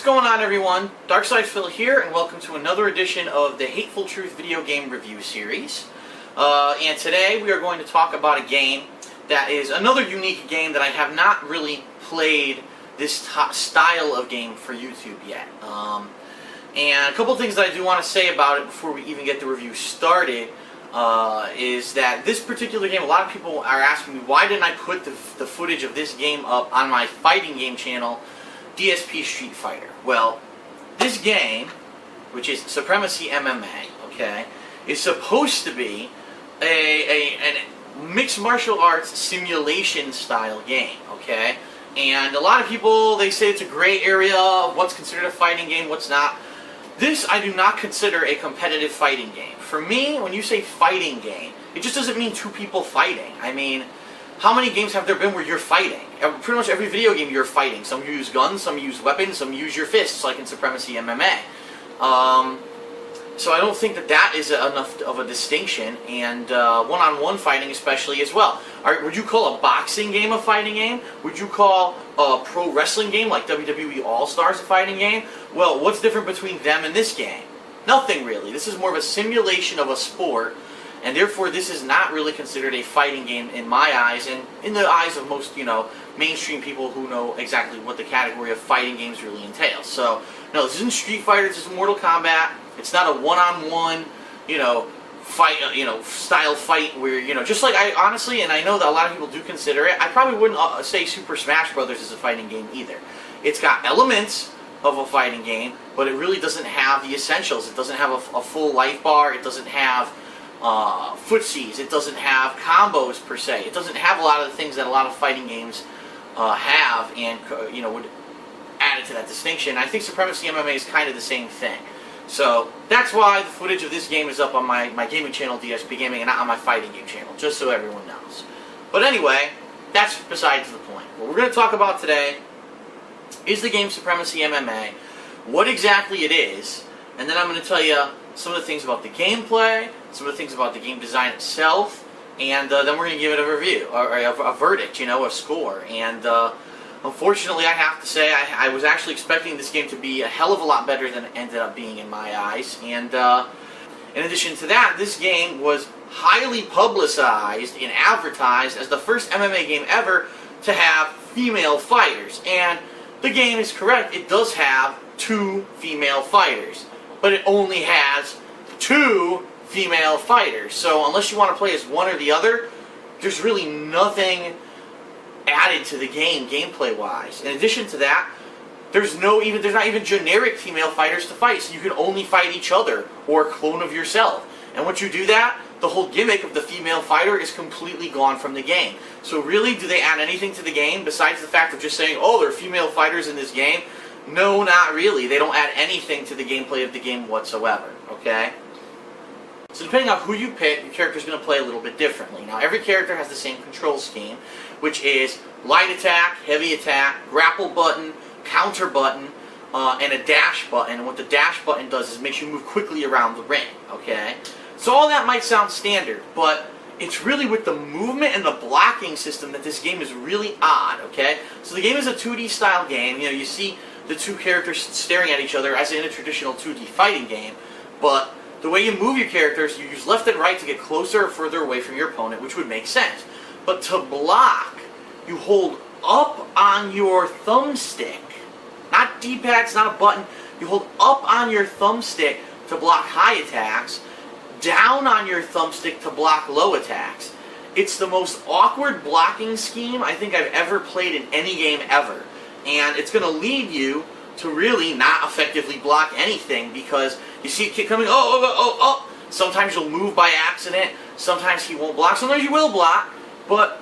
What's going on, everyone? DarkSidePhil here, and welcome to another edition of the Hateful Truth video game review series. And today we are going to talk about a game that is another unique game that I have not really played this style of game for YouTube yet. And a couple things that I do want to say about it before we even get the review started is that this particular game, a lot of people are asking me, why didn't I put the footage of this game up on my fighting game channel, DSP Street Fighter? Well, this game, which is Surpremacy MMA, okay, is supposed to be a mixed martial arts simulation style game, okay? And a lot of people, they say it's a gray area of what's considered a fighting game, what's not. This I do not consider a competitive fighting game. For me, when you say fighting game, it just doesn't mean two people fighting. I mean, how many games have there been where you're fighting? Pretty much every video game you're fighting. Some use guns, some use weapons, some use your fists, like in Surpremacy MMA. So I don't think that is enough of a distinction, and one-on-one fighting especially as well. Would you call a boxing game a fighting game? Would you call a pro wrestling game like WWE All-Stars a fighting game? Well, what's different between them and this game? Nothing really. This is more of a simulation of a sport, and therefore this is not really considered a fighting game in my eyes, and in the eyes of most, mainstream people who know exactly what the category of fighting games really entails. So, no, this isn't Street Fighter, this is Mortal Kombat. It's not a one-on-one, fight, style fight where, just like I honestly, and I know that a lot of people do consider it, I probably wouldn't say Super Smash Brothers is a fighting game either. It's got elements of a fighting game, but it really doesn't have the essentials. It doesn't have a full life bar. It doesn't have footsies. It doesn't have combos per se. It doesn't have a lot of the things that a lot of fighting games have, and would add it to that distinction. I think Surpremacy MMA is kind of the same thing. So that's why the footage of this game is up on my gaming channel, DSP Gaming, and not on my fighting game channel, just so everyone knows. But anyway, that's besides the point. What we're going to talk about today is the game Surpremacy MMA, what exactly it is, and then I'm going to tell you some of the things about the gameplay, some of the things about the game design itself, and then we're going to give it a review, or a verdict, a score. And unfortunately, I have to say, I was actually expecting this game to be a hell of a lot better than it ended up being in my eyes. And in addition to that, this game was highly publicized and advertised as the first MMA game ever to have female fighters. And the game is correct, it does have 2 female fighters, but it only has 2 female fighters. So unless you want to play as one or the other, there's really nothing added to the game gameplay-wise. In addition to that, there's not even generic female fighters to fight, so you can only fight each other or a clone of yourself. And once you do that, the whole gimmick of the female fighter is completely gone from the game. So really, do they add anything to the game besides the fact of just saying, oh, there are female fighters in this game? No, not really. They don't add anything to the gameplay of the game whatsoever, okay? So depending on who you pick, your character's going to play a little bit differently. Now, every character has the same control scheme, which is light attack, heavy attack, grapple button, counter button, and a dash button. And what the dash button does is makes you move quickly around the ring, okay? So all that might sound standard, but it's really with the movement and the blocking system that this game is really odd, okay? So the game is a 2D style game. You see the 2 characters staring at each other as in a traditional 2D fighting game, but the way you move your characters, you use left and right to get closer or further away from your opponent, which would make sense. But to block, you hold up on your thumbstick. Not D-pad, it's not a button. You hold up on your thumbstick to block high attacks, down on your thumbstick to block low attacks. It's the most awkward blocking scheme I think I've ever played in any game ever. And it's going to lead you to really not effectively block anything, because you see a kid coming, oh. Sometimes you'll move by accident, sometimes he won't block, sometimes you will block, but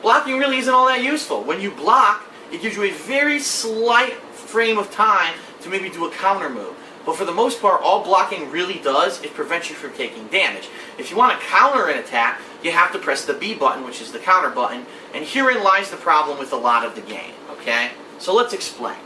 blocking really isn't all that useful. When you block, it gives you a very slight frame of time to maybe do a counter move. But for the most part, all blocking really does is prevent you from taking damage. If you want to counter an attack, you have to press the B button, which is the counter button, and herein lies the problem with a lot of the game, okay? So let's explain.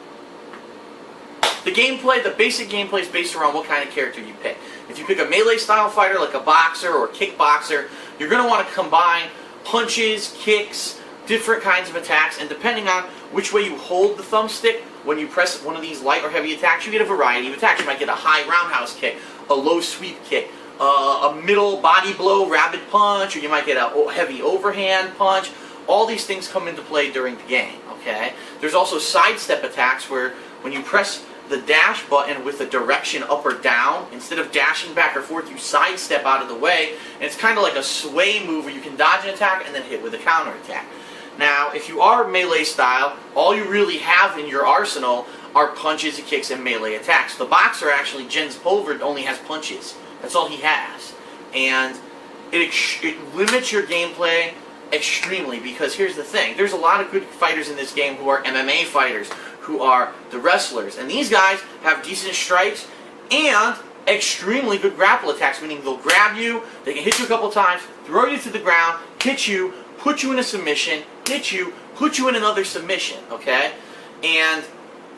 The gameplay, the basic gameplay is based around what kind of character you pick. If you pick a melee style fighter like a boxer or a kickboxer, you're going to want to combine punches, kicks, different kinds of attacks, and depending on which way you hold the thumbstick when you press one of these light or heavy attacks, you get a variety of attacks. You might get a high roundhouse kick, a low sweep kick, a middle body blow, rapid punch, or you might get a heavy overhand punch. All these things come into play during the game, okay? There's also sidestep attacks where when you press the dash button with the direction up or down, instead of dashing back or forth, you sidestep out of the way, and it's kind of like a sway move where you can dodge an attack and then hit with a counter attack. Now, if you are melee style, all you really have in your arsenal are punches, kicks, and melee attacks. The boxer, actually, Jens Pulver, only has punches. That's all he has. And it limits your gameplay extremely, because here's the thing. There's a lot of good fighters in this game who are MMA fighters, who are the wrestlers. And these guys have decent strikes and extremely good grapple attacks, meaning they'll grab you, they can hit you a couple times, throw you to the ground, hit you, put you in a submission, hit you, put you in another submission, okay? And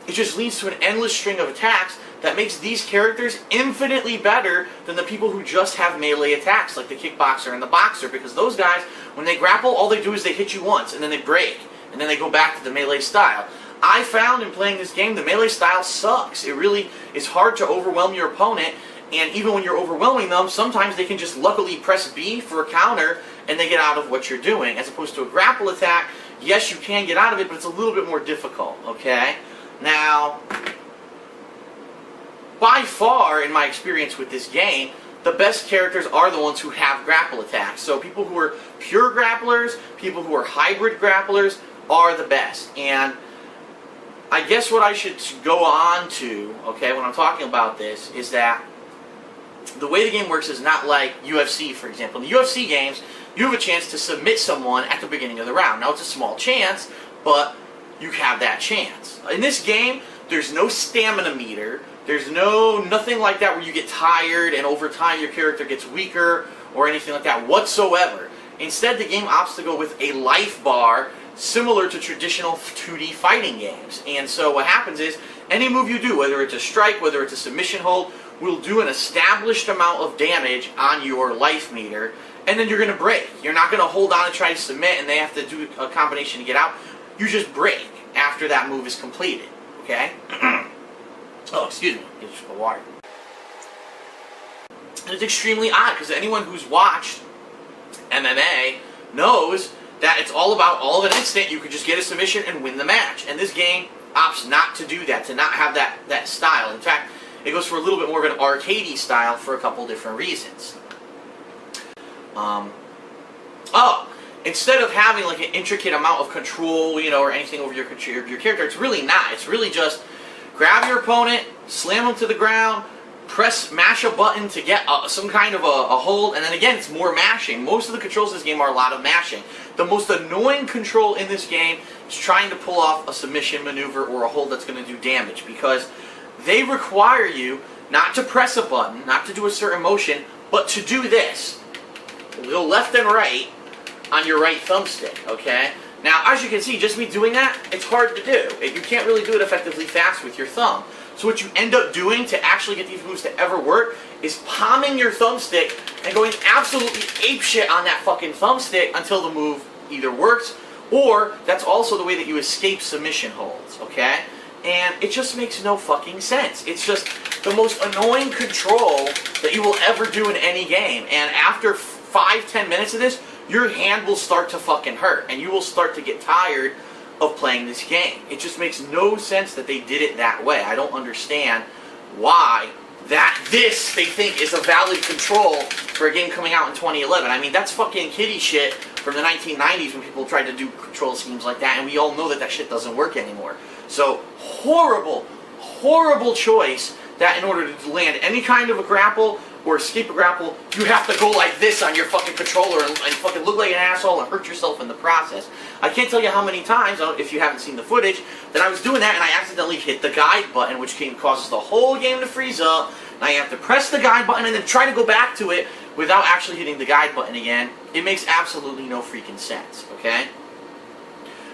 it just leads to an endless string of attacks that makes these characters infinitely better than the people who just have melee attacks, like the kickboxer and the boxer, because those guys, when they grapple, all they do is they hit you once, and then they break, and then they go back to the melee style. I found in playing this game, the melee style sucks. It really is hard to overwhelm your opponent, and even when you're overwhelming them, sometimes they can just luckily press B for a counter, and they get out of what you're doing. As opposed to a grapple attack, yes, you can get out of it, but it's a little bit more difficult, okay? Now, by far, in my experience with this game, the best characters are the ones who have grapple attacks. So people who are pure grapplers, people who are hybrid grapplers, are the best. And I guess what I should go on to, okay, when I'm talking about this, is that the way the game works is not like UFC, for example. In the UFC games, you have a chance to submit someone at the beginning of the round. Now, it's a small chance, but you have that chance. In this game, there's no stamina meter. There's nothing like that where you get tired and over time your character gets weaker or anything like that whatsoever. Instead, the game opts to go with a life bar similar to traditional 2D fighting games. And so what happens is, any move you do, whether it's a strike, whether it's a submission hold, will do an established amount of damage on your life meter, and then you're going to break. You're not going to hold on and try to submit and they have to do a combination to get out. You just break after that move is completed, okay? Oh, excuse me, get just the water. And it's extremely odd, because anyone who's watched MMA knows that it's all about all of an instant, you could just get a submission and win the match. And this game opts not to do that, to not have that style. In fact, it goes for a little bit more of an arcadey style for a couple different reasons. Instead of having like an intricate amount of control, you know, or anything over your character, it's really not. It's really just grab your opponent, slam them to the ground, mash a button to get some kind of a hold, and then again, it's more mashing. Most of the controls in this game are a lot of mashing. The most annoying control in this game is trying to pull off a submission maneuver or a hold that's going to do damage, because they require you not to press a button, not to do a certain motion, but to do this. Go left and right on your right thumbstick, okay? Now, as you can see, just me doing that, it's hard to do. You can't really do it effectively fast with your thumb. So what you end up doing to actually get these moves to ever work is palming your thumbstick and going absolutely apeshit on that fucking thumbstick until the move either works, or that's also the way that you escape submission holds, okay? And it just makes no fucking sense. It's just the most annoying control that you will ever do in any game. And after 5-10 minutes of this, your hand will start to fucking hurt, and you will start to get tired of playing this game. It just makes no sense that they did it that way. I don't understand why this they think is a valid control for a game coming out in 2011. I mean, that's fucking kiddie shit from the 1990s when people tried to do control schemes like that, and we all know that that shit doesn't work anymore. So, horrible, horrible choice that in order to land any kind of a grapple or escape a grapple, you have to go like this on your fucking controller and fucking look like an asshole and hurt yourself in the process. I can't tell you how many times, if you haven't seen the footage, that I was doing that and I accidentally hit the guide button, which causes the whole game to freeze up. And I have to press the guide button and then try to go back to it without actually hitting the guide button again. It makes absolutely no freaking sense, okay?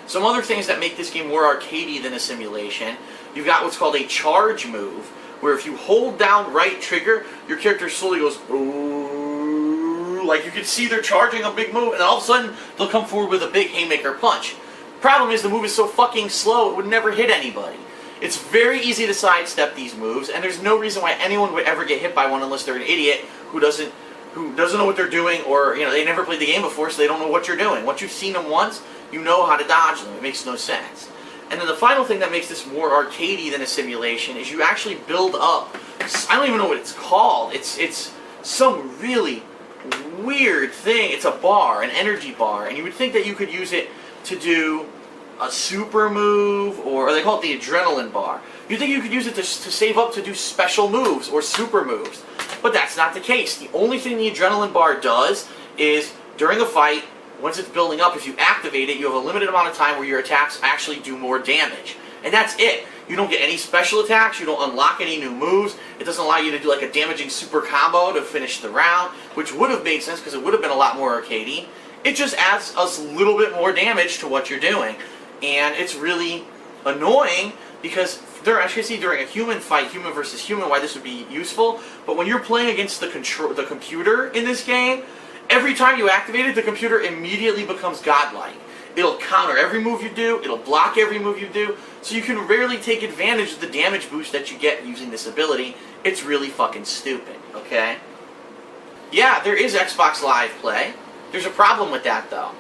Some other things that make this game more arcadey than a simulation, you've got what's called a charge move, where if you hold down right trigger, your character slowly goes, ooh, like you can see they're charging a big move, and then all of a sudden, they'll come forward with a big haymaker punch. Problem is, the move is so fucking slow, it would never hit anybody. It's very easy to sidestep these moves, and there's no reason why anyone would ever get hit by one unless they're an idiot who doesn't know what they're doing, or they never played the game before, so they don't know what you're doing. Once you've seen them once, you know how to dodge them. It makes no sense. And then the final thing that makes this more arcadey than a simulation is you actually build up. I don't even know what it's called. It's some really weird thing. It's a bar, an energy bar, and you would think that you could use it to do a super move, or they call it the adrenaline bar. You'd think you could use it to save up to do special moves or super moves, but that's not the case. The only thing the adrenaline bar does is during a fight, once it's building up, if you activate it, you have a limited amount of time where your attacks actually do more damage. And that's it. You don't get any special attacks, you don't unlock any new moves, it doesn't allow you to do like a damaging super combo to finish the round, which would have made sense because it would have been a lot more arcadey. It just adds us a little bit more damage to what you're doing. And it's really annoying because during a human fight, human versus human, why this would be useful, but when you're playing against the computer in this game, every time you activate it, the computer immediately becomes godlike. It'll counter every move you do, it'll block every move you do, so you can rarely take advantage of the damage boost that you get using this ability. It's really fucking stupid, okay? Yeah, there is Xbox Live play. There's a problem with that, though.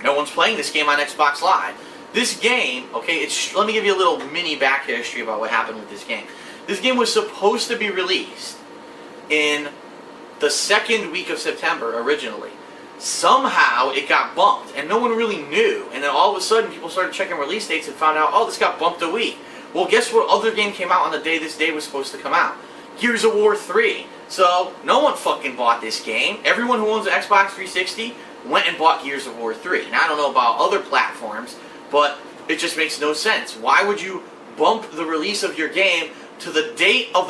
No one's playing this game on Xbox Live. This game, okay, let me give you a little mini back history about what happened with this game. This game was supposed to be released in the second week of September originally. Somehow it got bumped, and no one really knew. And then all of a sudden, people started checking release dates and found out, oh, this got bumped a week. Well, guess what other game came out on the day this day was supposed to come out? Gears of War 3. So, no one fucking bought this game. Everyone who owns an Xbox 360 went and bought Gears of War 3. Now, I don't know about other platforms, but it just makes no sense. Why would you bump the release of your game to the date of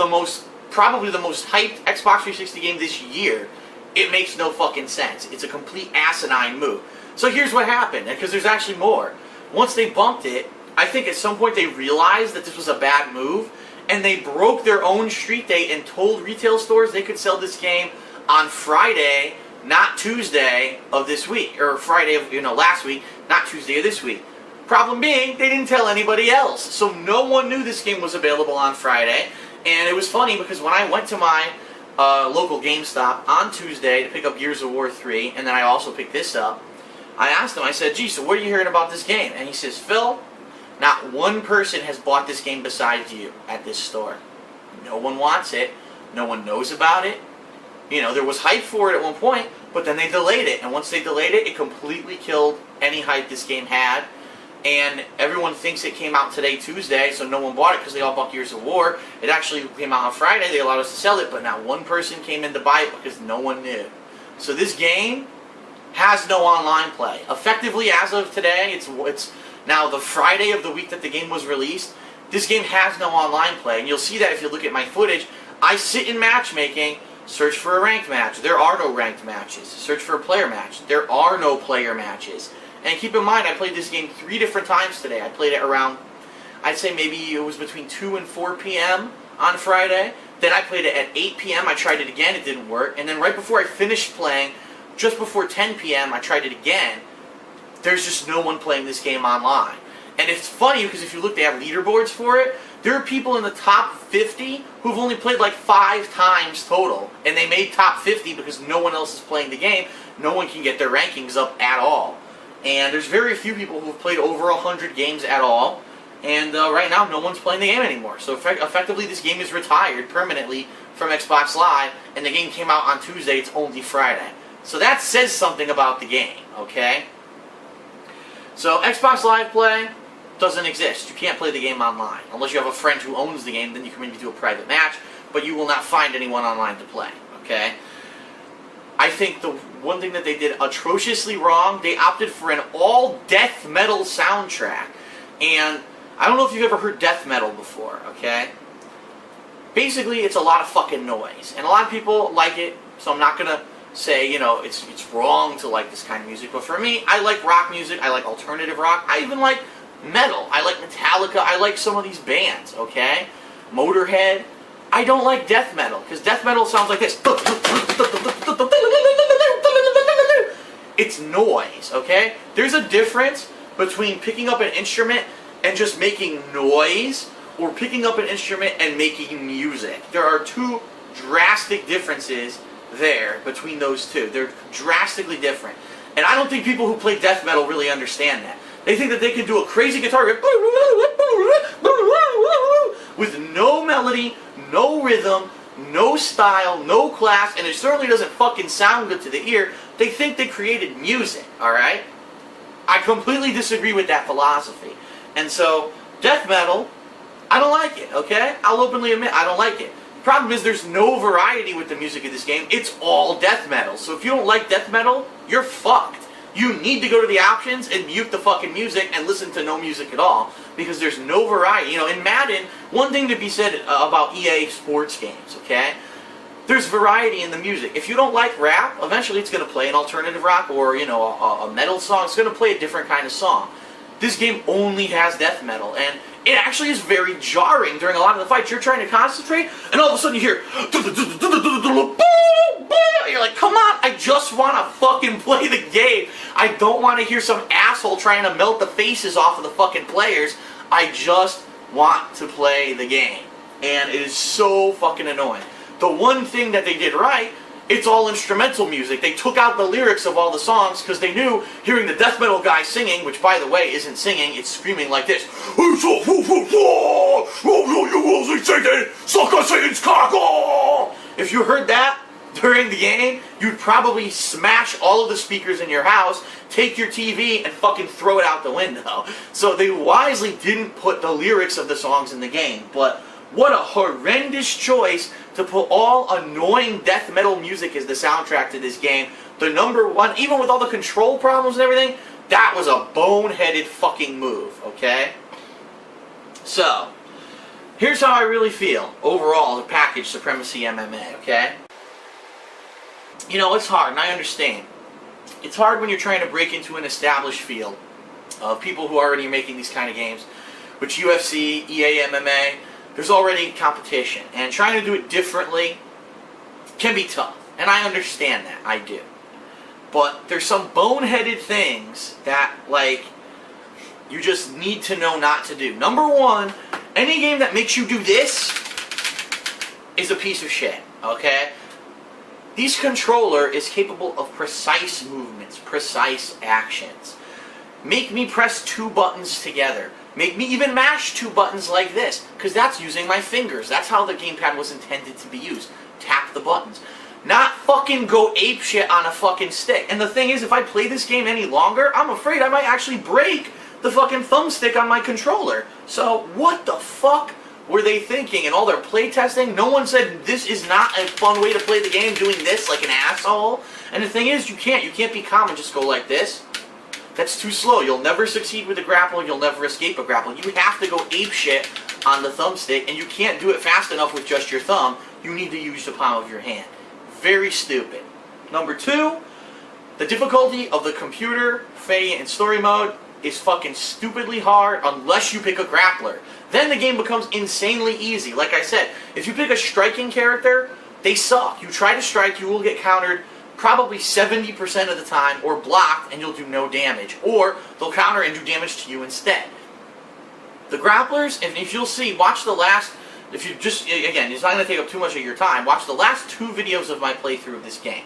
probably the most hyped Xbox 360 game this year? It makes no fucking sense. It's a complete asinine move. So here's what happened, because there's actually more. Once they bumped it, I think at some point they realized that this was a bad move, and they broke their own street date and told retail stores they could sell this game on Friday, not Tuesday of this week, or Friday of last week, not Tuesday of this week. Problem being, they didn't tell anybody else, so no one knew this game was available on Friday. And it was funny because when I went to my local GameStop on Tuesday to pick up Gears of War 3, and then I also picked this up, I asked him, I said, gee, so what are you hearing about this game? And he says, Phil, not one person has bought this game besides you at this store. No one wants it. No one knows about it. There was hype for it at one point, but then they delayed it. And once they delayed it, it completely killed any hype this game had. And everyone thinks it came out today, Tuesday, so no one bought it because they all bought Gears of War. It actually came out on Friday. They allowed us to sell it, but not one person came in to buy it because no one knew. So this game has no online play. Effectively, as of today, it's now the Friday of the week that the game was released. This game has no online play, and you'll see that if you look at my footage. I sit in matchmaking, search for a ranked match. There are no ranked matches. Search for a player match. There are no player matches. And keep in mind, I played this game 3 different times today. I played it around, I'd say maybe it was between 2 and 4 p.m. on Friday. Then I played it at 8 p.m. I tried it again. It didn't work. And then right before I finished playing, just before 10 p.m., I tried it again. There's just no one playing this game online. And it's funny because if you look, they have leaderboards for it. There are people in the top 50 who've only played like 5 times total. And they made top 50 because no one else is playing the game. No one can get their rankings up at all. And there's very few people who've played over 100 games at all. And right now, no one's playing the game anymore. So effectively, this game is retired permanently from Xbox Live. And the game came out on Tuesday. It's only Friday. So that says something about the game, okay? So Xbox Live Play doesn't exist. You can't play the game online. Unless you have a friend who owns the game, then you can maybe do a private match. But you will not find anyone online to play, okay? I think the one thing that they did atrociously wrong, they opted for an all-death metal soundtrack. And I don't know if you've ever heard death metal before, okay? Basically, it's a lot of fucking noise. And a lot of people like it, so I'm not going to say, it's wrong to like this kind of music. But for me, I like rock music, I like alternative rock, I even like metal, I like Metallica, I like some of these bands, okay? Motorhead. I don't like death metal, because death metal sounds like this. It's noise, okay? There's a difference between picking up an instrument and just making noise, or picking up an instrument and making music. There are two drastic differences there between those two. They're drastically different. And I don't think people who play death metal really understand that. They think that they can do a crazy guitar riff with no melody, no rhythm, no style, no class, and it certainly doesn't fucking sound good to the ear. They think they created music, alright? I completely disagree with that philosophy. And so, death metal, I don't like it, okay? I'll openly admit I don't like it. The problem is there's no variety with the music of this game. It's all death metal. So if you don't like death metal, you're fucked. You need to go to the options and mute the fucking music and listen to no music at all, because there's no variety. You know, in Madden, one thing to be said about EA sports games, okay? There's variety in the music. If you don't like rap, eventually it's going to play an alternative rock or, you know, a metal song. It's going to play a different kind of song. This game only has death metal, and it actually is very jarring during a lot of the fights. You're trying to concentrate, and all of a sudden you hear, you're like, come on, I just want to fucking play the game. I don't want to hear some asshole trying to melt the faces off of the fucking players. I just want to play the game. And it is so fucking annoying. The one thing that they did right, it's all instrumental music. They took out the lyrics of all the songs because they knew hearing the death metal guy singing, which by the way isn't singing, it's screaming like this. If you heard that during the game, you'd probably smash all of the speakers in your house, take your TV, and fucking throw it out the window. So they wisely didn't put the lyrics of the songs in the game, but what a horrendous choice to put all annoying death metal music as the soundtrack to this game. The number one, even with all the control problems and everything, that was a boneheaded fucking move, okay? So, here's how I really feel overall the package Supremacy MMA, okay? You know, it's hard, and I understand. It's hard when you're trying to break into an established field of people who are already making these kind of games, which UFC, EA MMA, there's already competition, and trying to do it differently can be tough, and I understand that, I do. But there's some boneheaded things that, like, you just need to know not to do. Number one, any game that makes you do this is a piece of shit, okay? This controller is capable of precise movements, precise actions. Make me press two buttons together. Make me even mash two buttons like this, because that's using my fingers. That's how the gamepad was intended to be used. Tap the buttons. Not fucking go apeshit on a fucking stick. And the thing is, if I play this game any longer, I'm afraid I might actually break the fucking thumbstick on my controller. So, what the fuck were they thinking? In all their playtesting, no one said this is not a fun way to play the game, doing this like an asshole. And the thing is, you can't be calm and just go like this. That's too slow. You'll never succeed with a grapple. You'll never escape a grapple. You have to go apeshit on the thumbstick, and you can't do it fast enough with just your thumb. You need to use the palm of your hand. Very stupid. Number two, the difficulty of the computer, fate, and story mode is fucking stupidly hard unless you pick a grappler. Then the game becomes insanely easy. Like I said, if you pick a striking character, they suck. You try to strike, you will get countered probably 70% of the time, or blocked, and you'll do no damage. Or they'll counter and do damage to you instead. The grapplers, if you'll see, watch the last, if you just, again, it's not going to take up too much of your time, watch the last two videos of my playthrough of this game.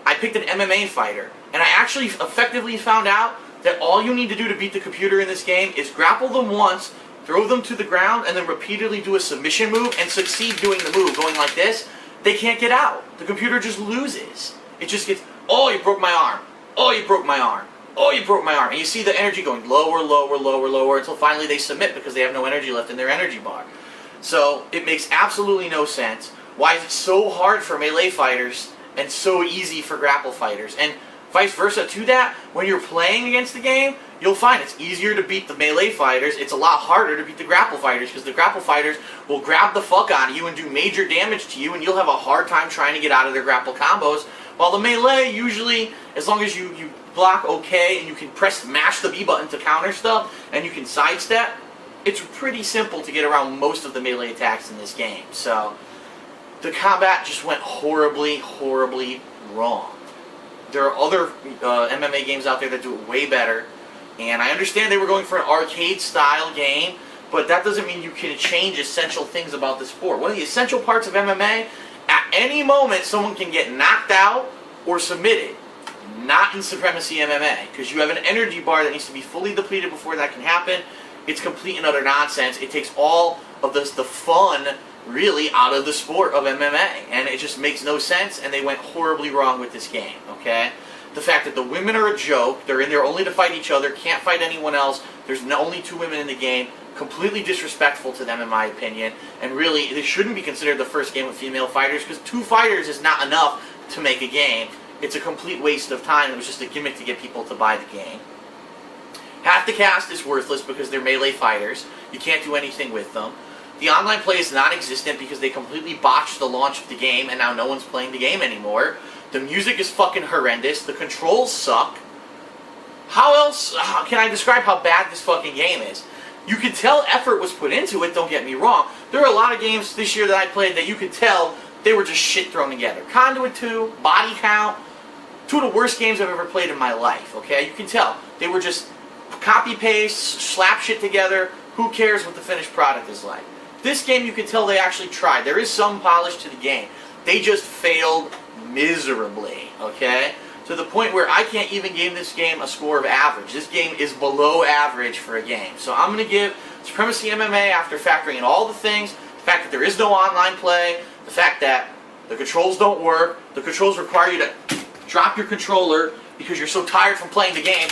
I picked an MMA fighter, and I actually effectively found out that all you need to do to beat the computer in this game is grapple them once, throw them to the ground, and then repeatedly do a submission move, and succeed doing the move, going like this. They can't get out. The computer just loses. It just gets, oh, you broke my arm. Oh, you broke my arm. Oh, you broke my arm. And you see the energy going lower, lower, lower, lower, until finally they submit because they have no energy left in their energy bar. So, it makes absolutely no sense. Why is it so hard for melee fighters and so easy for grapple fighters? And vice versa to that, when you're playing against the game, you'll find it's easier to beat the melee fighters. It's a lot harder to beat the grapple fighters, because the grapple fighters will grab the fuck out of you and do major damage to you, and you'll have a hard time trying to get out of their grapple combos. While the melee, usually, as long as you block okay, and you can mash the B button to counter stuff, and you can sidestep, it's pretty simple to get around most of the melee attacks in this game. So, the combat just went horribly, horribly wrong. There are other MMA games out there that do it way better, and I understand they were going for an arcade-style game, but that doesn't mean you can change essential things about the sport. One of the essential parts of MMA, at any moment someone can get knocked out or submitted. Not in Supremacy MMA, because you have an energy bar that needs to be fully depleted before that can happen. It's complete and utter nonsense. It takes all of the fun, really, out of the sport of MMA, and it just makes no sense, and they went horribly wrong with this game, okay? The fact that the women are a joke, they're in there only to fight each other, can't fight anyone else, there's only 2 women in the game, completely disrespectful to them in my opinion, and really, this shouldn't be considered the first game with female fighters, because 2 fighters is not enough to make a game. It's a complete waste of time. It was just a gimmick to get people to buy the game. Half the cast is worthless because they're melee fighters. You can't do anything with them. The online play is non-existent because they completely botched the launch of the game and now no one's playing the game anymore. The music is fucking horrendous. The controls suck. How else can I describe how bad this fucking game is? You can tell effort was put into it, don't get me wrong. There are a lot of games this year that I played that you could tell they were just shit thrown together. Conduit 2, Body Count, 2 of the worst games I've ever played in my life, okay? You can tell. They were just copy-paste, slap shit together. Who cares what the finished product is like? This game, you can tell they actually tried. There is some polish to the game. They just failed miserably, okay? To the point where I can't even give this game a score of average. This game is below average for a game. So I'm going to give Supremacy MMA, after factoring in all the things, the fact that there is no online play, the fact that the controls don't work, the controls require you to drop your controller because you're so tired from playing the game,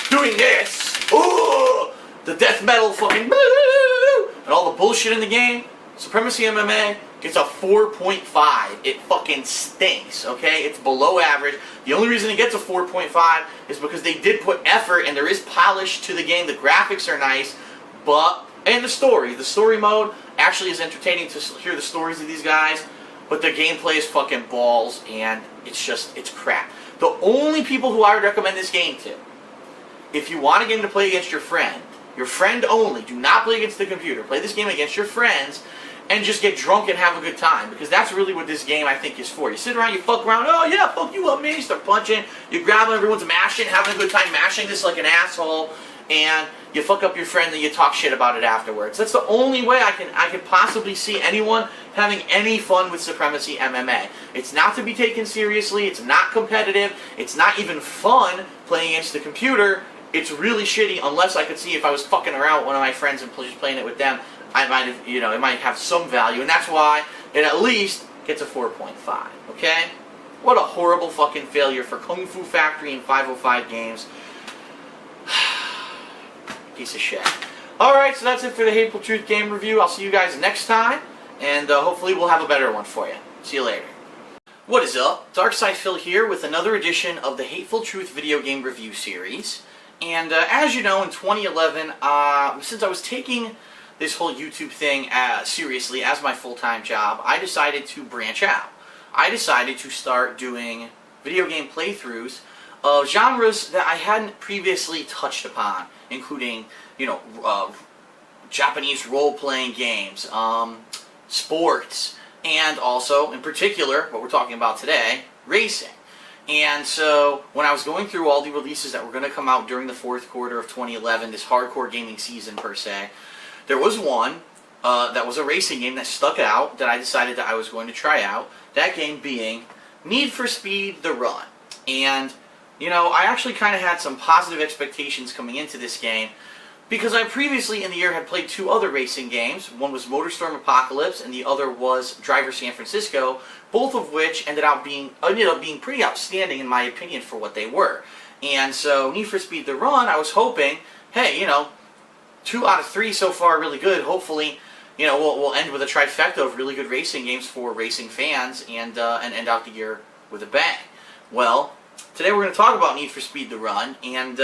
doing this, ooh, the death metal fucking, and all the bullshit in the game. Supremacy MMA gets a 4.5. It fucking stinks, okay? It's below average. The only reason it gets a 4.5 is because they did put effort and there is polish to the game. The graphics are nice, and the story mode actually is entertaining to hear the stories of these guys, but the gameplay is fucking balls, and it's crap. The only people who I would recommend this game to, if you want a game to play against your friend only, do not play against the computer, play this game against your friends, and just get drunk and have a good time, because that's really what this game, I think, is for. You sit around, you fuck around, oh yeah, fuck you up, me, you start punching, you grab them, everyone's mashing, having a good time mashing this like an asshole, and you fuck up your friend and you talk shit about it afterwards. That's the only way I can possibly see anyone having any fun with Supremacy MMA. It's not to be taken seriously, it's not competitive, it's not even fun playing against the computer. It's really shitty, unless I could see if I was fucking around with one of my friends and just playing it with them, I might have, it might have some value, and that's why it at least gets a 4.5, okay? What a horrible fucking failure for Kung Fu Factory and 505 Games. Piece of shit. Alright, so that's it for the Hateful Truth game review. I'll see you guys next time, and hopefully we'll have a better one for you. See you later. What is up? Darkside Phil here with another edition of the Hateful Truth video game review series. And as you know, in 2011, since I was taking this whole YouTube thing seriously as my full-time job, I decided to branch out. I decided to start doing video game playthroughs of genres that I hadn't previously touched upon, including, Japanese role-playing games, sports, and also, in particular, what we're talking about today, racing. And so, when I was going through all the releases that were going to come out during the fourth quarter of 2011, this hardcore gaming season per se, there was one that was a racing game that stuck out that I decided that I was going to try out. That game being Need for Speed The Run. And, I actually kind of had some positive expectations coming into this game because I previously in the year had played 2 other racing games. One was MotorStorm Apocalypse and the other was Driver San Francisco, both of which ended up being pretty outstanding in my opinion for what they were. And so Need for Speed The Run, I was hoping, hey, 2 out of 3 so far really good. Hopefully, we'll end with a trifecta of really good racing games for racing fans and end out the year with a bang. Well, today we're going to talk about Need for Speed The Run, and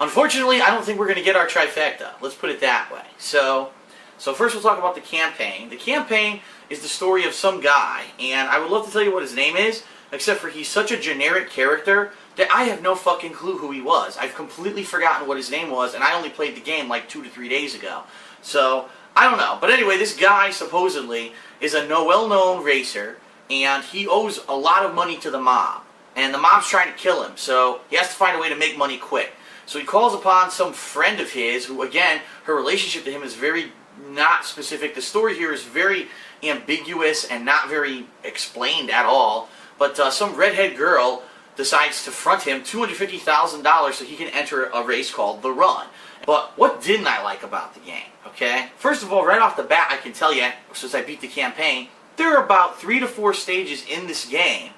unfortunately, I don't think we're going to get our trifecta. Let's put it that way. So first we'll talk about the campaign. The campaign is the story of some guy, and I would love to tell you what his name is, except for he's such a generic character that I have no fucking clue who he was. I've completely forgotten what his name was, and I only played the game like 2 to 3 days ago. So, I don't know. But anyway, this guy supposedly is a well-known racer, and he owes a lot of money to the mob. And the mob's trying to kill him, so he has to find a way to make money quick. So he calls upon some friend of his, who again, her relationship to him is very not specific. The story here is very ambiguous and not very explained at all. But some redhead girl decides to front him $250,000 so he can enter a race called The Run. But what didn't I like about the game, okay? First of all, right off the bat, I can tell you, since I beat the campaign, there are about 3 to 4 stages in this game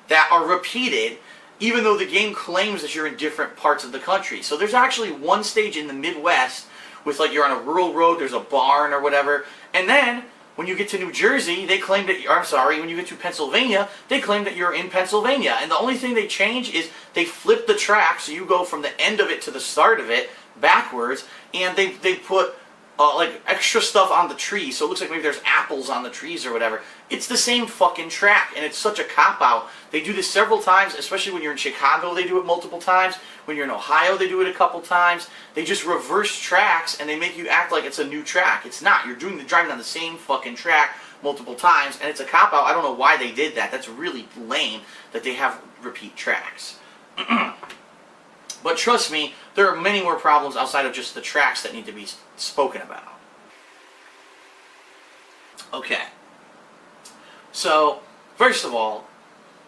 that are repeated, even though the game claims that you're in different parts of the country. So there's actually one stage in the Midwest with, like, you're on a rural road, there's a barn or whatever, and then when you get to New Jersey, they claim that, I'm sorry, when you get to Pennsylvania, they claim that you're in Pennsylvania. And the only thing they change is they flip the track, so you go from the end of it to the start of it backwards, and they put like extra stuff on the trees, so it looks like maybe there's apples on the trees or whatever. It's the same fucking track, and it's such a cop-out. They do this several times, especially when you're in Chicago, they do it multiple times. When you're in Ohio, they do it a couple times. They just reverse tracks, and they make you act like it's a new track. It's not. You're driving on the same fucking track multiple times, and it's a cop-out. I don't know why they did that. That's really lame that they have repeat tracks. But trust me, there are many more problems outside of just the tracks that need to be spoken about. Okay. So, first of all,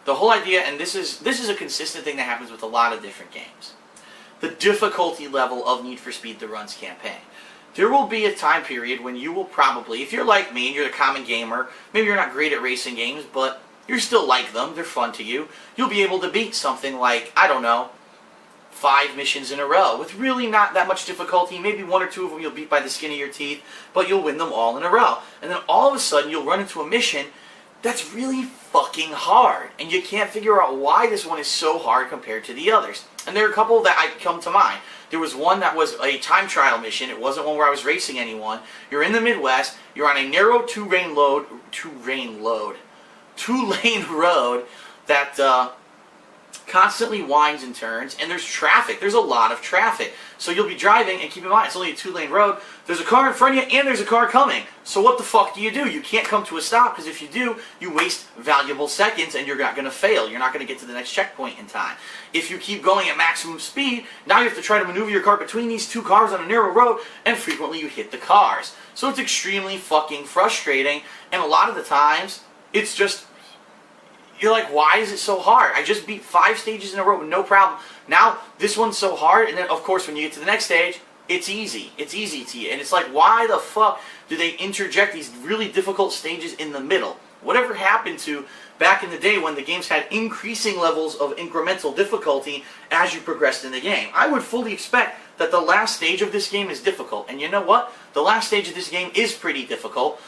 the whole idea, and this is a consistent thing that happens with a lot of different games, the difficulty level of Need for Speed The Run's campaign. There will be a time period when you will probably, if you're like me and you're a common gamer, maybe you're not great at racing games, but you're still like them, they're fun to you, you'll be able to beat something like, I don't know, 5 missions in a row with really not that much difficulty. Maybe 1 or 2 of them you'll beat by the skin of your teeth, but you'll win them all in a row. And then all of a sudden you'll run into a mission that's really fucking hard, and you can't figure out why this one is so hard compared to the others. And there are a couple that come to mind. There was one that was a time trial mission. It wasn't one where I was racing anyone. You're in the Midwest. You're on a narrow two-lane road that constantly winds and turns, and there's traffic. There's a lot of traffic. So you'll be driving, and keep in mind, it's only a 2-lane road. There's a car in front of you, and there's a car coming. So what the fuck do? You can't come to a stop, because if you do, you waste valuable seconds, and you're not going to fail. You're not going to get to the next checkpoint in time. If you keep going at maximum speed, now you have to try to maneuver your car between these 2 cars on a narrow road, and frequently you hit the cars. So it's extremely fucking frustrating, and a lot of the times, it's just, you're like, why is it so hard? I just beat 5 stages in a row with no problem. Now, this one's so hard, and then, of course, when you get to the next stage, it's easy. It's easy to you. And it's like, why the fuck do they interject these really difficult stages in the middle? Whatever happened to back in the day when the games had increasing levels of incremental difficulty as you progressed in the game? I would fully expect that the last stage of this game is difficult. And you know what? The last stage of this game is pretty difficult.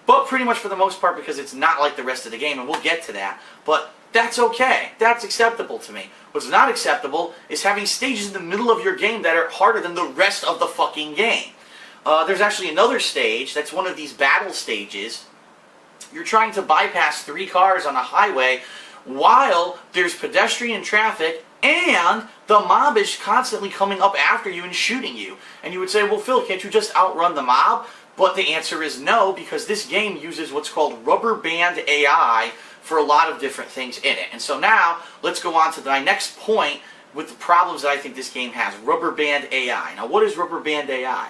But pretty much for the most part, because it's not like the rest of the game, and we'll get to that. But that's okay. That's acceptable to me. What's not acceptable is having stages in the middle of your game that are harder than the rest of the fucking game. There's actually another stage that's one of these battle stages. You're trying to bypass 3 cars on a highway while there's pedestrian traffic and the mob is constantly coming up after you and shooting you. And you would say, well, Phil, can't you just outrun the mob? But the answer is no, because this game uses what's called rubber band AI for a lot of different things in it. And so now, let's go on to my next point with the problems that I think this game has. Rubber band AI. Now, what is rubber band AI?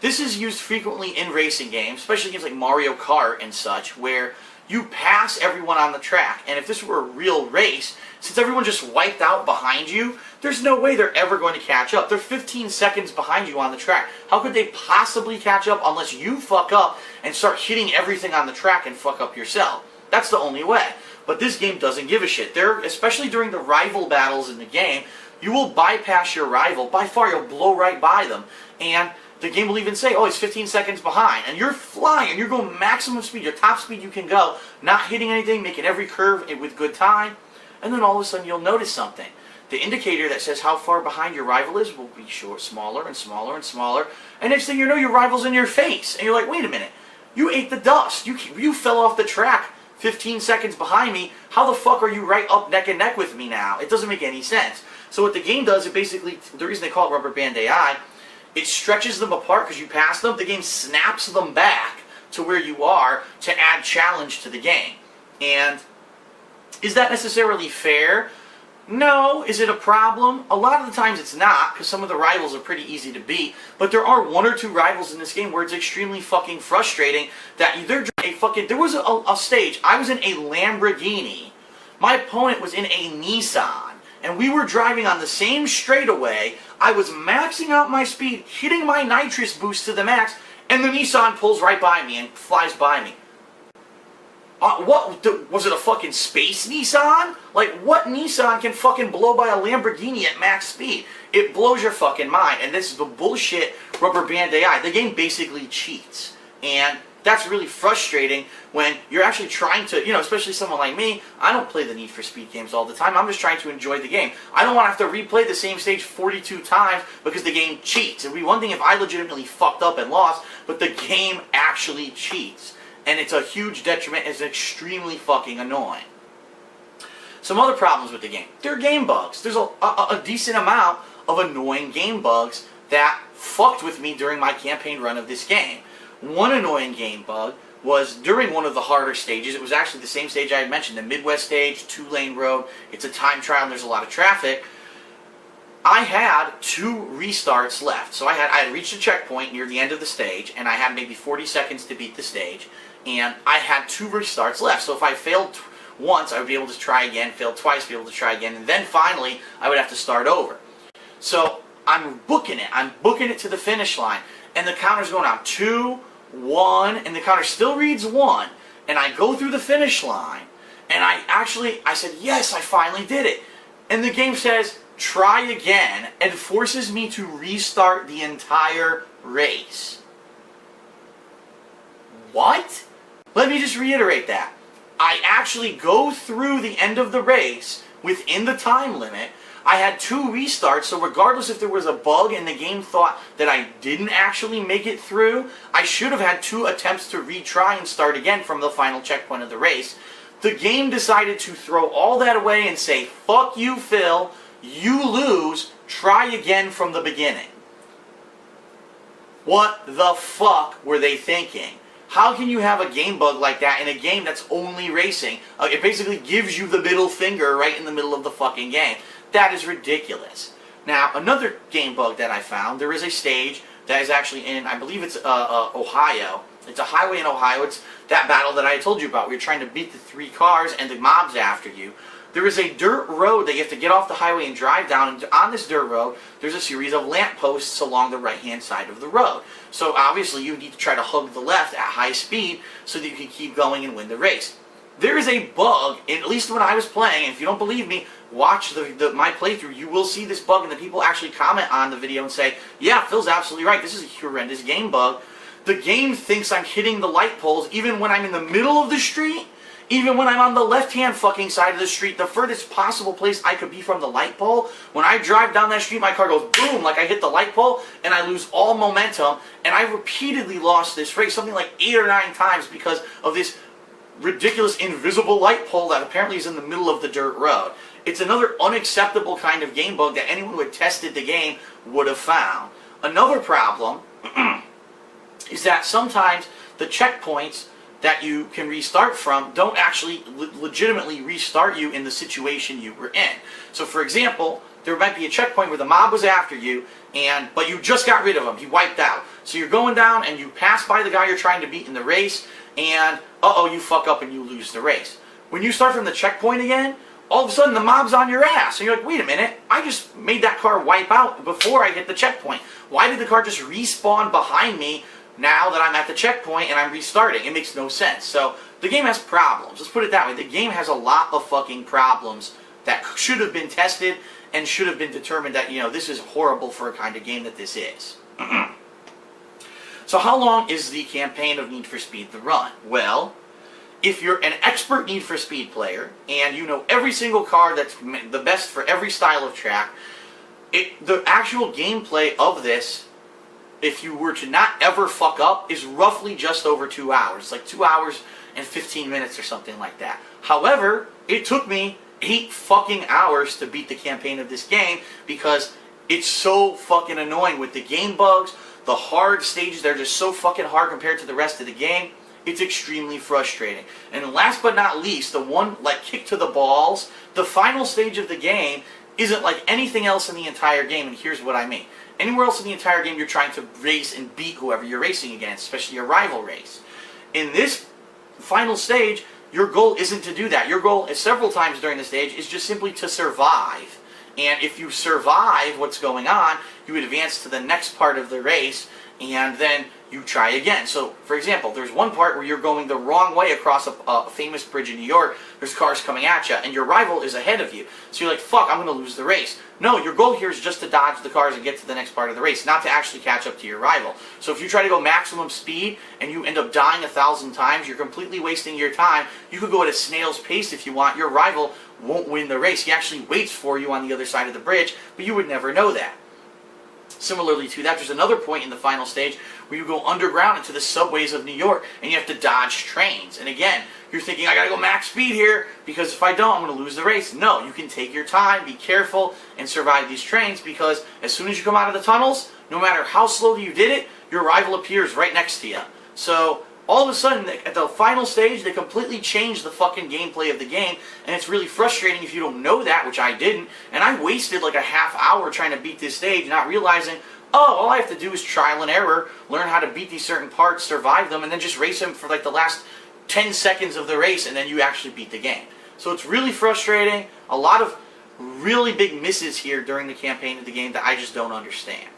This is used frequently in racing games, especially games like Mario Kart and such, where you pass everyone on the track. And if this were a real race, since everyone just wiped out behind you, there's no way they're ever going to catch up. They're 15 seconds behind you on the track. How could they possibly catch up unless you fuck up and start hitting everything on the track and fuck up yourself? That's the only way. But this game doesn't give a shit. Especially during the rival battles in the game, you will bypass your rival. By far, you'll blow right by them. And the game will even say, oh, he's 15 seconds behind. And you're flying, and you're going maximum speed, your top speed you can go, not hitting anything, making every curve with good time. And then all of a sudden you'll notice something. The indicator that says how far behind your rival is will be smaller and smaller and smaller. And next thing you know, your rival's in your face. And you're like, wait a minute. You ate the dust. You fell off the track 15 seconds behind me. How the fuck are you right up neck and neck with me now? It doesn't make any sense. So what the game does, it basically, the reason they call it rubber band AI, it stretches them apart because you pass them. The game snaps them back to where you are to add challenge to the game. And is that necessarily fair? No. Is it a problem? A lot of the times it's not, because some of the rivals are pretty easy to beat, but there are one or two rivals in this game where it's extremely fucking frustrating that they're a fucking... There was a stage, I was in a Lamborghini, my opponent was in a Nissan, and we were driving on the same straightaway. I was maxing out my speed, hitting my nitrous boost to the max, and the Nissan pulls right by me and flies by me. What? Was it a fucking space Nissan? Like, what Nissan can fucking blow by a Lamborghini at max speed? It blows your fucking mind. And this is the bullshit rubber band AI. The game basically cheats. And that's really frustrating when you're actually trying to, especially someone like me, I don't play the Need for Speed games all the time. I'm just trying to enjoy the game. I don't want to have to replay the same stage 42 times because the game cheats. It would be one thing if I legitimately fucked up and lost, but the game actually cheats. And it's a huge detriment. It's extremely fucking annoying. Some other problems with the game. There are game bugs. There's a decent amount of annoying game bugs that fucked with me during my campaign run of this game. One annoying game bug was during one of the harder stages. It was actually the same stage I had mentioned, the Midwest stage, 2-lane road. It's a time trial and there's a lot of traffic. I had 2 restarts left. So I had reached a checkpoint near the end of the stage, and I had maybe 40 seconds to beat the stage, and I had 2 restarts left. So if I failed once, I would be able to try again, failed twice, be able to try again, and then finally I would have to start over. So I'm booking it. I'm booking it to the finish line, and the counter's going on 2, 1, and the counter still reads 1, and I go through the finish line, and I said, yes, I finally did it. And the game says, try again, and forces me to restart the entire race. What? Let me just reiterate that. I actually go through the end of the race within the time limit. I had 2 restarts, so regardless if there was a bug and the game thought that I didn't actually make it through, I should have had 2 attempts to retry and start again from the final checkpoint of the race. The game decided to throw all that away and say, fuck you, Phil, you lose, try again from the beginning. What the fuck were they thinking? How can you have a game bug like that in a game that's only racing? It basically gives you the middle finger right in the middle of the fucking game. That is ridiculous. Now, another game bug that I found, there is a stage that is actually in, I believe it's Ohio. It's a highway in Ohio. It's that battle that I told you about. Where you're trying to beat the 3 cars and the mobs after you. There is a dirt road that you have to get off the highway and drive down. And on this dirt road, there's a series of lampposts along the right-hand side of the road. So obviously you need to try to hug the left at high speed so that you can keep going and win the race. There is a bug, at least when I was playing, and if you don't believe me, watch my playthrough. You will see this bug, and the people actually comment on the video and say, yeah, Phil's absolutely right. This is a horrendous game bug. The game thinks I'm hitting the light poles even when I'm in the middle of the street. Even when I'm on the left-hand fucking side of the street, the furthest possible place I could be from the light pole, when I drive down that street, my car goes boom, like I hit the light pole, and I lose all momentum, and I repeatedly lost this race, something like 8 or 9 times because of this ridiculous invisible light pole that apparently is in the middle of the dirt road. It's another unacceptable kind of game bug that anyone who had tested the game would have found. Another problem is that sometimes the checkpoints that you can restart from don't actually legitimately restart you in the situation you were in. So for example, there might be a checkpoint where the mob was after you, but you just got rid of him, he wiped out. So you're going down and you pass by the guy you're trying to beat in the race, and uh-oh, you fuck up and you lose the race. When you start from the checkpoint again, all of a sudden the mob's on your ass. And you're like, wait a minute, I just made that car wipe out before I hit the checkpoint. Why did the car just respawn behind me now that I'm at the checkpoint and I'm restarting? It makes no sense. So the game has problems. Let's put it that way. The game has a lot of fucking problems that should have been tested and should have been determined that, this is horrible for a kind of game that this is. So how long is the campaign of Need for Speed The Run? Well, if you're an expert Need for Speed player and you know every single car that's the best for every style of track, the actual gameplay of this, if you were to not ever fuck up, is roughly just over 2 hours. Like 2 hours and 15 minutes or something like that. However, it took me 8 fucking hours to beat the campaign of this game because it's so fucking annoying with the game bugs, the hard stages. They're just so fucking hard compared to the rest of the game. it's extremely frustrating. And last but not least, the one, like, kick to the balls, the final stage of the game isn't like anything else in the entire game, and here's what I mean. Anywhere else in the entire game, you're trying to race and beat whoever you're racing against, especially a rival race. In this final stage, your goal isn't to do that. Your goal, several times during the stage, is just simply to survive. And if you survive what's going on, you advance to the next part of the race, and then you try again. So, for example, there's one part where you're going the wrong way across a famous bridge in New York. There's cars coming at you, and your rival is ahead of you. So you're like, fuck, I'm going to lose the race. No, your goal here is just to dodge the cars and get to the next part of the race, not to actually catch up to your rival. So if you try to go maximum speed and you end up dying 1,000 times, you're completely wasting your time. You could go at a snail's pace if you want. Your rival won't win the race. He actually waits for you on the other side of the bridge, but you would never know that. Similarly to that, there's another point in the final stage where you go underground into the subways of New York and you have to dodge trains. And again, you're thinking, I gotta go max speed here because if I don't, I'm gonna lose the race. No, you can take your time, be careful, and survive these trains because as soon as you come out of the tunnels, no matter how slowly you did it, your rival appears right next to you. So all of a sudden, at the final stage, they completely changed the fucking gameplay of the game, and it's really frustrating if you don't know that, which I didn't, and I wasted like a half hour trying to beat this stage, not realizing, oh, all I have to do is trial and error, learn how to beat these certain parts, survive them, and then just race them for like the last 10 seconds of the race, and then you actually beat the game. So it's really frustrating, a lot of really big misses here during the campaign of the game that I just don't understand.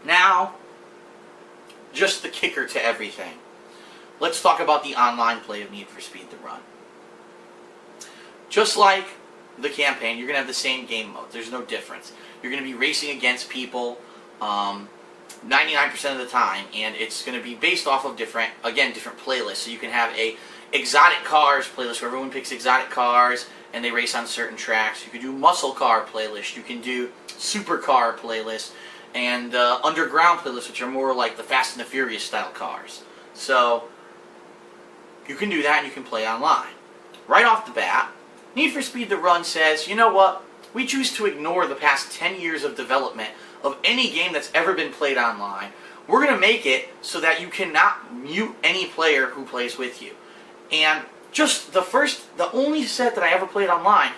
Now, just the kicker to everything. Let's talk about the online play of Need for Speed The Run. Just like the campaign, you're going to have the same game mode. There's no difference. You're going to be racing against people 99% of the time, and it's going to be based off of different playlists. So you can have a exotic cars playlist where everyone picks exotic cars and they race on certain tracks. You can do muscle car playlist. You can do supercar playlist. And underground playlists, which are more like the Fast and the Furious style cars. So you can do that and you can play online. Right off the bat, Need for Speed The Run says, you know what? We choose to ignore the past 10 years of development of any game that's ever been played online. We're going to make it so that you cannot mute any player who plays with you. And just the only set that I ever played online,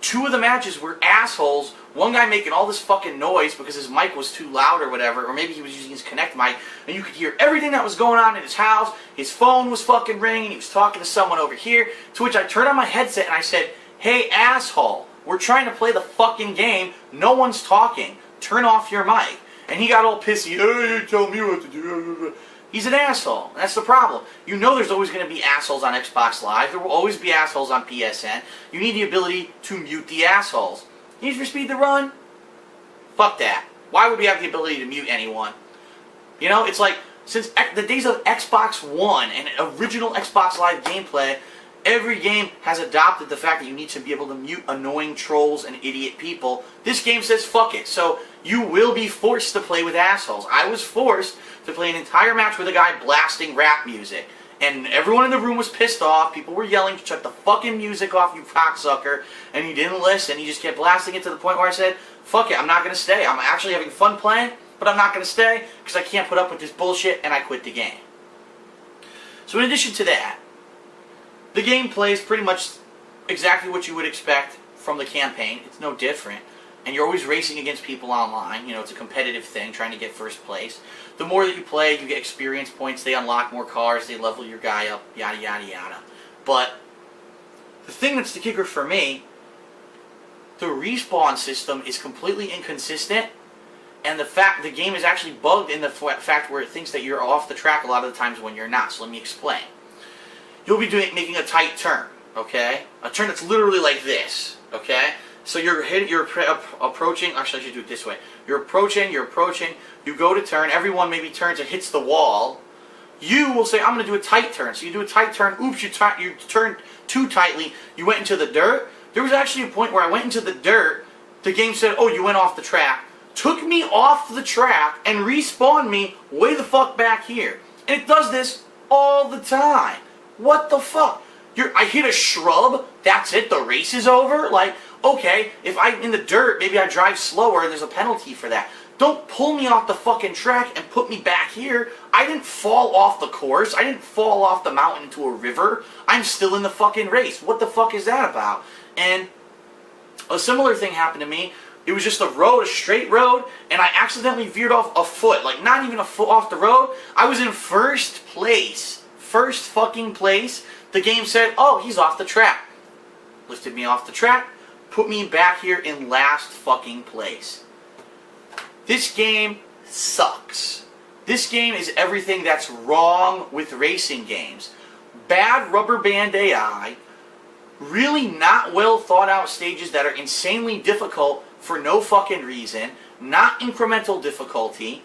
2 of the matches were assholes. One guy making all this fucking noise because his mic was too loud or whatever, or maybe he was using his Connect mic, and you could hear everything that was going on in his house. His phone was fucking ringing, he was talking to someone over here, to which I turned on my headset and I said, hey asshole, we're trying to play the fucking game, no one's talking, turn off your mic. And he got all pissy, hey, you tell me what to do. He's an asshole. That's the problem. You know there's always going to be assholes on Xbox Live. There will always be assholes on PSN. You need the ability to mute the assholes. Need for Speed The Run? Fuck that. Why would we have the ability to mute anyone? You know, it's like, since the days of Xbox One and original Xbox Live gameplay, every game has adopted the fact that you need to be able to mute annoying trolls and idiot people. This game says fuck it. So you will be forced to play with assholes. I was forced to play an entire match with a guy blasting rap music. And everyone in the room was pissed off. People were yelling, shut the fucking music off, you cocksucker. And he didn't listen. He just kept blasting it to the point where I said, fuck it, I'm not going to stay. I'm actually having fun playing, but I'm not going to stay because I can't put up with this bullshit, and I quit the game. So in addition to that, the game plays pretty much exactly what you would expect from the campaign. It's no different. And you're always racing against people online. You know, it's a competitive thing, trying to get first place. The more that you play, you get experience points, they unlock more cars, they level your guy up, yada, yada, yada. But the thing that's the kicker for me, the respawn system is completely inconsistent, and the game is actually bugged in the fact where it thinks that you're off the track a lot of the times when you're not. So let me explain. You'll be making a tight turn, okay? A turn that's literally like this, okay? So you're approaching, actually I should do it this way. You're approaching, you go to turn, everyone maybe turns and hits the wall. You will say, I'm going to do a tight turn. So you do a tight turn, oops, you turned too tightly, you went into the dirt. There was actually a point where I went into the dirt, the game said, oh, you went off the track, took me off the track, and respawned me way the fuck back here. And it does this all the time. What the fuck? I hit a shrub, that's it, the race is over? Like, okay, if I'm in the dirt, maybe I drive slower and there's a penalty for that. Don't pull me off the fucking track and put me back here. I didn't fall off the course. I didn't fall off the mountain into a river. I'm still in the fucking race. What the fuck is that about? And a similar thing happened to me. It was just a road, a straight road, and I accidentally veered off a foot. Like, not even a foot off the road. I was in first place. First fucking place. The game said, oh, he's off the track. Lifted me off the track. Put me back here in last fucking place. This game sucks. This game is everything that's wrong with racing games. Bad rubber band AI. Really not well thought out stages that are insanely difficult for no fucking reason. Not incremental difficulty.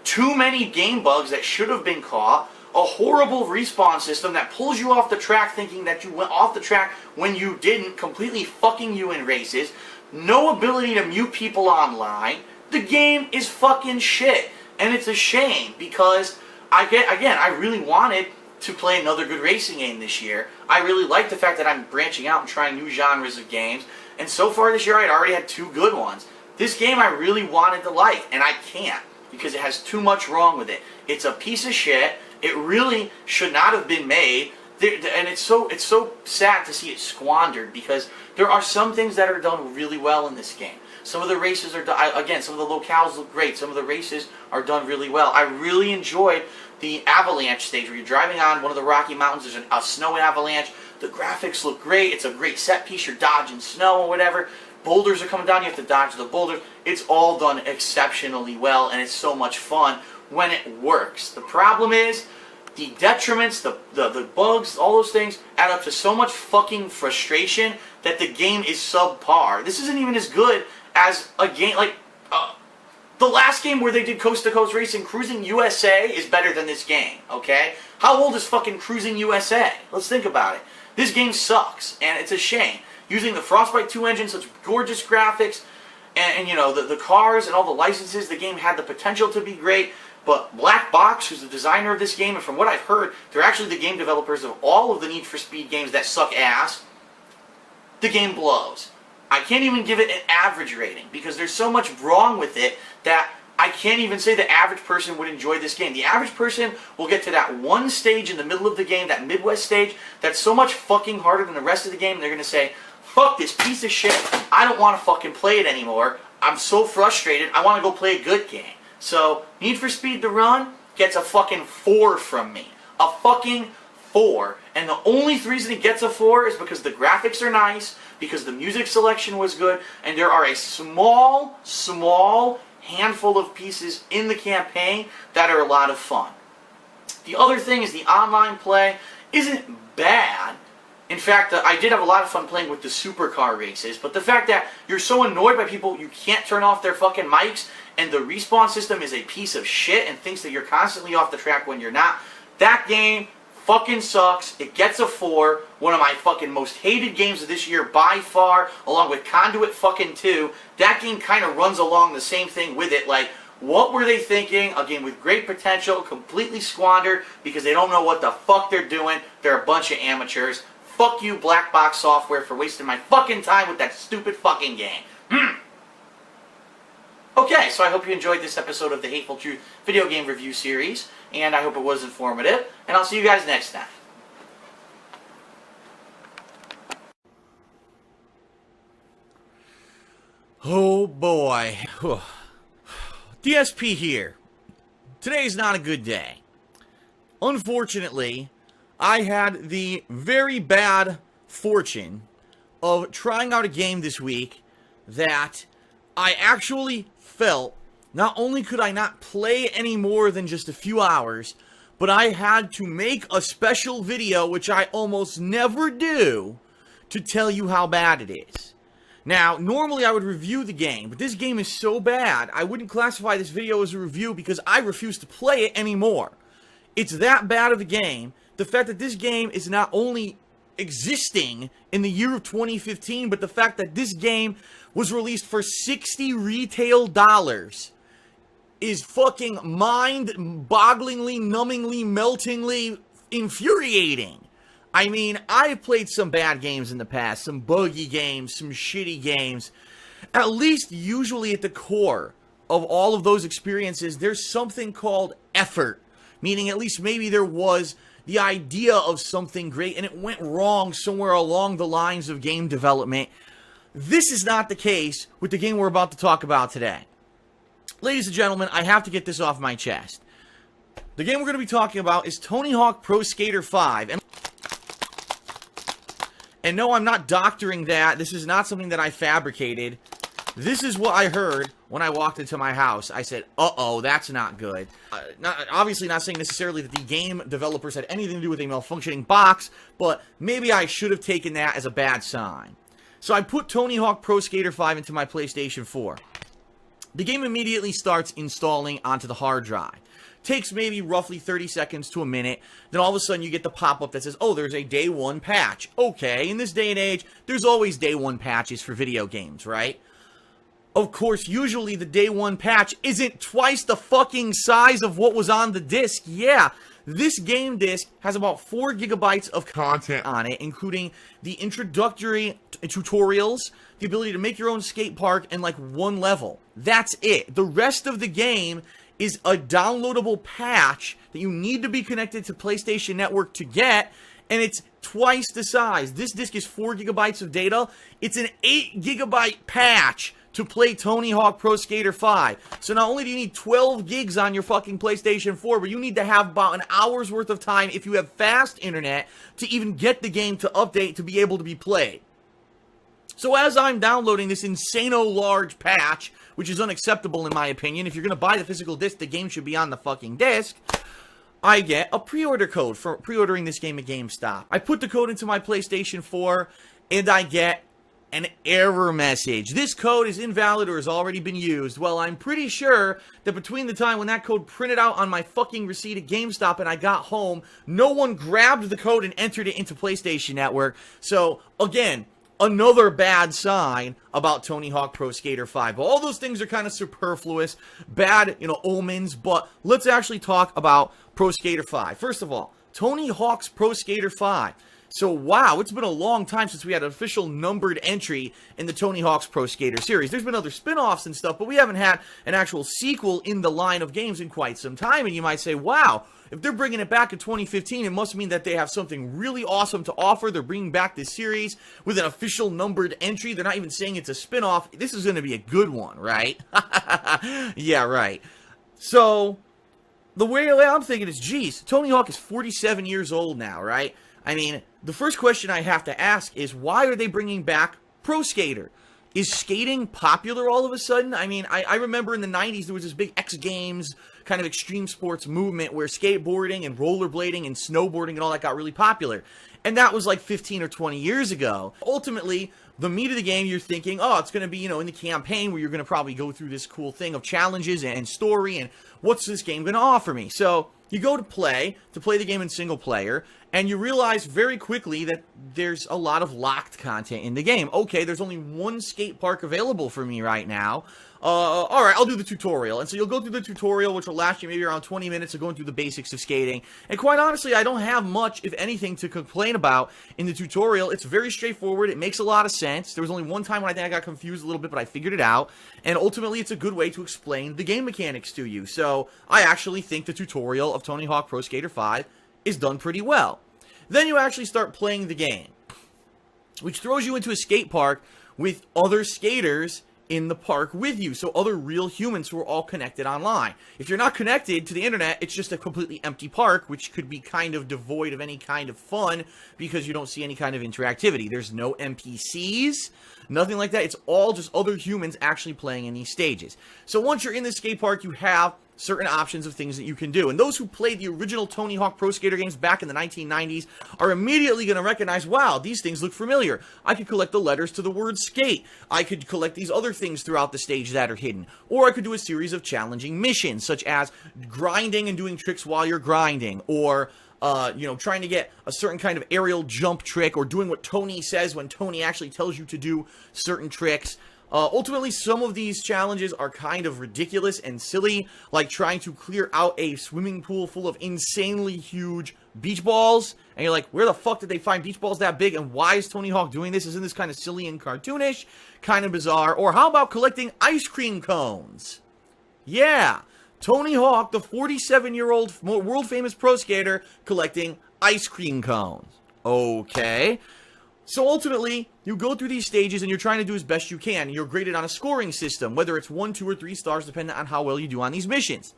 Too many game bugs that should have been caught. A horrible respawn system that pulls you off the track thinking that you went off the track when you didn't, completely fucking you in races. No ability to mute people online. The game is fucking shit. And it's a shame because, I really wanted to play another good racing game this year. I really like the fact that I'm branching out and trying new genres of games. And so far this year I'd already had 2 good ones. This game I really wanted to like, and I can't because it has too much wrong with it. It's a piece of shit. It really should not have been made, and it's so sad to see it squandered because there are some things that are done really well in this game. Some of the races are done, again, some of the locales look great. Some of the races are done really well. I really enjoyed the avalanche stage where you're driving on one of the Rocky Mountains. There's a snow avalanche. The graphics look great. It's a great set piece. You're dodging snow or whatever. Boulders are coming down. You have to dodge the boulders. It's all done exceptionally well, and it's so much fun when it works. The problem is the detriments, the bugs, all those things add up to so much fucking frustration that the game is subpar. This isn't even as good as a game like the last game where they did coast to coast racing. Cruising USA is better than this game. Okay, how old is fucking Cruising USA? Let's think about it. This game sucks, and it's a shame. Using the Frostbite 2 engine, such gorgeous graphics, and you know the cars and all the licenses, the game had the potential to be great. But Black Box, who's the designer of this game, and from what I've heard, they're actually the game developers of all of the Need for Speed games that suck ass. The game blows. I can't even give it an average rating because there's so much wrong with it that I can't even say the average person would enjoy this game. The average person will get to that one stage in the middle of the game, that Midwest stage, that's so much fucking harder than the rest of the game, and they're going to say, fuck this piece of shit, I don't want to fucking play it anymore, I'm so frustrated, I want to go play a good game. So, Need for Speed The Run gets a fucking 4 from me. A fucking 4. And the only reason it gets a 4 is because the graphics are nice, because the music selection was good, and there are a small handful of pieces in the campaign that are a lot of fun. The other thing is the online play isn't bad. In fact, I did have a lot of fun playing with the supercar races, but the fact that you're so annoyed by people you can't turn off their fucking mics, and the respawn system is a piece of shit and thinks that you're constantly off the track when you're not, that game fucking sucks. It gets a 4. One of my fucking most hated games of this year by far, along with Conduit fucking 2. That game kind of runs along the same thing with it. Like, what were they thinking? A game with great potential, completely squandered because they don't know what the fuck they're doing. They're a bunch of amateurs. Fuck you, Black Box Software, for wasting my fucking time with that stupid fucking game. Okay, so I hope you enjoyed this episode of the Hateful Truth video game review series, and I hope it was informative, and I'll see you guys next time. Oh boy. DSP here. Today's not a good day. Unfortunately, I had the very bad fortune of trying out a game this week that I actually felt not only could I not play any more than just a few hours, but I had to make a special video, which I almost never do, to tell you how bad it is. Now, normally I would review the game, but this game is so bad, I wouldn't classify this video as a review because I refuse to play it anymore. It's that bad of a game. The fact that this game is not only existing in the year of 2015, but the fact that this game was released for $60 retail dollars is fucking mind-bogglingly, numbingly, meltingly infuriating. I mean, I've played some bad games in the past, some buggy games, some shitty games. At least usually at the core of all of those experiences, there's something called effort. Meaning at least maybe there was the idea of something great and it went wrong somewhere along the lines of game development. This is not the case with the game we're about to talk about today. Ladies and gentlemen, I have to get this off my chest. The game we're going to be talking about is Tony Hawk Pro Skater 5. And no, I'm not doctoring that. This is not something that I fabricated. This is what I heard when I walked into my house. I said, uh-oh, that's not good. Obviously not saying necessarily that the game developers had anything to do with a malfunctioning box, but maybe I should have taken that as a bad sign. So I put Tony Hawk Pro Skater 5 into my PlayStation 4. The game immediately starts installing onto the hard drive. Takes maybe roughly 30 seconds to a minute. Then all of a sudden you get the pop-up that says, oh, there's a day one patch. Okay, in this day and age, there's always day one patches for video games, right? Of course, usually the day one patch isn't twice the fucking size of what was on the disc. Yeah, this game disc has about 4 gigabytes of content on it, including the introductory tutorials, the ability to make your own skate park, and like 1 level. That's it. The rest of the game is a downloadable patch that you need to be connected to PlayStation Network to get, and it's twice the size. This disc is 4 gigabytes of data. It's an 8 gigabyte patch to play Tony Hawk Pro Skater 5. So not only do you need 12 gigs on your fucking PlayStation 4, but you need to have about an hour's worth of time if you have fast internet to even get the game to update to be able to be played. So as I'm downloading this insano large patch, which is unacceptable in my opinion, if you're going to buy the physical disc, the game should be on the fucking disc, I get a pre-order code for pre-ordering this game at GameStop. I put the code into my PlayStation 4, and I get an error message. This code is invalid or has already been used. Well, I'm pretty sure that between the time when that code printed out on my fucking receipt at GameStop and I got home, no one grabbed the code and entered it into PlayStation Network. So, again, another bad sign about Tony Hawk Pro Skater 5. All those things are kind of superfluous, bad, omens, but let's actually talk about Pro Skater 5. First of all, Tony Hawk's Pro Skater 5. So, wow, it's been a long time since we had an official numbered entry in the Tony Hawk's Pro Skater series. There's been other spin-offs and stuff, but we haven't had an actual sequel in the line of games in quite some time. And you might say, wow, if they're bringing it back in 2015, it must mean that they have something really awesome to offer. They're bringing back this series with an official numbered entry. They're not even saying it's a spin-off. This is going to be a good one, right? Yeah, right. So, the way I'm thinking is, geez, Tony Hawk is 47 years old now, right? I mean, the first question I have to ask is, why are they bringing back Pro Skater? Is skating popular all of a sudden? I mean, I remember in the 90s there was this big X Games kind of extreme sports movement where skateboarding and rollerblading and snowboarding and all that got really popular. And that was like 15 or 20 years ago. Ultimately, the meat of the game, you're thinking, oh, it's going to be, in the campaign where you're going to probably go through this cool thing of challenges and story and what's this game going to offer me? So you go to play the game in single player, and you realize very quickly that there's a lot of locked content in the game. Okay, there's only 1 skate park available for me right now. Alright, I'll do the tutorial. And so you'll go through the tutorial, which will last you maybe around 20 minutes of going through the basics of skating. And quite honestly, I don't have much, if anything, to complain about in the tutorial. It's very straightforward. It makes a lot of sense. There was only one time when I think I got confused a little bit, but I figured it out. And ultimately, it's a good way to explain the game mechanics to you. So, I actually think the tutorial of Tony Hawk Pro Skater 5 is done pretty well. Then you actually start playing the game, which throws you into a skate park with other skaters in the park with you, so other real humans who are all connected online. If you're not connected to the internet, it's just a completely empty park, which could be kind of devoid of any kind of fun because you don't see any kind of interactivity. There's no NPCs, nothing like that. It's all just other humans actually playing in these stages. So once you're in the skate park, you have certain options of things that you can do. And those who played the original Tony Hawk Pro Skater games back in the 1990s are immediately going to recognize, wow, these things look familiar. I could collect the letters to the word skate. I could collect these other things throughout the stage that are hidden. Or I could do a series of challenging missions, such as grinding and doing tricks while you're grinding, or trying to get a certain kind of aerial jump trick, or doing what Tony says when Tony actually tells you to do certain tricks. Ultimately, some of these challenges are kind of ridiculous and silly, like trying to clear out a swimming pool full of insanely huge beach balls, and you're like, where the fuck did they find beach balls that big, and why is Tony Hawk doing this? Isn't this kind of silly and cartoonish? Kind of bizarre. Or how about collecting ice cream cones? Yeah, Tony Hawk, the 47-year-old world-famous pro skater, collecting ice cream cones. Okay. So ultimately, you go through these stages and you're trying to do as best you can. You're graded on a scoring system, whether it's 1, 2, or 3 stars, depending on how well you do on these missions.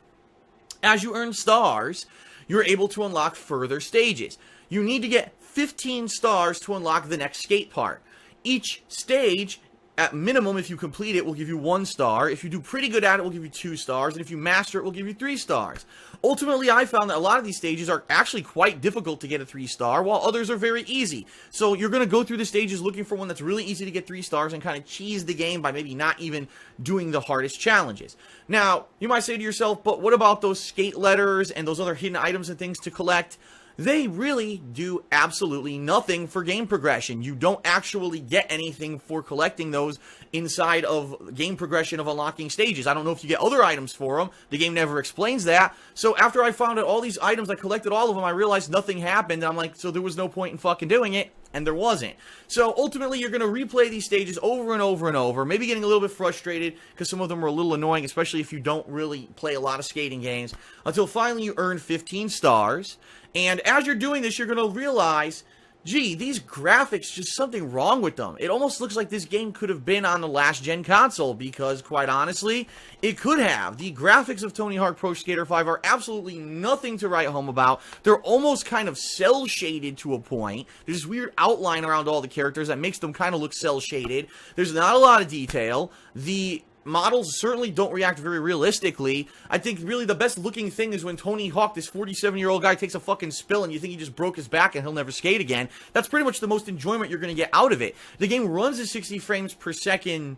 As you earn stars, you're able to unlock further stages. You need to get 15 stars to unlock the next skate part. Each stage, at minimum, if you complete it, will give you 1 star. If you do pretty good at it, it will give you 2 stars. And if you master it, it will give you 3 stars. Ultimately, I found that a lot of these stages are actually quite difficult to get a 3-star, while others are very easy. So you're going to go through the stages looking for one that's really easy to get 3 stars and kind of cheese the game by maybe not even doing the hardest challenges. Now, you might say to yourself, but what about those skate letters and those other hidden items and things to collect? They really do absolutely nothing for game progression. You don't actually get anything for collecting those inside of game progression of unlocking stages. I don't know if you get other items for them. The game never explains that. So after I found out all these items, I collected all of them, I realized nothing happened. I'm like, so there was no point in fucking doing it. And there wasn't. So ultimately, you're going to replay these stages over and over and over, maybe getting a little bit frustrated because some of them are a little annoying, especially if you don't really play a lot of skating games, until finally you earn 15 stars. And as you're doing this, you're going to realize, gee, these graphics, just something wrong with them. It almost looks like this game could have been on the last-gen console, because, quite honestly, it could have. The graphics of Tony Hawk Pro Skater 5 are absolutely nothing to write home about. They're almost kind of cel-shaded to a point. There's this weird outline around all the characters that makes them kind of look cel-shaded. There's not a lot of detail. The models certainly don't react very realistically. I think really the best looking thing is when Tony Hawk, this 47-year-old guy, takes a fucking spill and you think he just broke his back and he'll never skate again. That's pretty much the most enjoyment you're going to get out of it. The game runs at 60 frames per second,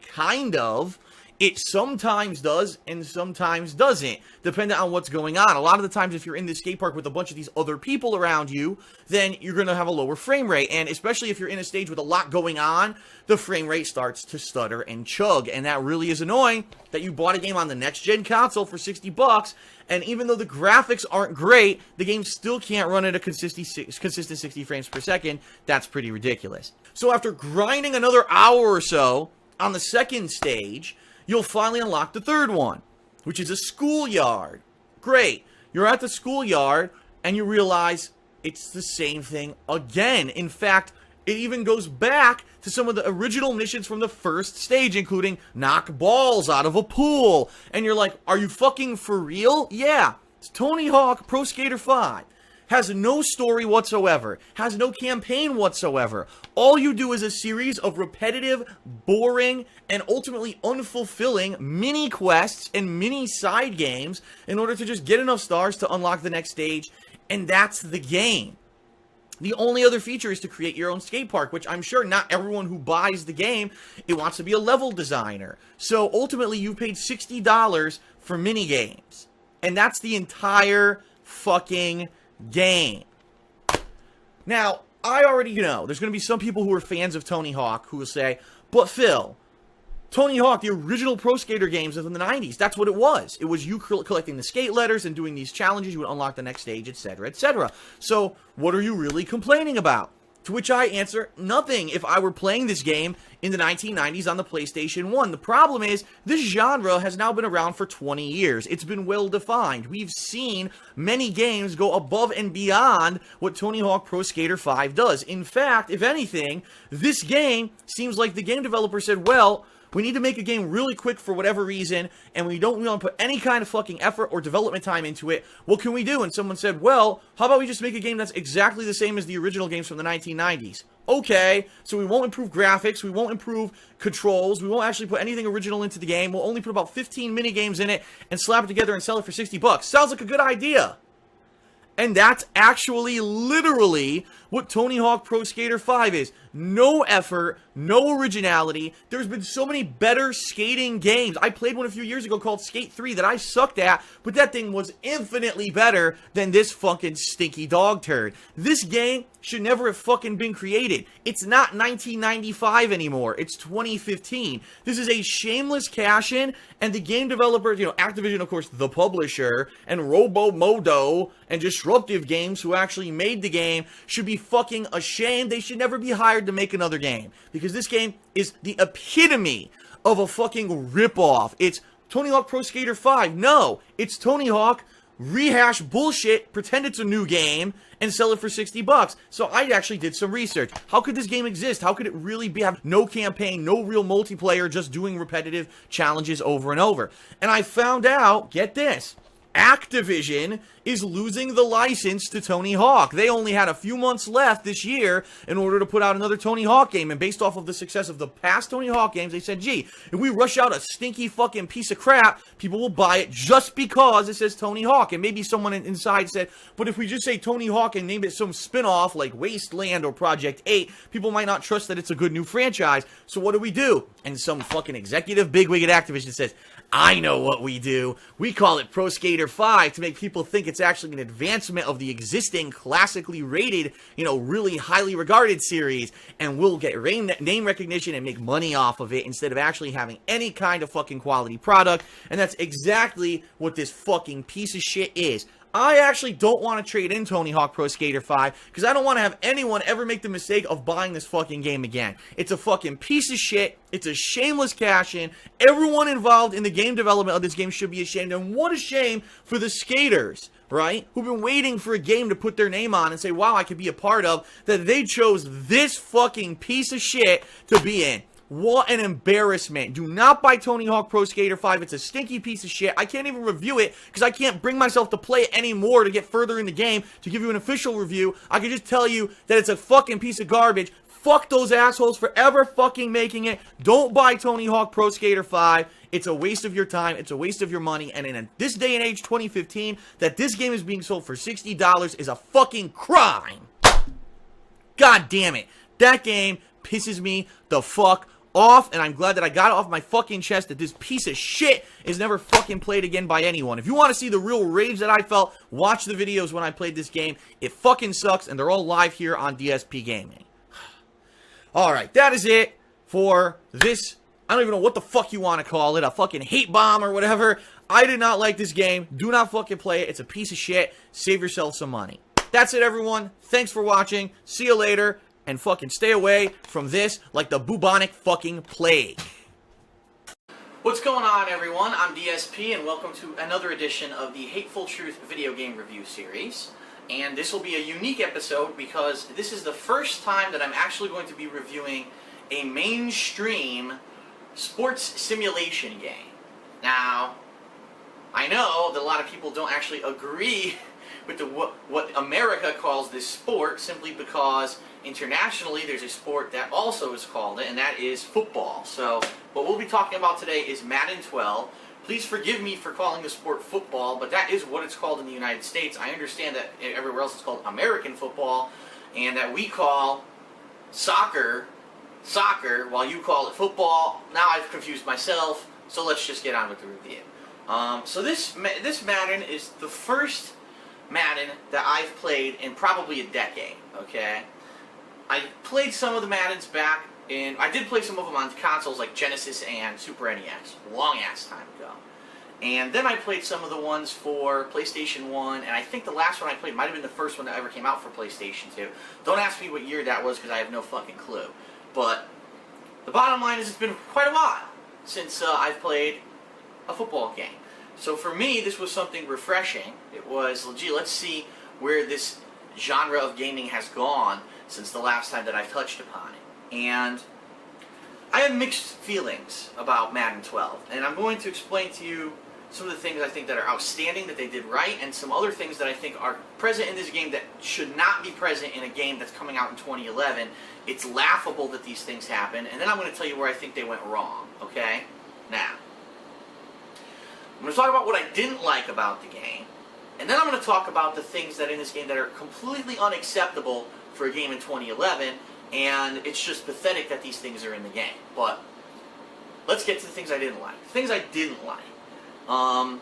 kind of. It sometimes does and sometimes doesn't, depending on what's going on. A lot of the times, if you're in the skate park with a bunch of these other people around you, then you're going to have a lower frame rate. And especially if you're in a stage with a lot going on, the frame rate starts to stutter and chug. And that really is annoying that you bought a game on the next-gen console for $60, and even though the graphics aren't great, the game still can't run at a consistent 60 frames per second. That's pretty ridiculous. So after grinding another hour or so on the second stage, you'll finally unlock the third one, which is a schoolyard. Great. You're at the schoolyard, and you realize it's the same thing again. In fact, it even goes back to some of the original missions from the first stage, including knock balls out of a pool. And you're like, are you fucking for real? Yeah. It's Tony Hawk Pro Skater 5. Has no story whatsoever, has no campaign whatsoever. All you do is a series of repetitive, boring, and ultimately unfulfilling mini quests and mini side games in order to just get enough stars to unlock the next stage, and that's the game. The only other feature is to create your own skate park, which I'm sure not everyone who buys the game, it wants to be a level designer. So ultimately, you paid $60 for mini games, and that's the entire fucking game. Now, I already know there's going to be some people who are fans of Tony Hawk who will say, but Phil, Tony Hawk, the original Pro Skater games of the 90s, that's what it was. It was you collecting the skate letters and doing these challenges, you would unlock the next stage, etc., etc. So, what are you really complaining about? To which I answer, nothing if I were playing this game in the 1990s on the PlayStation 1. The problem is, this genre has now been around for 20 years. It's been well defined. We've seen many games go above and beyond what Tony Hawk Pro Skater 5 does. In fact, if anything, this game seems like the game developer said, well, we need to make a game really quick for whatever reason, and we don't want to put any kind of fucking effort or development time into it. What can we do? And someone said, well, how about we just make a game that's exactly the same as the original games from the 1990s? Okay, so we won't improve graphics, we won't improve controls, we won't actually put anything original into the game, we'll only put about 15 mini games in it and slap it together and sell it for $60. Sounds like a good idea. And that's actually literally what Tony Hawk Pro Skater 5 is. No effort, no originality. There's been so many better skating games. I played one a few years ago called Skate 3 that I sucked at, but that thing was infinitely better than this fucking stinky dog turd. This game should never have fucking been created. It's not 1995 anymore. It's 2015. This is a shameless cash-in, and the game developers, you know, Activision, of course, the publisher, and Robomodo, and Disruptive Games, who actually made the game, should be fucking ashamed. They should never be hired to make another game, because this game is the epitome of a fucking ripoff. It's Tony Hawk Pro Skater 5. No, it's Tony Hawk rehash bullshit, pretend it's a new game, and sell it for $60. So I actually did some research. How could this game exist? How could it really have no campaign, no real multiplayer, just doing repetitive challenges over and over? And I found out, get this, Activision is losing the license to Tony Hawk. They only had a few months left this year in order to put out another Tony Hawk game, and based off of the success of the past Tony Hawk games, they said, gee, if we rush out a stinky fucking piece of crap, people will buy it just because it says Tony Hawk. And maybe someone inside said, but if we just say Tony Hawk and name it some spin-off like Wasteland or Project 8, people might not trust that it's a good new franchise. So what do? And some fucking executive bigwig at Activision says, I know what we do. We call it Pro Skater 5 to make people think it's actually an advancement of the existing classically rated, really highly regarded series, and we'll get name recognition and make money off of it instead of actually having any kind of fucking quality product. And that's exactly what this fucking piece of shit is. I actually don't want to trade in Tony Hawk Pro Skater 5 because I don't want to have anyone ever make the mistake of buying this fucking game again. It's a fucking piece of shit. It's a shameless cash-in. Everyone involved in the game development of this game should be ashamed. And what a shame for the skaters, right? Who've been waiting for a game to put their name on and say, wow, I could be a part of, that they chose this fucking piece of shit to be in. What an embarrassment. Do not buy Tony Hawk Pro Skater 5. It's a stinky piece of shit. I can't even review it because I can't bring myself to play it anymore to get further in the game to give you an official review. I can just tell you that it's a fucking piece of garbage. Fuck those assholes for ever fucking making it. Don't buy Tony Hawk Pro Skater 5. It's a waste of your time. It's a waste of your money. And in this day and age, 2015, that this game is being sold for $60 is a fucking crime. God damn it. That game pisses me the fuck off, and I'm glad that I got it off my fucking chest that this piece of shit is never fucking played again by anyone. If you want to see the real rage that I felt, watch the videos when I played this game. It fucking sucks, and they're all live here on DSP Gaming. Alright, that is it for this, I don't even know what the fuck you want to call it, a fucking hate bomb or whatever. I did not like this game. Do not fucking play it. It's a piece of shit. Save yourself some money. That's it, everyone. Thanks for watching. See you later. And fucking stay away from this like the bubonic fucking plague. What's going on, everyone? I'm DSP, and welcome to another edition of the Hateful Truth video game review series. And this will be a unique episode because this is the first time that I'm actually going to be reviewing a mainstream sports simulation game. Now, I know that a lot of people don't actually agree with what America calls this sport, simply because internationally there's a sport that also is called it, and that is football. So what we'll be talking about today is Madden 12. Please forgive me for calling the sport football, but that is what it's called in the United States. I understand that everywhere else it's called American football, and that we call soccer while you call it football. Now I've confused myself, so let's just get on with the review. So this Madden is the first Madden that I've played in probably a decade, okay? I played some of the Maddens back in, I did play some of them on consoles like Genesis and Super NES, long ass time ago. And then I played some of the ones for PlayStation 1, and I think the last one I played might have been the first one that ever came out for PlayStation 2. Don't ask me what year that was because I have no fucking clue. But the bottom line is it's been quite a while since I've played a football game. So for me, this was something refreshing. It was, gee, let's see where this genre of gaming has gone since the last time that I've touched upon it. And I have mixed feelings about Madden 12. And I'm going to explain to you some of the things I think that are outstanding that they did right, and some other things that I think are present in this game that should not be present in a game that's coming out in 2011. It's laughable that these things happen. And then I'm going to tell you where I think they went wrong, okay? Now, I'm going to talk about what I didn't like about the game, and then I'm going to talk about the things that in this game that are completely unacceptable for a game in 2011, and it's just pathetic that these things are in the game. But let's get to the things I didn't like. The things I didn't like are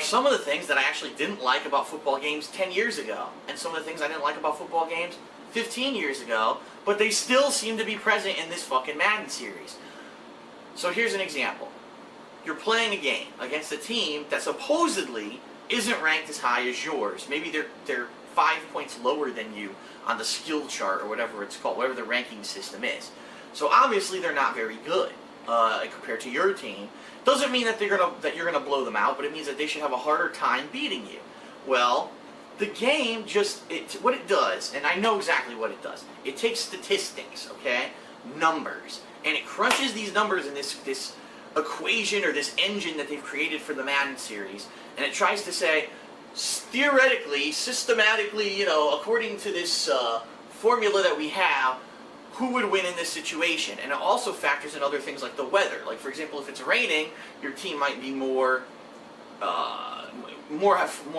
some of the things that I actually didn't like about football games 10 years ago, and some of the things I didn't like about football games 15 years ago, but they still seem to be present in this fucking Madden series. So here's an example. You're playing a game against a team that supposedly isn't ranked as high as yours. Maybe they're 5 points lower than you on the skill chart or whatever it's called, whatever the ranking system is. So obviously they're not very good. compared to your team. Doesn't mean that you're gonna blow them out, but it means that they should have a harder time beating you. Well, the game what it does, and I know exactly what it does. It takes statistics, okay, numbers, and it crunches these numbers in this equation or this engine that they've created for the Madden series, and it tries to say, theoretically, systematically, you know, according to this formula that we have, who would win in this situation. And it also factors in other things like the weather. Like, for example, if it's raining, your team might be more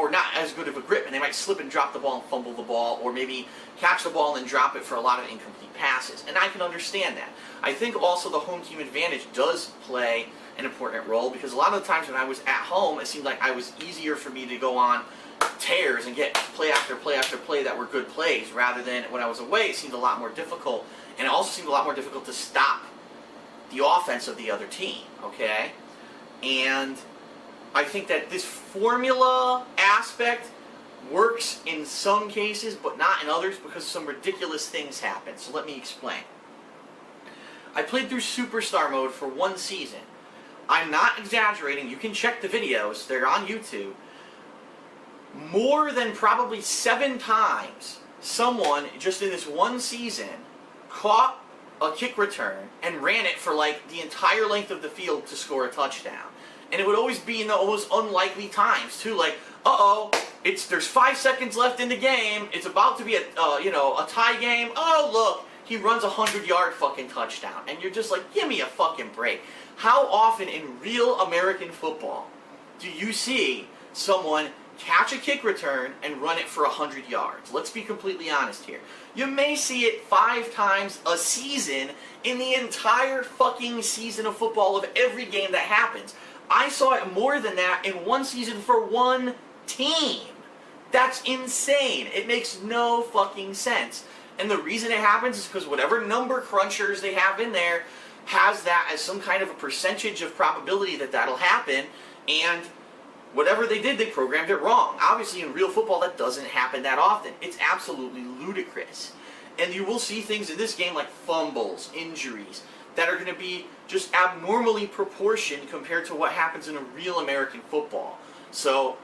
not as good of a grip, and they might slip and drop the ball and fumble the ball, or maybe catch the ball and then drop it for a lot of incomplete passes. And I can understand that. I think also the home team advantage does play an important role, because a lot of the times when I was at home, it seemed like it was easier for me to go on tears and get play after play after play that were good plays, rather than when I was away, it seemed a lot more difficult. And it also seemed a lot more difficult to stop the offense of the other team, okay? And I think that this formula aspect works in some cases, but not in others, because some ridiculous things happen. So let me explain. I played through Superstar mode for one season. I'm not exaggerating. You can check the videos. They're on YouTube. More than probably 7 times, someone, just in this one season, caught a kick return and ran it for like the entire length of the field to score a touchdown. And it would always be in the most unlikely times too, like, there's 5 seconds left in the game, it's about to be a tie game. Oh, look, he runs a 100-yard fucking touchdown. And you're just like, give me a fucking break. How often in real American football do you see someone catch a kick return and run it for 100 yards? Let's be completely honest here. You may see it 5 times a season in the entire fucking season of football of every game that happens. I saw it more than that in one season for one team. That's insane. It makes no fucking sense. And the reason it happens is because whatever number crunchers they have in there has that as some kind of a percentage of probability that that'll happen, and whatever they did, they programmed it wrong. Obviously, in real football, that doesn't happen that often. It's absolutely ludicrous. And you will see things in this game like fumbles, injuries, that are going to be just abnormally proportioned compared to what happens in a real American football. So,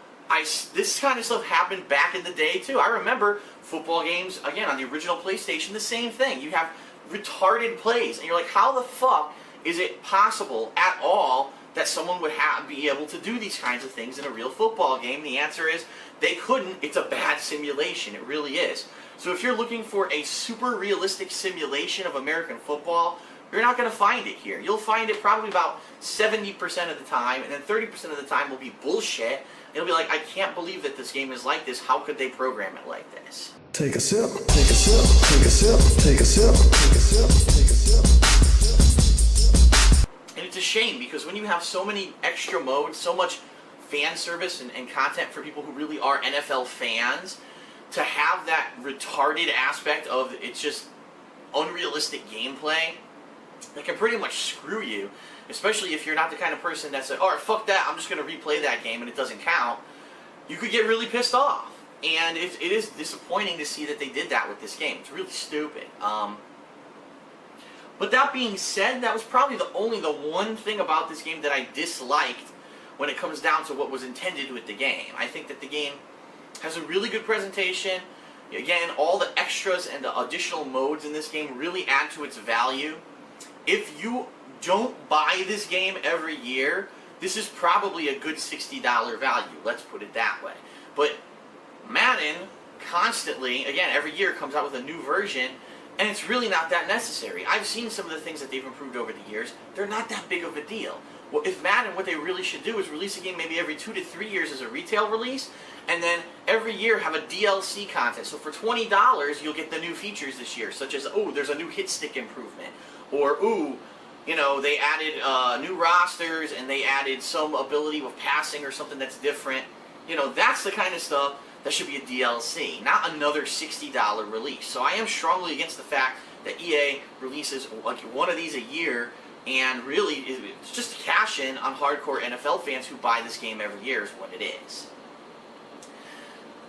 this kind of stuff happened back in the day, too. I remember football games, again, on the original PlayStation, the same thing. You have retarded plays, and you're like, how the fuck is it possible at all that someone would be able to do these kinds of things in a real football game? The answer is they couldn't. It's a bad simulation. It really is. So if you're looking for a super realistic simulation of American football, you're not going to find it here. You'll find it probably about 70% of the time, and then 30% of the time will be bullshit. It'll be like, I can't believe that this game is like this. How could they program it like this? Take a sip, take a sip, take a sip, take a sip, take a sip, take a sip. And it's a shame, because when you have so many extra modes, so much fan service and content for people who really are NFL fans, to have that retarded aspect of it's just unrealistic gameplay, that can pretty much screw you, especially if you're not the kind of person that said, alright, fuck that, I'm just going to replay that game and it doesn't count. You could get really pissed off. And it is disappointing to see that they did that with this game. It's really stupid. But that being said, that was probably the one thing about this game that I disliked when it comes down to what was intended with the game. I think that the game has a really good presentation. Again, all the extras and the additional modes in this game really add to its value. If you don't buy this game every year, this is probably a good $60 value. Let's put it that way. But Madden constantly, again, every year comes out with a new version, and it's really not that necessary. I've seen some of the things that they've improved over the years. They're not that big of a deal. Well, if Madden, what they really should do is release a game maybe every 2 to 3 years as a retail release, and then every year have a DLC content. So for $20, you'll get the new features this year, such as, there's a new hit stick improvement, or, they added new rosters, and they added some ability with passing or something that's different. That's the kind of stuff that should be a DLC, not another $60 release. So I am strongly against the fact that EA releases like one of these a year, and really it's just a cash in on hardcore NFL fans who buy this game every year is what it is.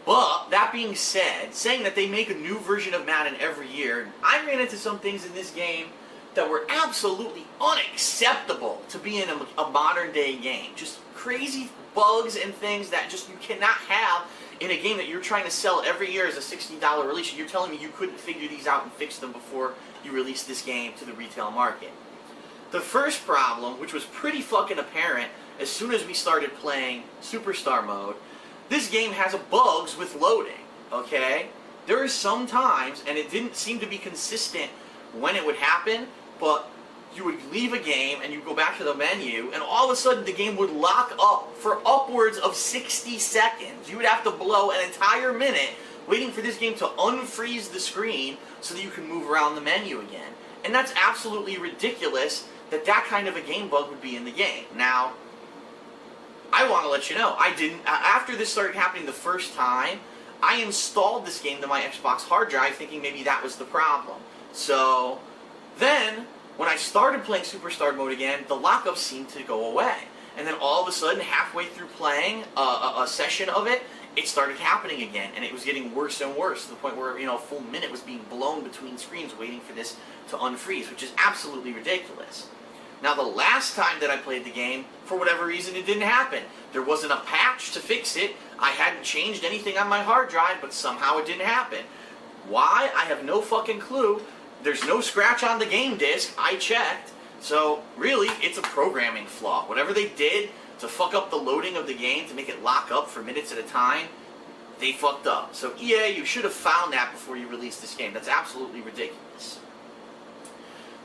But that being said, saying that they make a new version of Madden every year, I ran into some things in this game that were absolutely unacceptable to be in a modern day game. Just crazy bugs and things that just you cannot have in a game that you're trying to sell every year as a $60 release. You're telling me you couldn't figure these out and fix them before you released this game to the retail market. The first problem, which was pretty fucking apparent as soon as we started playing Superstar mode, this game has bugs with loading, okay? There are some times, and it didn't seem to be consistent when it would happen, but you would leave a game and you go back to the menu, and all of a sudden the game would lock up for upwards of 60 seconds. You would have to blow an entire minute waiting for this game to unfreeze the screen so that you can move around the menu again. And that's absolutely ridiculous that that kind of a game bug would be in the game. Now, I want to let you know, after this started happening the first time, I installed this game to my Xbox hard drive thinking maybe that was the problem. So, then, when I started playing Superstar mode again, the lockup seemed to go away. And then all of a sudden, halfway through playing a session of it, it started happening again. And it was getting worse and worse to the point where, a full minute was being blown between screens waiting for this to unfreeze, which is absolutely ridiculous. Now, the last time that I played the game, for whatever reason, it didn't happen. There wasn't a patch to fix it. I hadn't changed anything on my hard drive, but somehow it didn't happen. Why? I have no fucking clue. There's no scratch on the game disc. I checked. So, really, it's a programming flaw. Whatever they did to fuck up the loading of the game, to make it lock up for minutes at a time, they fucked up. So, EA, you should have found that before you released this game. That's absolutely ridiculous.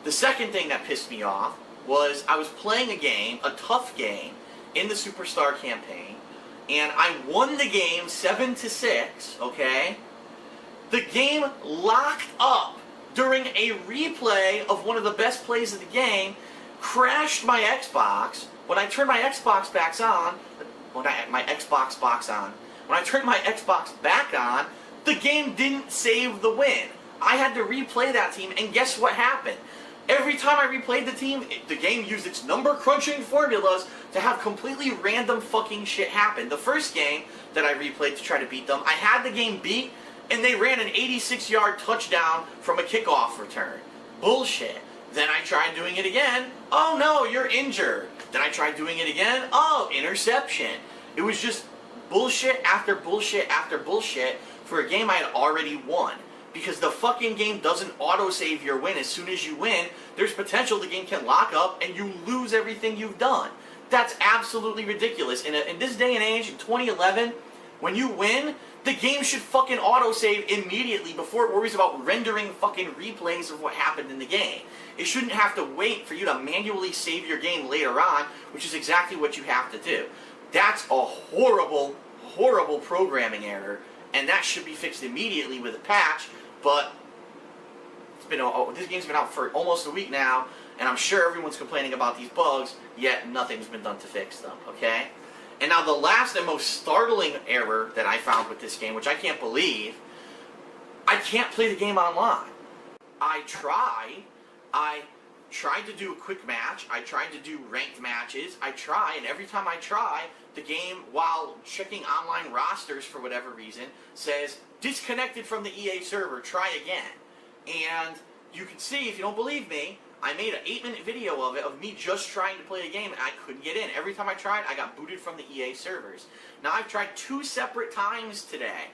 The second thing that pissed me off was I was playing a game, a tough game, in the Superstar campaign, and I won the game 7-6, okay? The game locked up during a replay of one of the best plays of the game, crashed my Xbox. When I turned my Xbox back on, when I turned my Xbox back on, the game didn't save the win. I had to replay that team, and guess what happened? Every time I replayed the team, the game used its number-crunching formulas to have completely random fucking shit happen. The first game that I replayed to try to beat them, I had the game beat, and they ran an 86-yard touchdown from a kickoff return. Bullshit. Then I tried doing it again. Oh no, you're injured. Then I tried doing it again. Oh, interception. It was just bullshit after bullshit after bullshit for a game I had already won. Because the fucking game doesn't autosave your win. As soon as you win, there's potential the game can lock up and you lose everything you've done. That's absolutely ridiculous. In this day and age, in 2011, when you win, the game should fucking autosave immediately before it worries about rendering fucking replays of what happened in the game. It shouldn't have to wait for you to manually save your game later on, which is exactly what you have to do. That's a horrible, horrible programming error, and that should be fixed immediately with a patch. But this game's been out for almost a week now, and I'm sure everyone's complaining about these bugs, yet nothing's been done to fix them, okay? And now the last and most startling error that I found with this game, which I can't believe, I can't play the game online. I tried to do a quick match, I tried to do ranked matches, and every time I try, the game, while checking online rosters for whatever reason, says, disconnected from the EA server, try again. And you can see, if you don't believe me, I made an 8-minute video of it, of me just trying to play a game, and I couldn't get in. Every time I tried, I got booted from the EA servers. Now, I've tried 2 separate times today.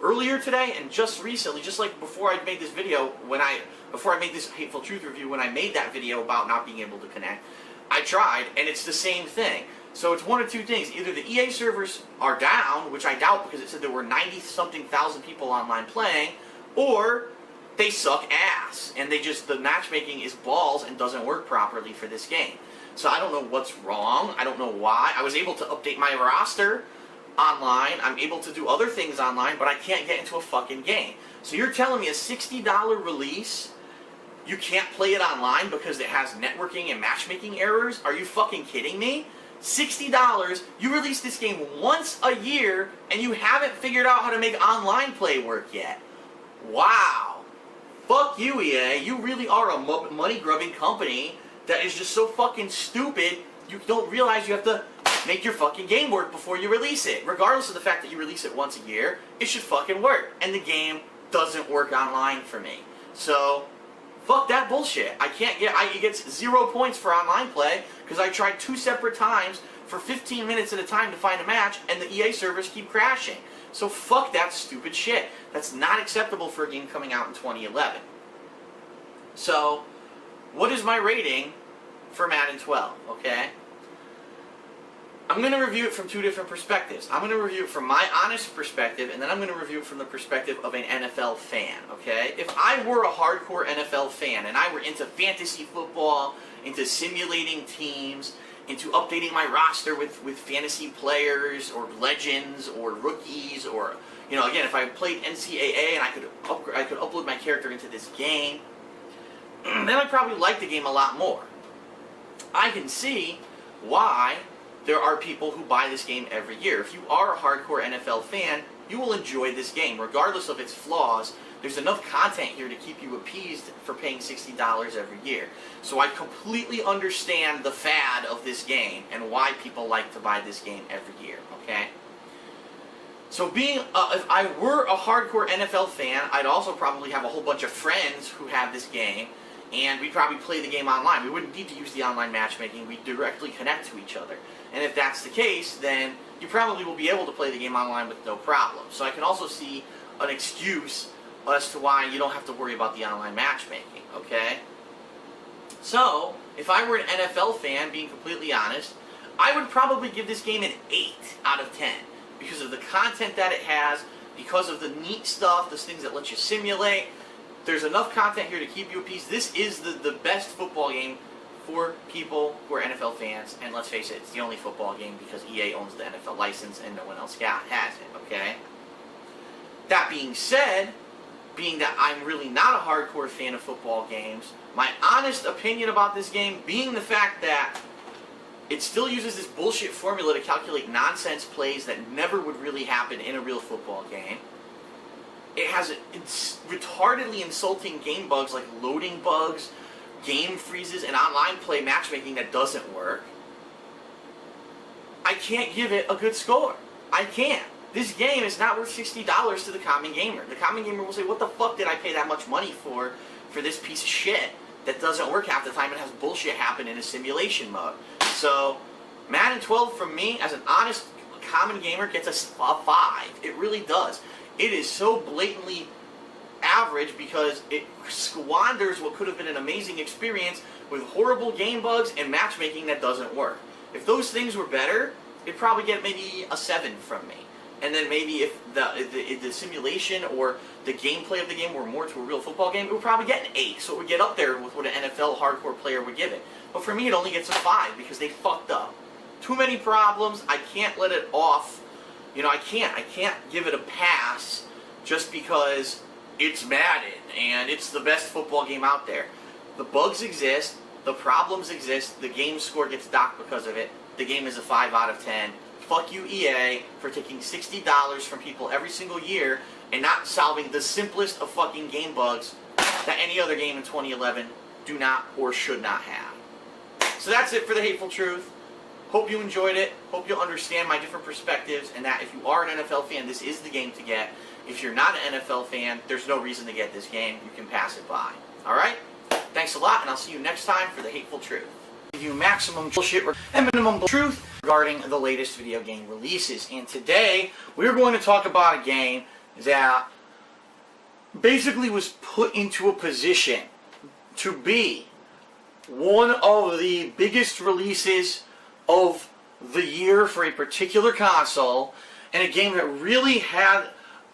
Earlier today, and just recently, just like before I made this video, before I made this Hateful Truth review, when I made that video about not being able to connect, I tried, and it's the same thing. So it's one of two things. Either the EA servers are down, which I doubt because it said there were 90-something thousand people online playing, or they suck ass, and the matchmaking is balls and doesn't work properly for this game. So I don't know what's wrong. I don't know why. I was able to update my roster online. I'm able to do other things online, but I can't get into a fucking game. So you're telling me a $60 release, you can't play it online because it has networking and matchmaking errors? Are you fucking kidding me? $60, you release this game once a year, and you haven't figured out how to make online play work yet. Wow. Fuck you, EA. You really are a money-grubbing company that is just so fucking stupid, you don't realize you have to make your fucking game work before you release it. Regardless of the fact that you release it once a year, it should fucking work. And the game doesn't work online for me. So, Fuck that bullshit. It gets 0 points for online play because I tried 2 separate times for 15 minutes at a time to find a match, and the EA servers keep crashing. So fuck that stupid shit. That's not acceptable for a game coming out in 2011. So, what is my rating for Madden 12, okay? I'm going to review it from 2 different perspectives. I'm going to review it from my honest perspective, and then I'm going to review it from the perspective of an NFL fan, okay? If I were a hardcore NFL fan, and I were into fantasy football, into simulating teams, into updating my roster with fantasy players, or legends, or rookies, or, you know, again, if I played NCAA and I could upload my character into this game, then I'd probably like the game a lot more. I can see why there are people who buy this game every year. If you are a hardcore NFL fan, you will enjoy this game. Regardless of its flaws, there's enough content here to keep you appeased for paying $60 every year. So I completely understand the fad of this game and why people like to buy this game every year, okay? So if I were a hardcore NFL fan, I'd also probably have a whole bunch of friends who have this game, and we'd probably play the game online. We wouldn't need to use the online matchmaking. We'd directly connect to each other. And if that's the case, then you probably will be able to play the game online with no problem. So I can also see an excuse as to why you don't have to worry about the online matchmaking, okay? So, if I were an NFL fan, being completely honest, I would probably give this game an 8 out of 10. Because of the content that it has, because of the neat stuff, the things that let you simulate. There's enough content here to keep you appeased. This is the best football game for people who are NFL fans, and let's face it, it's the only football game because EA owns the NFL license and no one else has it, okay? That being said, being that I'm really not a hardcore fan of football games, my honest opinion about this game being the fact that it still uses this bullshit formula to calculate nonsense plays that never would really happen in a real football game. It has retardedly insulting game bugs like loading bugs, game freezes, and online play matchmaking that doesn't work. I can't give it a good score. I can't. This game is not worth $60 to the common gamer. The common gamer will say, what the fuck did I pay that much money for this piece of shit that doesn't work half the time and has bullshit happen in a simulation mode? So, Madden 12 from me, as an honest common gamer, gets a 5. It really does. It is so blatantly average because it squanders what could have been an amazing experience with horrible game bugs and matchmaking that doesn't work. If those things were better, it'd probably get maybe a 7 from me. And then maybe if the simulation or the gameplay of the game were more to a real football game, it would probably get an 8. So it would get up there with what an NFL hardcore player would give it. But for me, it only gets a 5 because they fucked up. Too many problems. I can't let it off. You know, I can't give it a pass just because it's Madden and it's the best football game out there. The bugs exist. The problems exist. The game score gets docked because of it. The game is a 5 out of 10. Fuck you, EA, for taking $60 from people every single year and not solving the simplest of fucking game bugs that any other game in 2011 do not or should not have. So that's it for The Hateful Truth. Hope you enjoyed it. Hope you'll understand my different perspectives and that if you are an NFL fan, this is the game to get. If you're not an NFL fan, there's no reason to get this game. You can pass it by. Alright? Thanks a lot, and I'll see you next time for The Hateful Truth. Give you maximum bullshit and minimum truth regarding the latest video game releases. And today, we're going to talk about a game that basically was put into a position to be one of the biggest releases of the year for a particular console, and a game that really had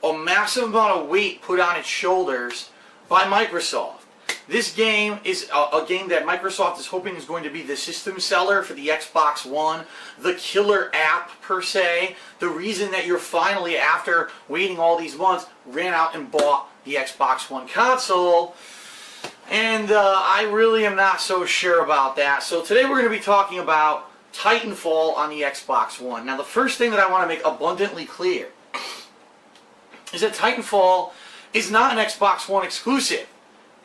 a massive amount of weight put on its shoulders by Microsoft. This game is a game that Microsoft is hoping is going to be the system seller for the Xbox One, the killer app per se, the reason that you're finally, after waiting all these months, ran out and bought the Xbox One console. And I really am not so sure about that. So today we're going to be talking about TitanFall on the Xbox One. Now the first thing that I want to make abundantly clear is that TitanFall is not an Xbox One exclusive.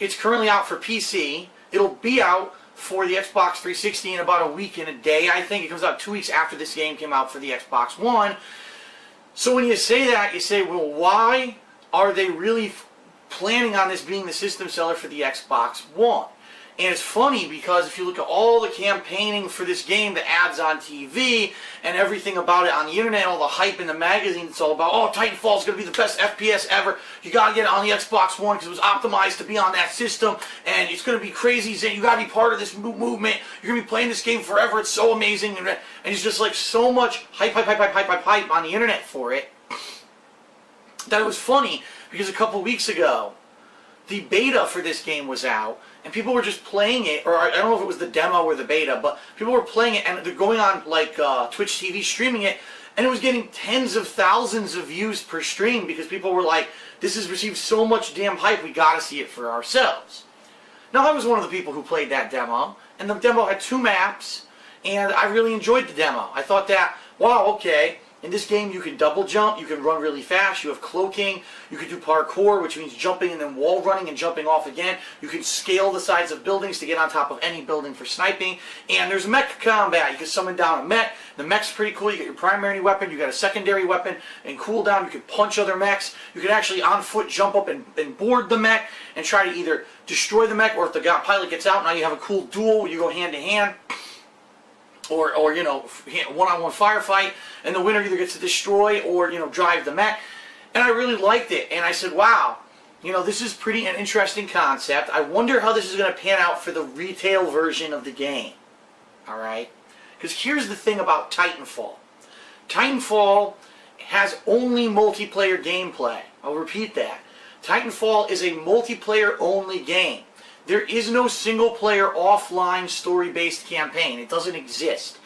It's currently out for PC. It'll be out for the Xbox 360 in about a week and a day. I think it comes out 2 weeks after this game came out for the Xbox One. So when you say that, you say, well, why are they really planning on this being the system seller for the Xbox One. And it's funny because if you look at all the campaigning for this game, the ads on TV, and everything about it on the internet, all the hype in the magazine, it's all about, oh, Titanfall is going to be the best FPS ever. You got to get it on the Xbox One because it was optimized to be on that system, and it's going to be crazy. You got to be part of this movement. You're going to be playing this game forever. It's so amazing. And it's just like so much hype on the internet for it that it was funny because a couple weeks ago, the beta for this game was out, and people were just playing it, or I don't know if it was the demo or the beta, but people were playing it, and they're going on like Twitch TV streaming it, and it was getting tens of thousands of views per stream because people were like, this has received so much damn hype, we gotta see it for ourselves. Now, I was one of the people who played that demo, and the demo had 2 maps, and I really enjoyed the demo. I thought that, wow, okay, in this game you can double jump, you can run really fast, you have cloaking, you can do parkour, which means jumping and then wall running and jumping off again. You can scale the sides of buildings to get on top of any building for sniping. And there's mech combat. You can summon down a mech. The mech's pretty cool. You get your primary weapon, you got a secondary weapon, and cooldown. You can punch other mechs. You can actually on foot jump up and board the mech and try to either destroy the mech, or if the pilot gets out, now you have a cool duel where you go hand to hand. Or you know, one-on-one firefight, and the winner either gets to destroy or, you know, drive the mech. And I really liked it, and I said, wow, you know, this is pretty an interesting concept. I wonder how this is going to pan out for the retail version of the game. Alright? Because here's the thing about Titanfall. Titanfall has only multiplayer gameplay. I'll repeat that. Titanfall is a multiplayer-only game. There is no single-player, offline, story-based campaign. It doesn't exist.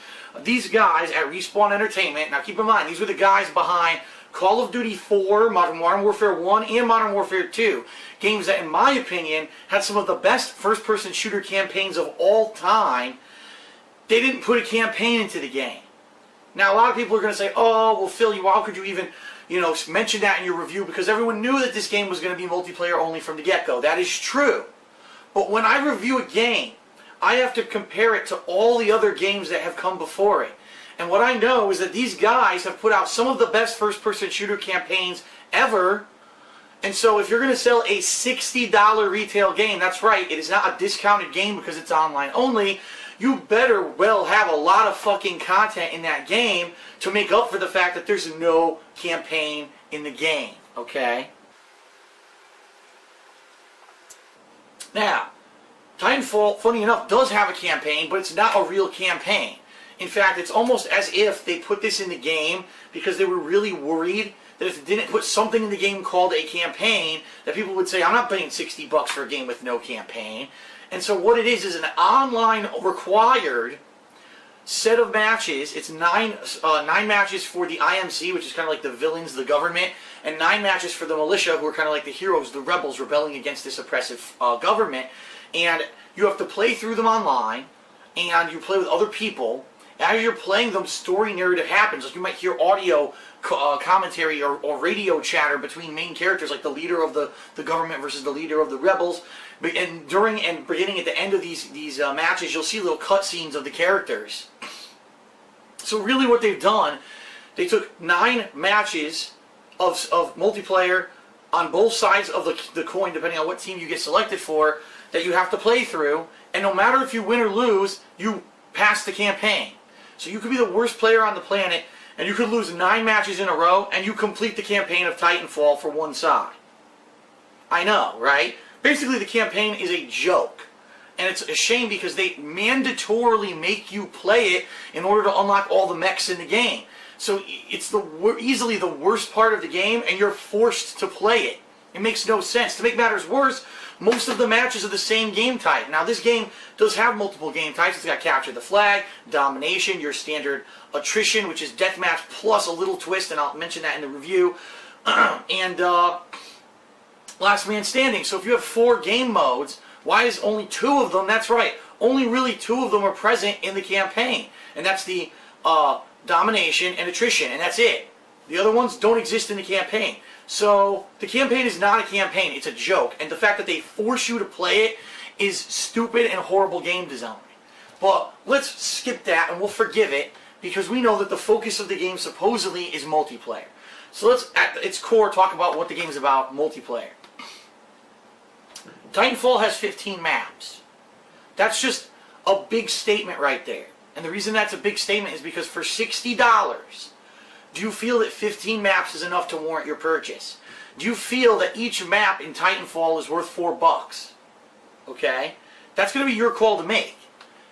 These guys at Respawn Entertainment, now keep in mind, these were the guys behind Call of Duty 4, Modern Warfare 1, and Modern Warfare 2. Games that, in my opinion, had some of the best first-person shooter campaigns of all time. They didn't put a campaign into the game. Now, a lot of people are going to say, oh, well, Phil, how could you even, you know, mention that in your review? Because everyone knew that this game was going to be multiplayer only from the get-go. That is true. But when I review a game, I have to compare it to all the other games that have come before it. And what I know is that these guys have put out some of the best first-person shooter campaigns ever. And so if you're going to sell a $60 retail game, that's right, it is not a discounted game because it's online only, you better well have a lot of fucking content in that game to make up for the fact that there's no campaign in the game, okay? Now, Titanfall, funny enough, does have a campaign, but it's not a real campaign. In fact, it's almost as if they put this in the game because they were really worried that if they didn't put something in the game called a campaign, that people would say, I'm not paying $60 for a game with no campaign. And so what it is an online required set of matches. It's nine matches for the IMC, which is kind of like the villains, the government, and 9 matches for the militia, who are kind of like the heroes, the rebels rebelling against this oppressive government. And you have to play through them online, and you play with other people. As you're playing them, story narrative happens. Like you might hear audio commentary or radio chatter between main characters, like the leader of the government versus the leader of the rebels. And during and beginning at the end of these matches, you'll see little cutscenes of the characters. So really what they've done, they took 9 matches of multiplayer on both sides of the coin, depending on what team you get selected for, that you have to play through. And no matter if you win or lose, you pass the campaign. So you could be the worst player on the planet, and you could lose 9 matches in a row, and you complete the campaign of Titanfall for one side. I know, right? Basically, the campaign is a joke. And it's a shame because they mandatorily make you play it in order to unlock all the mechs in the game. So it's easily the worst part of the game, and you're forced to play it. It makes no sense. To make matters worse, most of the matches are the same game type. Now, this game does have multiple game types. It's got Capture the Flag, Domination, your standard Attrition, which is Deathmatch plus a little twist, and I'll mention that in the review, and Last Man Standing. So if you have 4 game modes, why is only 2 of them? That's right. Only really 2 of them are present in the campaign. And that's the Domination and Attrition, and that's it. The other ones don't exist in the campaign. So the campaign is not a campaign, it's a joke. And the fact that they force you to play it is stupid and horrible game design. But let's skip that and we'll forgive it, because we know that the focus of the game supposedly is multiplayer. So let's, at its core, talk about what the game is about, multiplayer. Titanfall has 15 maps. That's just a big statement right there. And the reason that's a big statement is because for $60, do you feel that 15 maps is enough to warrant your purchase? Do you feel that each map in Titanfall is worth $4? Okay? That's going to be your call to make.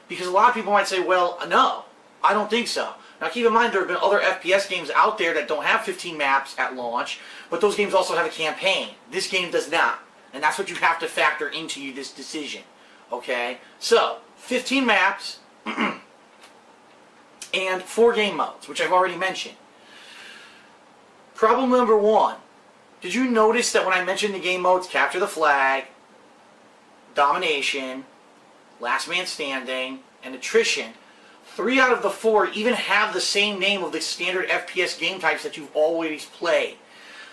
Because a lot of people might say, well, no, I don't think so. Now keep in mind there have been other FPS games out there that don't have 15 maps at launch, but those games also have a campaign. This game does not. And that's what you have to factor into this decision. Okay? So, 15 maps and 4 game modes, which I've already mentioned. Problem number 1. Did you notice that when I mentioned the game modes, capture the flag, domination, last man standing, and attrition, 3 out of the 4 even have the same name of the standard FPS game types that you've always played.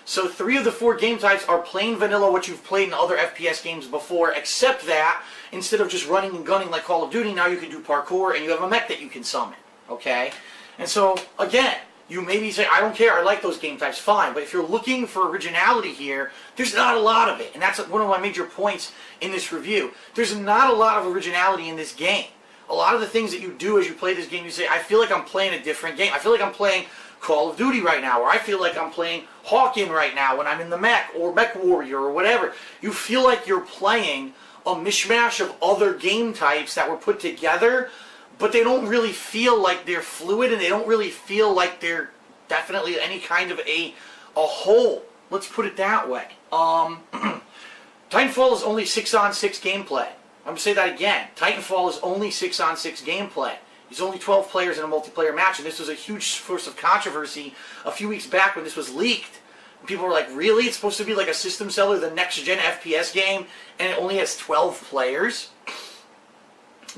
So 3 of the 4 game types are plain vanilla what you've played in other FPS games before, except that instead of just running and gunning like Call of Duty, now you can do parkour and you have a mech that you can summon. Okay? And so, again, you maybe say, I don't care, I like those game types, fine. But if you're looking for originality here, there's not a lot of it. And that's one of my major points in this review. There's not a lot of originality in this game. A lot of the things that you do as you play this game, you say, I feel like I'm playing a different game. I feel like I'm playing Call of Duty right now, or I feel like I'm playing Hawken right now when I'm in the mech, or Mech Warrior, or whatever. You feel like you're playing a mishmash of other game types that were put together, but they don't really feel like they're fluid, and they don't really feel like they're definitely any kind of a whole. Let's put it that way. Titanfall is only 6-on-6 gameplay. I'm going to say that again. Titanfall is only 6-on-6 gameplay. There's only 12 players in a multiplayer match, and this was a huge source of controversy a few weeks back when this was leaked. People were like, really? It's supposed to be like a system seller, the next-gen FPS game, and it only has 12 players?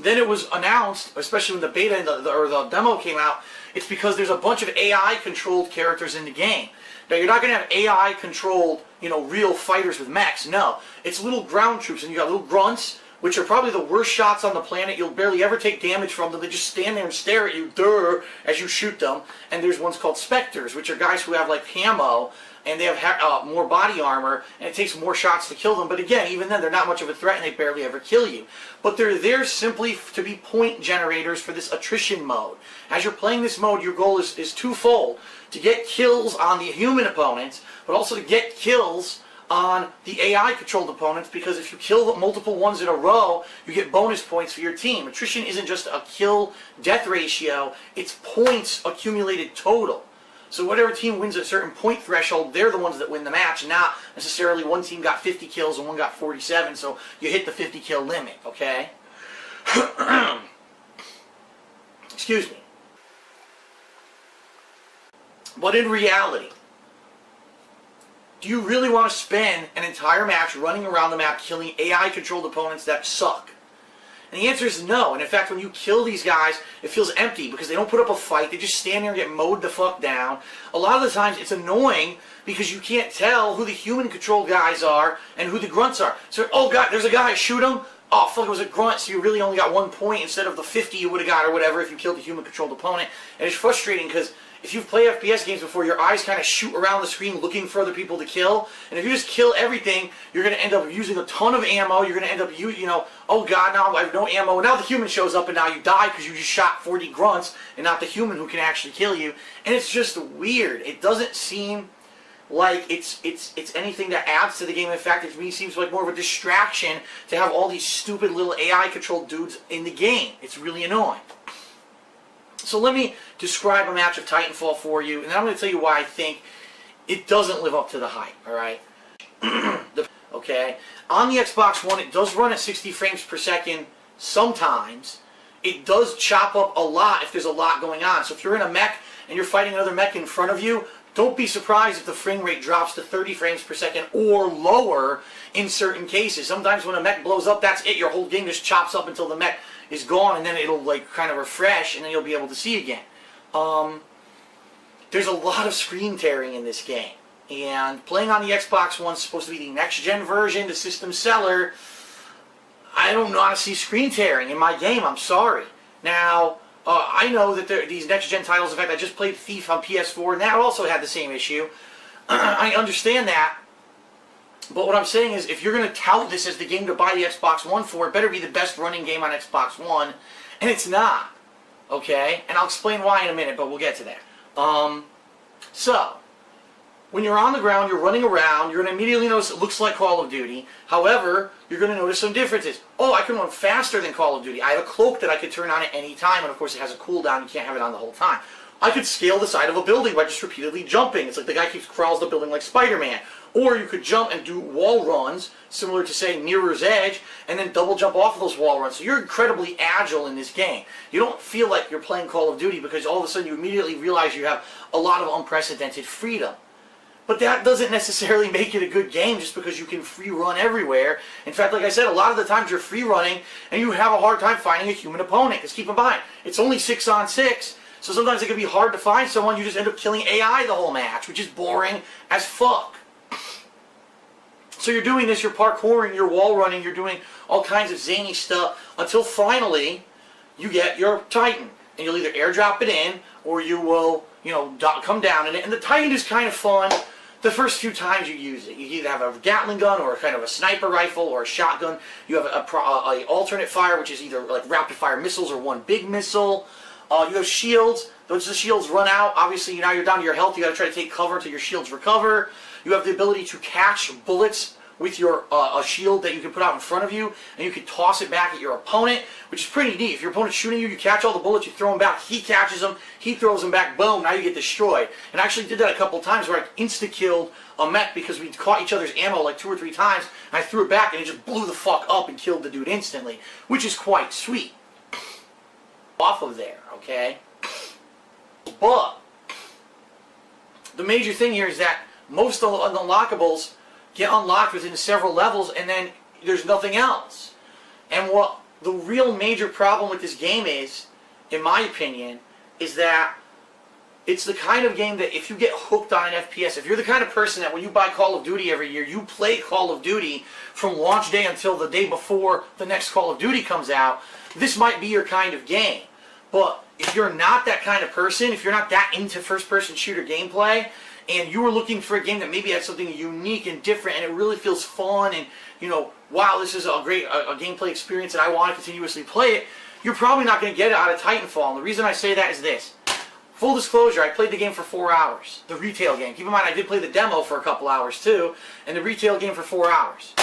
Then it was announced, especially when the beta or the demo came out, it's because there's a bunch of AI-controlled characters in the game. Now, you're not going to have AI-controlled, real fighters with mechs. No. It's little ground troops, and you got little grunts, which are probably the worst shots on the planet. You'll barely ever take damage from them. They just stand there and stare at you, as you shoot them. And there's ones called Spectres, which are guys who have, like, camo, and they have more body armor, and it takes more shots to kill them. But again, even then, they're not much of a threat, and they barely ever kill you. But they're there simply to be point generators for this attrition mode. As you're playing this mode, your goal is twofold. To get kills on the human opponents, but also to get kills on the AI-controlled opponents, because if you kill multiple ones in a row, you get bonus points for your team. Attrition isn't just a kill-death ratio, it's points accumulated total. So whatever team wins a certain point threshold, they're the ones that win the match, not necessarily one team got 50 kills and one got 47, so you hit the 50 kill limit, okay? Excuse me. But in reality, do you really want to spend an entire match running around the map killing AI-controlled opponents that suck? And the answer is no. And in fact, when you kill these guys, it feels empty because they don't put up a fight. They just stand there and get mowed the fuck down. A lot of the times, it's annoying because you can't tell who the human-controlled guys are and who the grunts are. So, oh god, there's a guy, shoot him. Oh fuck, it was a grunt, so you really only got 1 point instead of the 50 you would have got or whatever if you killed the human-controlled opponent. And it's frustrating because if you've played FPS games before, your eyes kind of shoot around the screen looking for other people to kill. And if you just kill everything, you're going to end up using a ton of ammo. You're going to end up, oh god, now I have no ammo. Now the human shows up and now you die because you just shot 40 grunts and not the human who can actually kill you. And it's just weird. It doesn't seem like it's anything that adds to the game. In fact, it to me seems like more of a distraction to have all these stupid little AI-controlled dudes in the game. It's really annoying. So let me describe a match of Titanfall for you, and then I'm going to tell you why I think it doesn't live up to the hype, alright? Okay? On the Xbox One, it does run at 60 frames per second sometimes. It does chop up a lot if there's a lot going on. So if you're in a mech and you're fighting another mech in front of you, don't be surprised if the frame rate drops to 30 frames per second or lower in certain cases. Sometimes when a mech blows up, that's it. Your whole game just chops up until the mech is gone, and then it'll like kind of refresh, and then you'll be able to see again. There's a lot of screen tearing in this game, and playing on the Xbox One is supposed to be the next-gen version, the system seller. I don't want to see screen tearing in my game, I'm sorry. Now, I know that these next-gen titles, in fact, I just played Thief on PS4, and that also had the same issue. I understand that. But what I'm saying is, if you're going to tout this as the game to buy the Xbox One for, it better be the best running game on Xbox One, and it's not. Okay? And I'll explain why in a minute, but we'll get to that. So, when you're on the ground, you're running around, you're going to immediately notice it looks like Call of Duty. However, you're going to notice some differences. Oh, I can run faster than Call of Duty. I have a cloak that I could turn on at any time, and of course it has a cooldown. You can't have it on the whole time. I could scale the side of a building by just repeatedly jumping. It's like the guy crawls the building like Spider-Man. Or you could jump and do wall runs, similar to, say, Mirror's Edge, and then double jump off of those wall runs. So you're incredibly agile in this game. You don't feel like you're playing Call of Duty because all of a sudden you immediately realize you have a lot of unprecedented freedom. But that doesn't necessarily make it a good game just because you can free run everywhere. In fact, like I said, a lot of the times you're free running and you have a hard time finding a human opponent. Because keep in mind, it's only 6-on-6. So sometimes it can be hard to find someone. You just end up killing AI the whole match, which is boring as fuck. So you're doing this, you're parkouring, you're wall running, you're doing all kinds of zany stuff until finally you get your Titan. And you'll either airdrop it in or you will, come down in it. And the Titan is kind of fun the first few times you use it. You either have a Gatling gun or a kind of a sniper rifle or a shotgun. You have a alternate fire, which is either like rapid fire missiles or one big missile. You have shields. Those the shields run out. Obviously, now you're down to your health. You got to try to take cover until your shields recover. You have the ability to catch bullets with your a shield that you can put out in front of you, and you can toss it back at your opponent, which is pretty neat. If your opponent's shooting you, you catch all the bullets, you throw them back, he catches them, he throws them back, boom, now you get destroyed. And I actually did that a couple of times where I insta-killed a mech because we caught each other's ammo like 2 or 3 times, and I threw it back, and it just blew the fuck up and killed the dude instantly, which is quite sweet. Off of there, okay? But the major thing here is that most of the unlockables get unlocked within several levels, and then there's nothing else. And what the real major problem with this game is, in my opinion, is that it's the kind of game that if you get hooked on an FPS, if you're the kind of person that when you buy Call of Duty every year, you play Call of Duty from launch day until the day before the next Call of Duty comes out, this might be your kind of game. But if you're not that kind of person, if you're not that into first-person shooter gameplay, and you were looking for a game that maybe had something unique and different, and it really feels fun, and, wow, this is a great gameplay experience, and I want to continuously play it, you're probably not going to get it out of TitanFall. And the reason I say that is this. Full disclosure, I played the game for 4 hours. The retail game. Keep in mind, I did play the demo for a couple hours, too, and the retail game for 4 hours.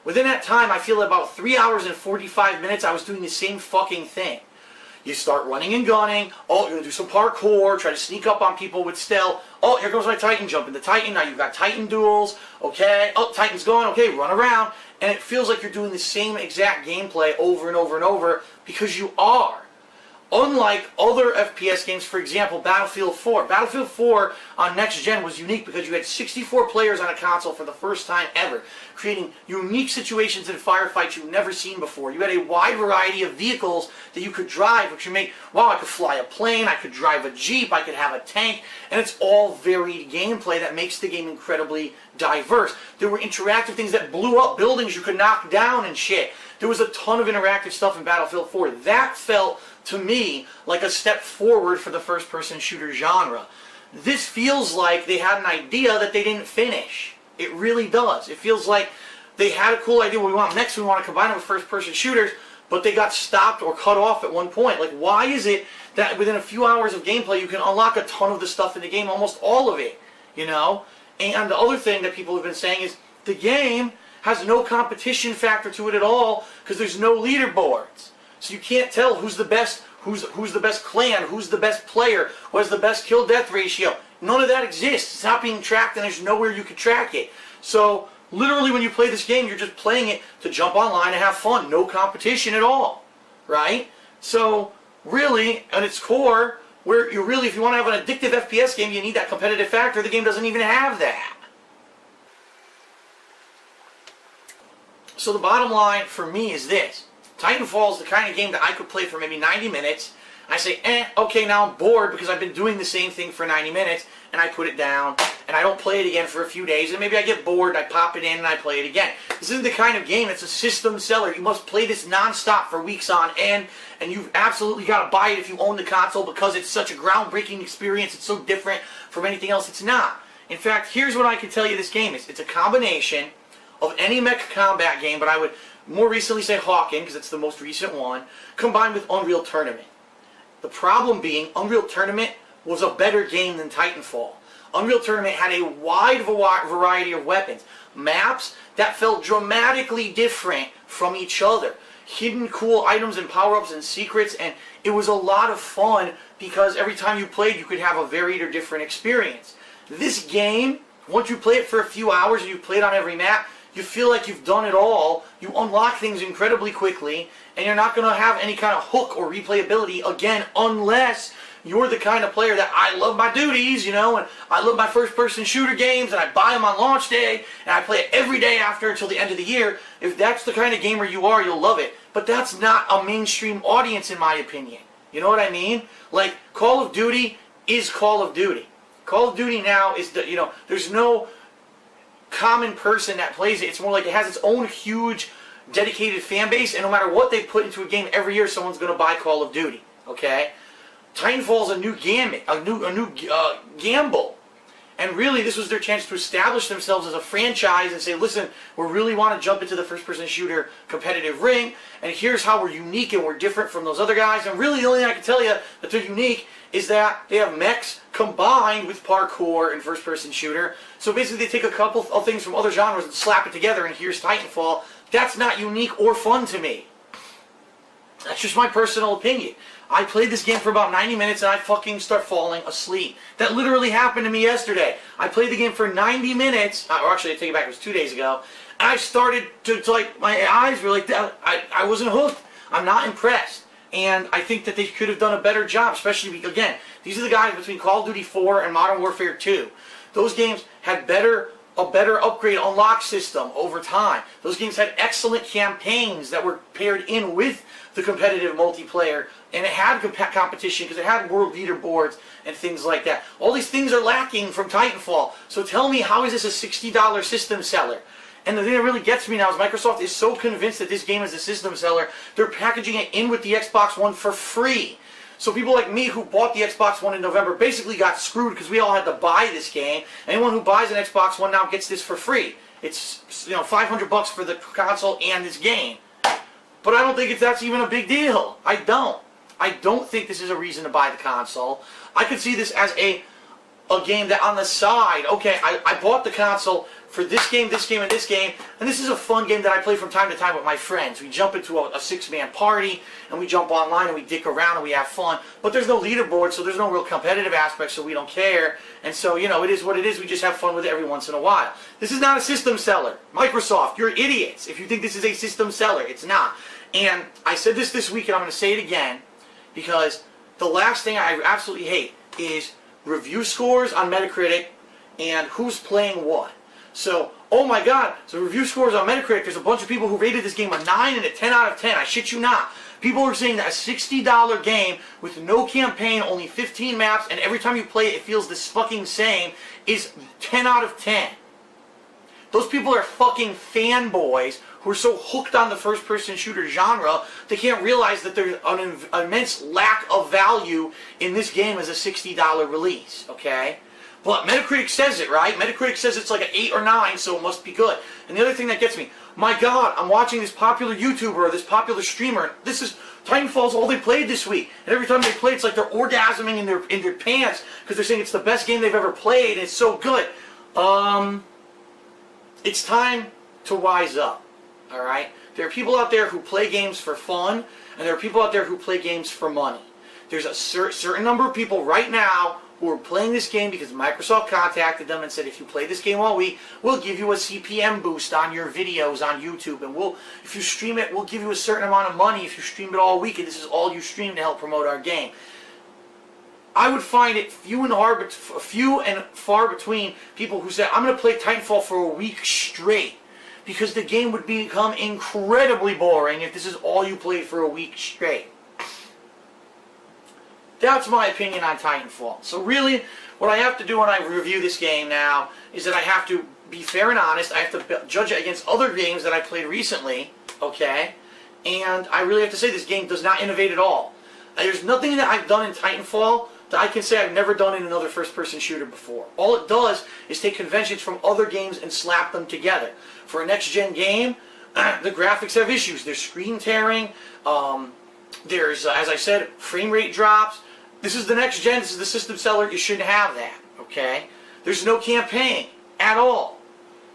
Within that time, I feel about 3 hours and 45 minutes, I was doing the same fucking thing. You start running and gunning. Oh, you're going to do some parkour, try to sneak up on people with stealth. Oh, here goes my Titan jump into Titan. Now you've got Titan duels. Okay. Oh, Titan's going. Okay, run around. And it feels like you're doing the same exact gameplay over and over and over because you are. Unlike other FPS games, for example, Battlefield 4. Battlefield 4 on Next Gen was unique because you had 64 players on a console for the first time ever, creating unique situations in firefights you've never seen before. You had a wide variety of vehicles that you could drive, which you make, wow, I could fly a plane, I could drive a Jeep, I could have a tank, and it's all varied gameplay that makes the game incredibly diverse. There were interactive things that blew up buildings you could knock down and shit. There was a ton of interactive stuff in Battlefield 4. That felt, to me, like a step forward for the first-person shooter genre. This feels like they had an idea that they didn't finish. It really does. It feels like they had a cool idea what we want next, we want to combine it with first-person shooters, but they got stopped or cut off at one point. Like, why is it that within a few hours of gameplay you can unlock a ton of the stuff in the game, almost all of it, And the other thing that people have been saying is the game has no competition factor to it at all because there's no leaderboards. So you can't tell who's the best, who's the best clan, who's the best player, who has the best kill-death ratio. None of that exists. It's not being tracked, and there's nowhere you can track it. So literally when you play this game, you're just playing it to jump online and have fun. No competition at all, right? So really, at its core, where you really, if you want to have an addictive FPS game, you need that competitive factor. The game doesn't even have that. So the bottom line for me is this. TitanFall is the kind of game that I could play for maybe 90 minutes. I say, okay, now I'm bored because I've been doing the same thing for 90 minutes, and I put it down, and I don't play it again for a few days, and maybe I get bored, and I pop it in, and I play it again. This isn't the kind of game that's a system seller. You must play this non-stop for weeks on end, and you've absolutely got to buy it if you own the console because it's such a groundbreaking experience. It's so different from anything else. It's not. In fact, here's what I can tell you this game is. It's a combination of any mech combat game, but I would more recently say Hawken, because it's the most recent one, combined with Unreal Tournament. The problem being, Unreal Tournament was a better game than Titanfall. Unreal Tournament had a wide variety of weapons, maps that felt dramatically different from each other, hidden cool items and power-ups and secrets, and it was a lot of fun because every time you played you could have a varied or different experience. This game, once you play it for a few hours and you play it on every map, you feel like you've done it all, you unlock things incredibly quickly, and you're not going to have any kind of hook or replayability again unless you're the kind of player that I love my duties, you know, and I love my first-person shooter games, and I buy them on launch day, and I play it every day after until the end of the year. If that's the kind of gamer you are, you'll love it. But that's not a mainstream audience, in my opinion. You know what I mean? Like, Call of Duty is Call of Duty. Call of Duty now is, you know, there's no common person that plays it. It's more like it has its own huge, dedicated fan base, and no matter what they put into a game every year, someone's going to buy Call of Duty, okay? Titanfall's a new gamut, a new gamble, and really this was their chance to establish themselves as a franchise and say, listen, we really want to jump into the first-person shooter competitive ring, and here's how we're unique and we're different from those other guys. And really the only thing I can tell you that they're unique is that they have mechs combined with parkour and first-person shooter. So basically they take a couple of things from other genres and slap it together, and here's Titanfall. That's not unique or fun to me. That's just my personal opinion. I played this game for about 90 minutes and I fucking start falling asleep. That literally happened to me yesterday. I played the game for 90 minutes, or actually I take it back, it was 2 days ago, and I started to like, my eyes were like, I wasn't hooked. I'm not impressed. And I think that they could have done a better job, especially, again, these are the guys between Call of Duty 4 and Modern Warfare 2. Those games had a better upgrade unlock system over time. Those games had excellent campaigns that were paired in with the competitive multiplayer, and it had competition because it had world leaderboards and things like that. All these things are lacking from Titanfall. So tell me, how is this a $60 system seller? And the thing that really gets me now is Microsoft is so convinced that this game is a system seller, they're packaging it in with the Xbox One for free. So people like me who bought the Xbox One in November basically got screwed because we all had to buy this game. Anyone who buys an Xbox One now gets this for free. It's, you know, $500 for the console and this game. But I don't think that's even a big deal. I don't think this is a reason to buy the console. I could see this as a game that on the side, okay, I bought the console for this game, and this game, and this is a fun game that I play from time to time with my friends. We jump into a six-man party, and we jump online, and we dick around, and we have fun. But there's no leaderboard, so there's no real competitive aspect, so we don't care. And so, you know, it is what it is. We just have fun with it every once in a while. This is not a system seller. Microsoft, you're idiots if you think this is a system seller. It's not. And I said this week, and I'm going to say it again, because the last thing I absolutely hate is review scores on Metacritic and who's playing what. So, oh my god, so review scores on Metacritic, there's a bunch of people who rated this game a 9 and a 10 out of 10. I shit you not. People are saying that a $60 game with no campaign, only 15 maps, and every time you play it, it feels the fucking same, is 10 out of 10. Those people are fucking fanboys who are so hooked on the first-person shooter genre, they can't realize that there's an immense lack of value in this game as a $60 release, okay? But Metacritic says it, right? Metacritic says it's like an 8 or 9, so it must be good. And the other thing that gets me, my god, I'm watching this popular YouTuber or this popular streamer, and this is, Titanfall's all they played this week. And every time they play, it's like they're orgasming in their pants, because they're saying it's the best game they've ever played, and it's so good. It's time to wise up, alright? There are people out there who play games for fun, and there are people out there who play games for money. There's a certain number of people right now who are playing this game because Microsoft contacted them and said, if you play this game all week, we'll give you a CPM boost on your videos on YouTube, and if you stream it, we'll give you a certain amount of money if you stream it all week, and this is all you stream to help promote our game. I would find it few and far between people who say, I'm going to play Titanfall for a week straight, because the game would become incredibly boring if this is all you played for a week straight. That's my opinion on Titanfall. So really, what I have to do when I review this game now is that I have to be fair and honest. I have to judge it against other games that I played recently, okay? And I really have to say this game does not innovate at all. There's nothing that I've done in Titanfall that I can say I've never done in another first-person shooter before. All it does is take conventions from other games and slap them together. for a next-gen game, the graphics have issues. There's screen tearing. There's, as I said, frame rate drops. This is the next gen. This is the system seller. You shouldn't have that, okay? There's no campaign at all.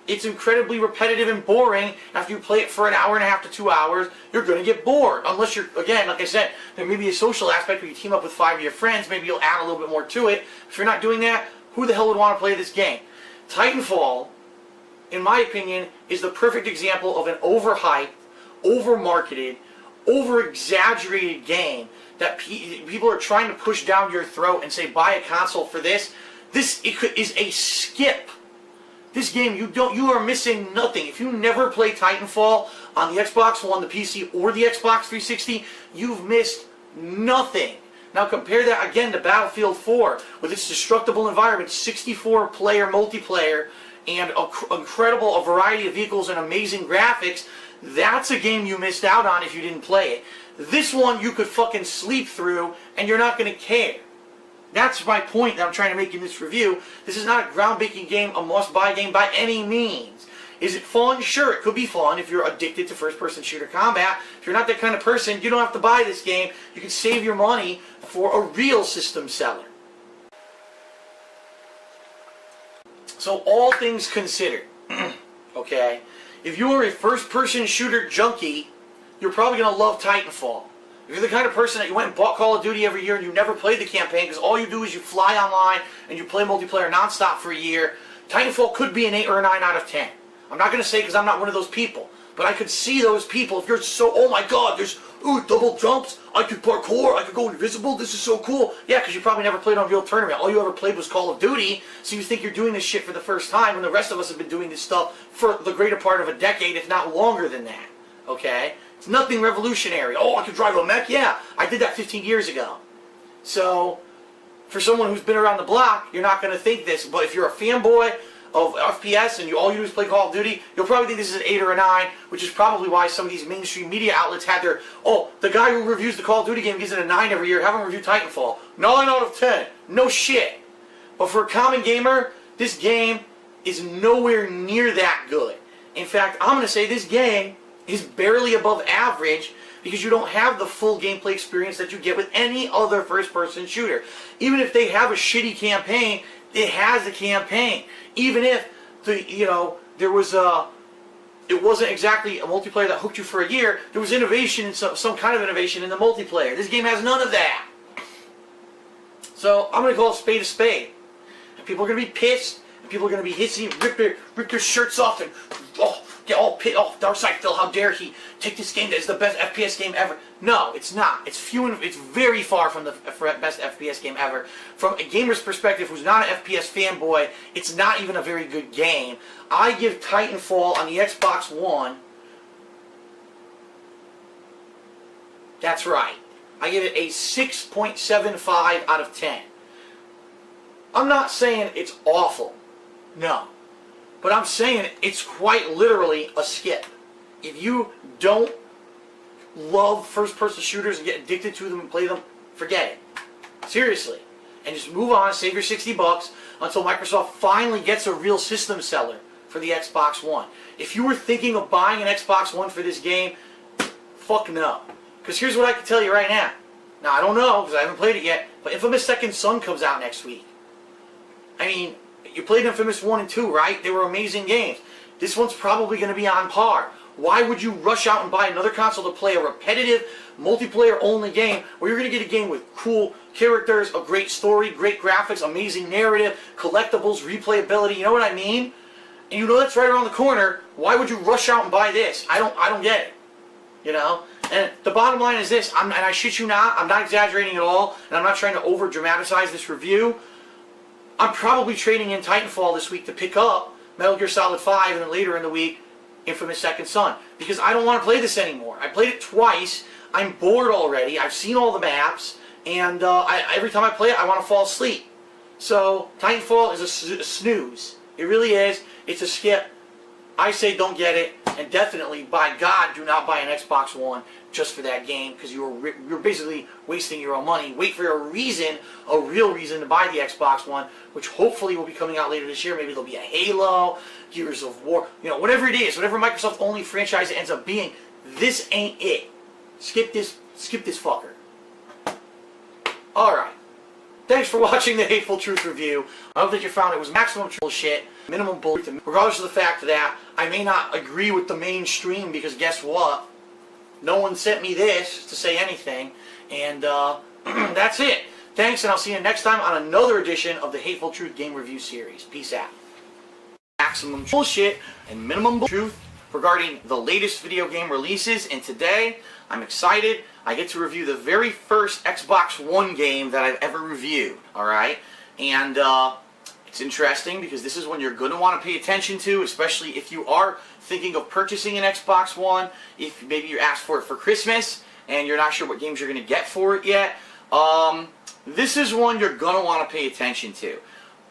It's incredibly repetitive and boring. After you play it for an hour and a half to 2 hours, you're going to get bored. Unless you're, again, like I said, there may be a social aspect where you team up with 5 of your friends. Maybe you'll add a little bit more to it. If you're not doing that, who the hell would want to play this game? Titanfall, in my opinion, is the perfect example of an overhyped, over-marketed, over-exaggerated game that people are trying to push down your throat and say, buy a console for this. This is a skip. This game, you are missing nothing. If you never play Titanfall on the Xbox One, the PC, or the Xbox 360, you've missed nothing. Now compare that again to Battlefield 4 with its destructible environment, 64-player multiplayer, and a variety of vehicles and amazing graphics. That's a game you missed out on if you didn't play it. This one you could fucking sleep through and you're not going to care. That's my point that I'm trying to make in this review. This is not a groundbreaking game, a must-buy game by any means. Is it fun? Sure, it could be fun if you're addicted to first-person shooter combat. If you're not that kind of person, you don't have to buy this game. You can save your money for a real system seller. So all things considered, okay, if you are a first-person shooter junkie, you're probably going to love Titanfall. If you're the kind of person that you went and bought Call of Duty every year and you never played the campaign because all you do is you fly online and you play multiplayer nonstop for a year, Titanfall could be an 8 or a 9 out of 10. I'm not going to say because I'm not one of those people, but I could see those people. If you're so, oh my god, there's double jumps, I could parkour, I could go invisible, this is so cool. Yeah, because you probably never played on real tournament. All you ever played was Call of Duty, so you think you're doing this shit for the first time when the rest of us have been doing this stuff for the greater part of a decade, if not longer than that. Okay? It's nothing revolutionary. Oh, I could drive a mech? Yeah, I did that 15 years ago. So, for someone who's been around the block, you're not going to think this. But if you're a fanboy of FPS and all you do is play Call of Duty, you'll probably think this is an 8 or a 9, which is probably why some of these mainstream media outlets had their, oh, the guy who reviews the Call of Duty game gives it a 9 every year, have him review Titanfall. 9 out of 10. No shit. But for a common gamer, this game is nowhere near that good. In fact, I'm going to say this game is barely above average because you don't have the full gameplay experience that you get with any other first-person shooter. Even if they have a shitty campaign, it has a campaign. Even if there was it wasn't exactly a multiplayer that hooked you for a year, there was innovation in some kind of innovation in the multiplayer. This game has none of that. So I'm going to call a spade. And people are going to be pissed. And people are going to be hissy and rip their shirts off and get all pissed off. Darkseid Phil, how dare he take this game that is the best FPS game ever? No, it's not. It's it's very far from the best FPS game ever. From a gamer's perspective who's not an FPS fanboy, it's not even a very good game. I give Titanfall on the Xbox One, that's right, I give it a 6.75 out of 10. I'm not saying it's awful, no. But I'm saying it's quite literally a skip. If you don't love first-person shooters and get addicted to them and play them, forget it. Seriously. And just move on, save your $60 until Microsoft finally gets a real system seller for the Xbox One. If you were thinking of buying an Xbox One for this game, fuck no. Because here's what I can tell you right now. Now, I don't know, because I haven't played it yet, but Infamous Second Son comes out next week. I mean, you played Infamous 1 and 2, right? They were amazing games. This one's probably going to be on par. Why would you rush out and buy another console to play a repetitive, multiplayer-only game where you're going to get a game with cool characters, a great story, great graphics, amazing narrative, collectibles, replayability, you know what I mean? And you know that's right around the corner. Why would you rush out and buy this? I don't get it. You know? And the bottom line is this, and I shit you not, I'm not exaggerating at all, and I'm not trying to over-dramatize this review. I'm probably trading in Titanfall this week to pick up Metal Gear Solid 5 and then later in the week, Infamous Second Son. Because I don't want to play this anymore. I played it twice, I'm bored already, I've seen all the maps, and every time I play it I want to fall asleep. So, Titanfall is a snooze. It really is. It's a skip. I say don't get it. And definitely, by God, do not buy an Xbox One just for that game, because you're basically wasting your own money. Wait for a real reason to buy the Xbox One, which hopefully will be coming out later this year. Maybe there'll be a Halo, Gears of War, whatever it is, whatever Microsoft only franchise it ends up being. This ain't it. Skip this fucker. All right. Thanks for watching the Hateful Truth review. I hope that you found it was maximum bullshit, minimum bullshit, regardless of the fact that I may not agree with the mainstream, because guess what? No one sent me this to say anything. And that's it. Thanks, and I'll see you next time on another edition of the Hateful Truth Game Review Series. Peace out. Maximum bullshit and minimum truth regarding the latest video game releases, and today I'm excited. I get to review the very first Xbox One game that I've ever reviewed, alright? And it's interesting because this is one you're going to want to pay attention to, especially if you are thinking of purchasing an Xbox One, if maybe you asked for it for Christmas and you're not sure what games you're going to get for it yet. This is one you're going to want to pay attention to.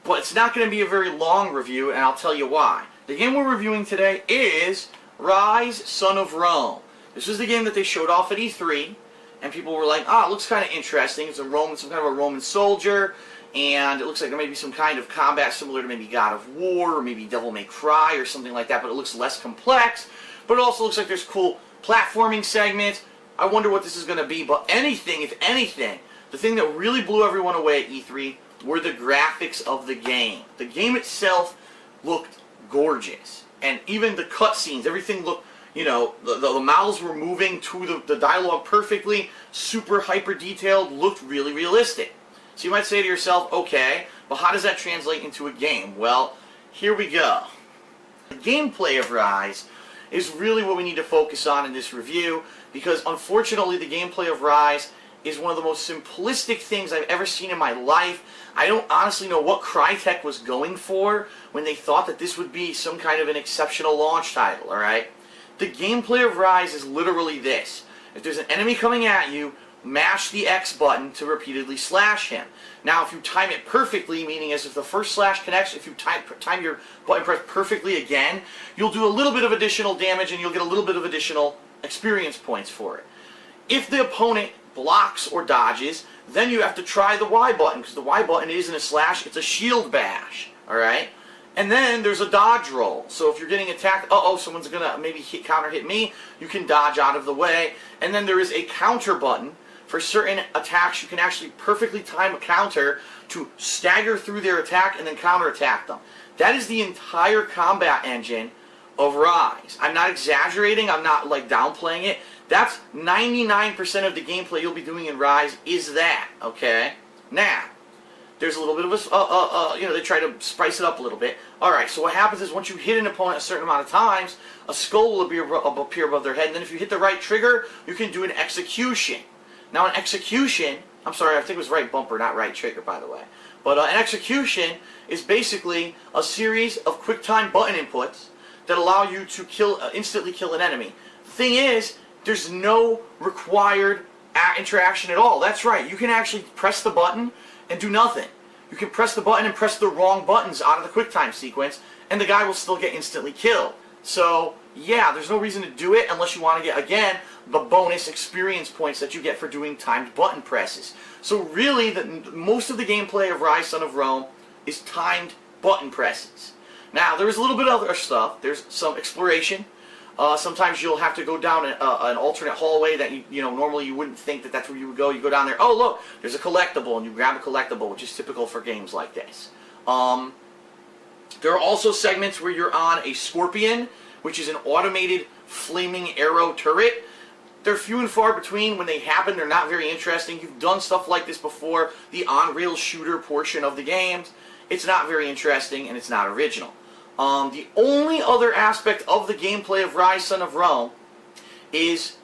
But it's not going to be a very long review, and I'll tell you why. The game we're reviewing today is Ryse, Son of Rome. This was the game that they showed off at E3, and people were like, it looks kind of interesting. It's some kind of a Roman soldier, and it looks like there may be some kind of combat similar to maybe God of War, or maybe Devil May Cry, or something like that, but it looks less complex. But it also looks like there's cool platforming segments. I wonder what this is going to be, but if anything, the thing that really blew everyone away at E3 were the graphics of the game. The game itself looked gorgeous, and even the cutscenes, everything looked, the mouths were moving to the dialogue perfectly, super hyper detailed, looked really realistic. So you might say to yourself, okay, but how does that translate into a game? Well, here we go. The gameplay of Ryse is really what we need to focus on in this review, because unfortunately the gameplay of Ryse is one of the most simplistic things I've ever seen in my life. I don't honestly know what Crytek was going for when they thought that this would be some kind of an exceptional launch title, alright? The gameplay of Ryse is literally this. If there's an enemy coming at you, mash the X button to repeatedly slash him. Now, if you time it perfectly, meaning as if the first slash connects, if you time your button press perfectly again, you'll do a little bit of additional damage and you'll get a little bit of additional experience points for it. If the opponent blocks or dodges, then you have to try the Y button, because the Y button isn't a slash, it's a shield bash, alright? And then there's a dodge roll. So if you're getting attacked, someone's going to maybe counter hit me, you can dodge out of the way. And then there is a counter button. For certain attacks, you can actually perfectly time a counter to stagger through their attack and then counterattack them. That is the entire combat engine of Ryse. I'm not exaggerating, I'm not downplaying it. That's 99% of the gameplay you'll be doing in Ryse is that, okay? Now, there's a little bit of they try to spice it up a little bit. Alright, so what happens is once you hit an opponent a certain amount of times, a skull will appear above their head, and then if you hit the right trigger, you can do an execution. Now an execution, I'm sorry, I think it was right bumper, not right trigger, by the way. But an execution is basically a series of quick time button inputs that allow you to instantly kill an enemy. The thing is, there's no required interaction at all. That's right, you can actually press the button and do nothing. You can press the button and press the wrong buttons out of the QuickTime sequence, and the guy will still get instantly killed. So, yeah, there's no reason to do it unless you want to get, again, the bonus experience points that you get for doing timed button presses. So really, most of the gameplay of Ryse, Son of Rome is timed button presses. Now, there's a little bit of other stuff. There's some exploration. Sometimes you'll have to go down an alternate hallway that normally you wouldn't think that that's where you would go. You go down there, oh look, there's a collectible, and you grab a collectible, which is typical for games like this. There are also segments where you're on a Scorpion, which is an automated flaming arrow turret. They're few and far between. When they happen, they're not very interesting. You've done stuff like this before. The on-rail shooter portion of the games, it's not very interesting, and it's not original. The only other aspect of the gameplay of Ryse, Son of Rome is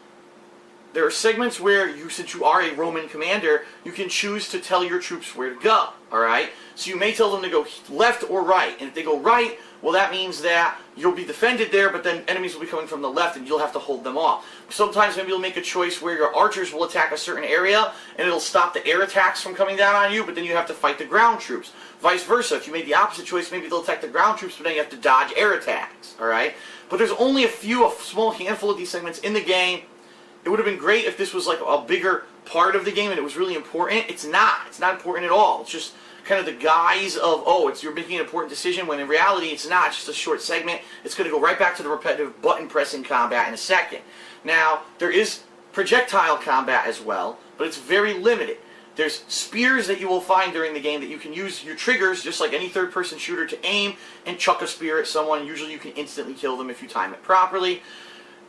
there are segments where you, since you are a Roman commander, you can choose to tell your troops where to go, alright? So you may tell them to go left or right, and if they go right, well, that means that you'll be defended there, but then enemies will be coming from the left, and you'll have to hold them off. Sometimes maybe you'll make a choice where your archers will attack a certain area, and it'll stop the air attacks from coming down on you, but then you have to fight the ground troops. Vice versa, if you made the opposite choice, maybe they'll attack the ground troops, but then you have to dodge air attacks, alright? But there's only a small handful of these segments in the game. It would have been great if this was like a bigger part of the game and it was really important. It's not. It's not important at all. It's just kind of the guise of, oh, you're making an important decision, when in reality it's not. It's just a short segment. It's going to go right back to the repetitive button pressing combat in a second. Now, there is projectile combat as well, but it's very limited. There's spears that you will find during the game that you can use your triggers, just like any third-person shooter, to aim and chuck a spear at someone. Usually you can instantly kill them if you time it properly.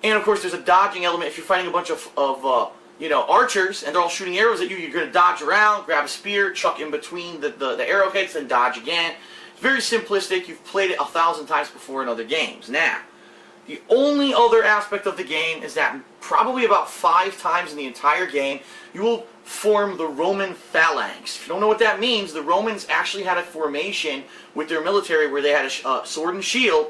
And of course there's a dodging element. If you're fighting a bunch of archers and they're all shooting arrows at you, you're going to dodge around, grab a spear, chuck in between the arrowheads, then dodge again. It's very simplistic. You've played it 1,000 times before in other games. Now, the only other aspect of the game is that probably about 5 times in the entire game, you will form the Roman phalanx. If you don't know what that means, the Romans actually had a formation with their military where they had a sword and shield.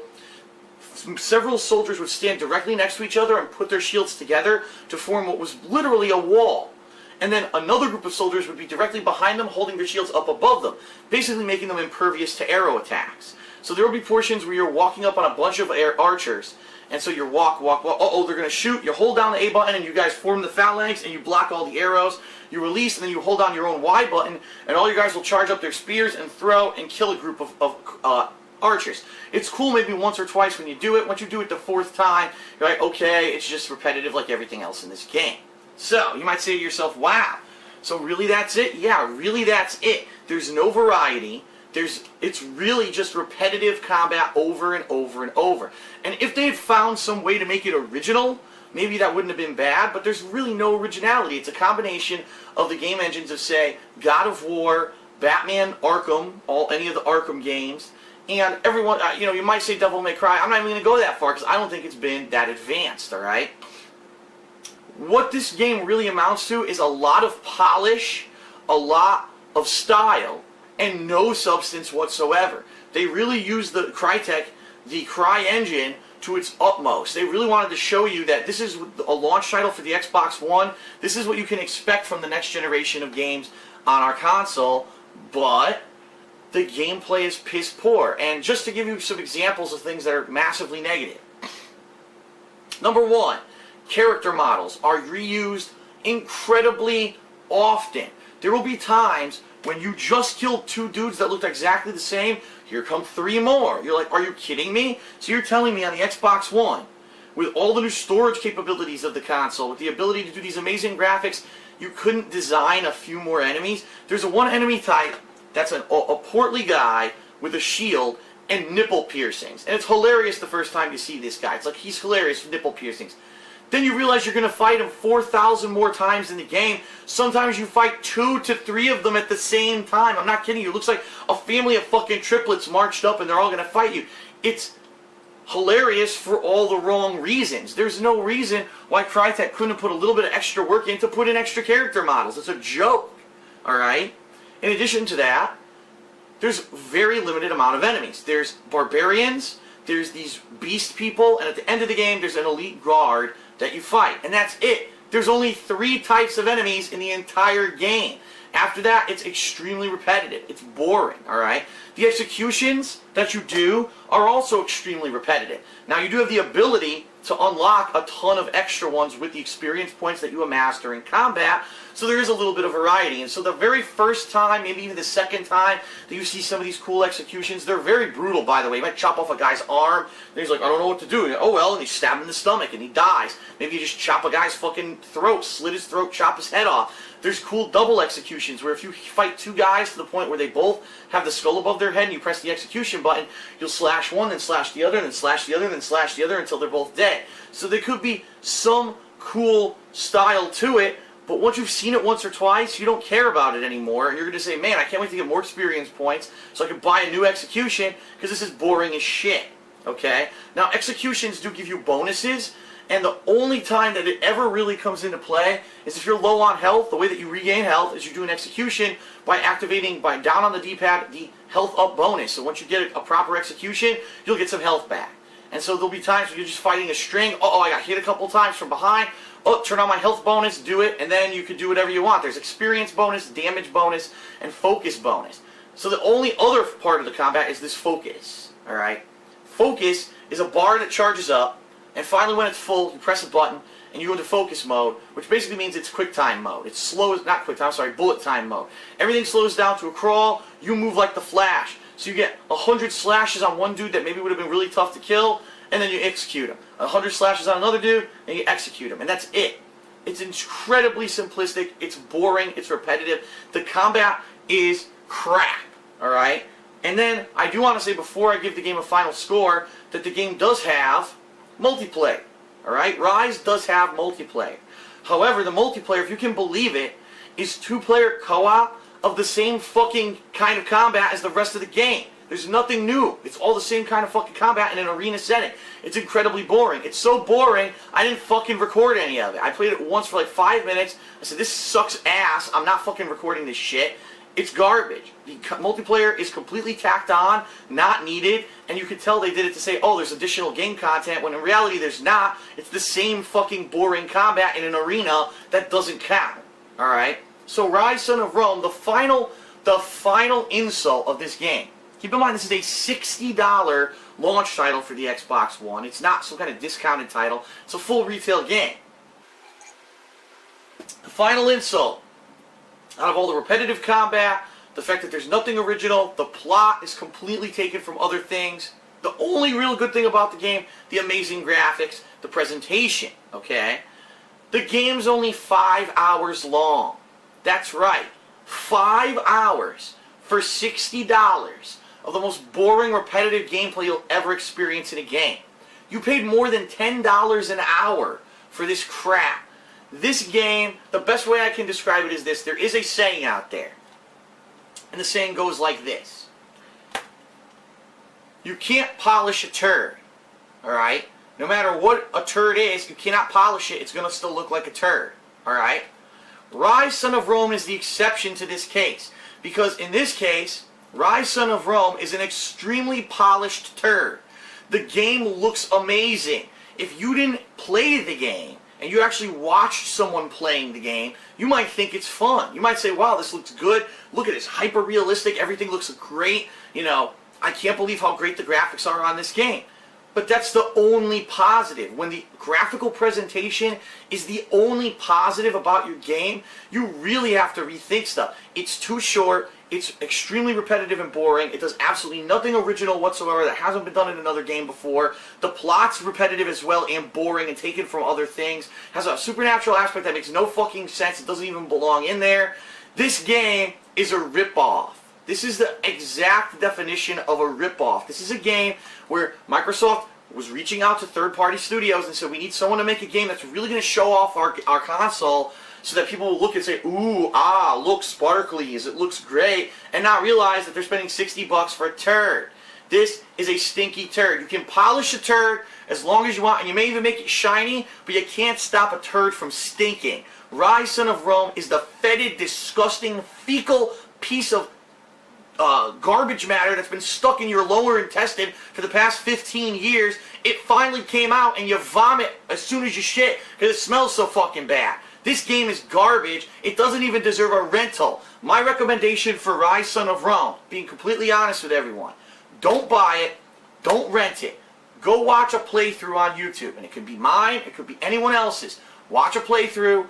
Several soldiers would stand directly next to each other and put their shields together to form what was literally a wall. And then another group of soldiers would be directly behind them, holding their shields up above them, basically making them impervious to arrow attacks. So there will be portions where you're walking up on a bunch of archers, and so you walk, uh-oh, they're going to shoot. You hold down the A button, and you guys form the phalanx, and you block all the arrows. You release, and then you hold down your own Y button, and all your guys will charge up their spears and throw and kill a group of archers. It's cool maybe once or twice when you do it. Once you do it the 4th time, you're like, okay, it's just repetitive like everything else in this game. So, you might say to yourself, wow, so really that's it? Yeah, really that's it. There's no variety. It's really just repetitive combat over and over and over. And if they had found some way to make it original, maybe that wouldn't have been bad, but there's really no originality. It's a combination of the game engines of, say, God of War, Batman, Arkham, any of the Arkham games, and everyone, you might say Devil May Cry. I'm not even going to go that far because I don't think it's been that advanced, alright? What this game really amounts to is a lot of polish, a lot of style, and no substance whatsoever. They really used the Crytek, the Cry engine, to its utmost. They really wanted to show you that this is a launch title for the Xbox One. This is what you can expect from the next generation of games on our console, but the gameplay is piss poor. And just to give you some examples of things that are massively negative. Number 1, character models are reused incredibly often. There will be times when you just killed 2 dudes that looked exactly the same, here come 3 more. You're like, are you kidding me? So you're telling me on the Xbox One, with all the new storage capabilities of the console, with the ability to do these amazing graphics, you couldn't design a few more enemies? There's one enemy type that's a portly guy with a shield and nipple piercings. And it's hilarious the first time you see this guy. It's like, he's hilarious with nipple piercings. Then you realize you're going to fight him 4,000 more times in the game. Sometimes you fight 2 to 3 of them at the same time. I'm not kidding you. It looks like a family of fucking triplets marched up and they're all going to fight you. It's hilarious for all the wrong reasons. There's no reason why Crytek couldn't have put a little bit of extra work in to put in extra character models. It's a joke. Alright? In addition to that, there's very limited amount of enemies. There's barbarians, there's these beast people, and at the end of the game, there's an elite guard that you fight. And that's it. There's only 3 types of enemies in the entire game. After that, it's extremely repetitive. It's boring, alright? The executions that you do are also extremely repetitive. Now, you do have the ability to unlock a ton of extra ones with the experience points that you amass during combat, so there is a little bit of variety. And so the very first time, maybe even the second time that you see some of these cool executions, they're very brutal, by the way. You might chop off a guy's arm, and he's like, I don't know what to do. And, oh well, and you stab him in the stomach, and he dies. Maybe you just chop a guy's fucking throat, slit his throat, chop his head off. There's cool double executions where if you fight 2 guys to the point where they both have the skull above their head and you press the execution button, you'll slash one, then slash the other, then slash the other, then slash the other until they're both dead. So there could be some cool style to it, but once you've seen it once or twice, you don't care about it anymore, and you're going to say, man, I can't wait to get more experience points so I can buy a new execution because this is boring as shit. Okay? Now, executions do give you bonuses, And the only time that it ever really comes into play is if you're low on health. The way that you regain health is you do an execution by activating, by down on the D-pad, the health up bonus. So once you get a proper execution, you'll get some health back. And so there'll be times where you're just fighting a string. Oh, I got hit a couple times from behind. Oh, turn on my health bonus, do it, and then you can do whatever you want. There's experience bonus, damage bonus, and focus bonus. So the only other part of the combat is this focus. Alright? Focus is a bar that charges up, and finally when it's full, you press a button, and you go into focus mode, which basically means it's quick time mode. It's slow, not quick time, sorry, bullet time mode. Everything slows down to a crawl, you move like the Flash. So you get 100 slashes on one dude that maybe would have been really tough to kill, and then you execute him. 100 slashes on another dude, and you execute him. And that's it. It's incredibly simplistic, it's boring, it's repetitive. The combat is crap, alright? And then, I do want to say before I give the game a final score, that the game does have multiplayer. Alright? Ryse does have multiplayer. However, the multiplayer, if you can believe it, is 2-player co-op of the same fucking kind of combat as the rest of the game. There's nothing new. It's all the same kind of fucking combat in an arena setting. It's incredibly boring. It's so boring, I didn't fucking record any of it. I played it once for like 5 minutes. I said, this sucks ass. I'm not fucking recording this shit. It's garbage. The multiplayer is completely tacked on, not needed, and you can tell they did it to say, oh, there's additional game content, when in reality there's not. It's the same fucking boring combat in an arena that doesn't count. Alright? So Ryse, Son of Rome, the final insult of this game. Keep in mind, this is a $60 launch title for the Xbox One. It's not some kind of discounted title. It's a full retail game. The final insult, out of all the repetitive combat, the fact that there's nothing original, the plot is completely taken from other things. The only real good thing about the game, the amazing graphics, the presentation, okay? The game's only 5 hours long. That's right. 5 hours for $60 of the most boring, repetitive gameplay you'll ever experience in a game. You paid more than $10 an hour for this crap. This game, the best way I can describe it is this. There is a saying out there. And the saying goes like this. You can't polish a turd. Alright? No matter what a turd is, you cannot polish it. It's going to still look like a turd. Alright? Ryse, Son of Rome is the exception to this case. Because in this case, Ryse, Son of Rome is an extremely polished turd. The game looks amazing. If you didn't play the game, and you actually watched someone playing the game, you might think it's fun. You might say, wow, this looks good. Look at this, hyper-realistic. Everything looks great. You know, I can't believe how great the graphics are on this game. But that's the only positive. When the graphical presentation is the only positive about your game, you really have to rethink stuff. It's too short. It's extremely repetitive and boring. It does absolutely nothing original whatsoever that hasn't been done in another game before. The plot's repetitive as well and boring and taken from other things. Has a supernatural aspect that makes no fucking sense. It doesn't even belong in there. This game is a ripoff. This is the exact definition of a ripoff. This is a game where Microsoft was reaching out to third-party studios and said, we need someone to make a game that's really going to show off our console, so that people will look and say, ooh, ah, looks sparkly, it looks great, and not realize that they're spending $60 for a turd. This is a stinky turd. You can polish a turd as long as you want, and you may even make it shiny, but you can't stop a turd from stinking. Ryse, Son of Rome is the fetid, disgusting, fecal piece of garbage matter that's been stuck in your lower intestine for the past 15 years. It finally came out, and you vomit as soon as you shit because it smells so fucking bad. This game is garbage. It doesn't even deserve a rental. My recommendation for Ryse, Son of Rome, being completely honest with everyone, don't buy it, don't rent it. Go watch a playthrough on YouTube, and it could be mine, it could be anyone else's. Watch a playthrough.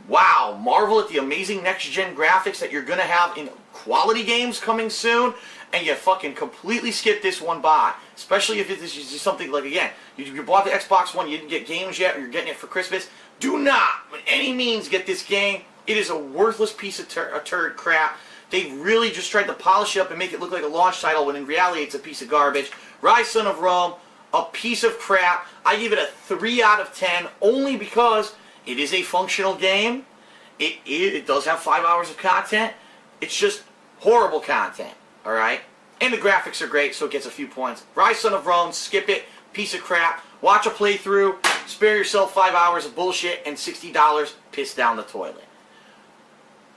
Wow, marvel at the amazing next-gen graphics that you're going to have in quality games coming soon, and you fucking completely skip this one by. Especially if it's just something like, again, you bought the Xbox One, you didn't get games yet, or you're getting it for Christmas. Do not, by any means, get this game. It is a worthless piece of turd crap. They really just tried to polish it up and make it look like a launch title, when in reality it's a piece of garbage. Ryse, Son of Rome, a piece of crap. I give it a 3 out of 10, only because it is a functional game. It does have 5 hours of content. It's just horrible content, alright? And the graphics are great, so it gets a few points. Ryse, Son of Rome, skip it, piece of crap. Watch a playthrough. spare yourself 5 hours of bullshit and $60 piss down the toilet.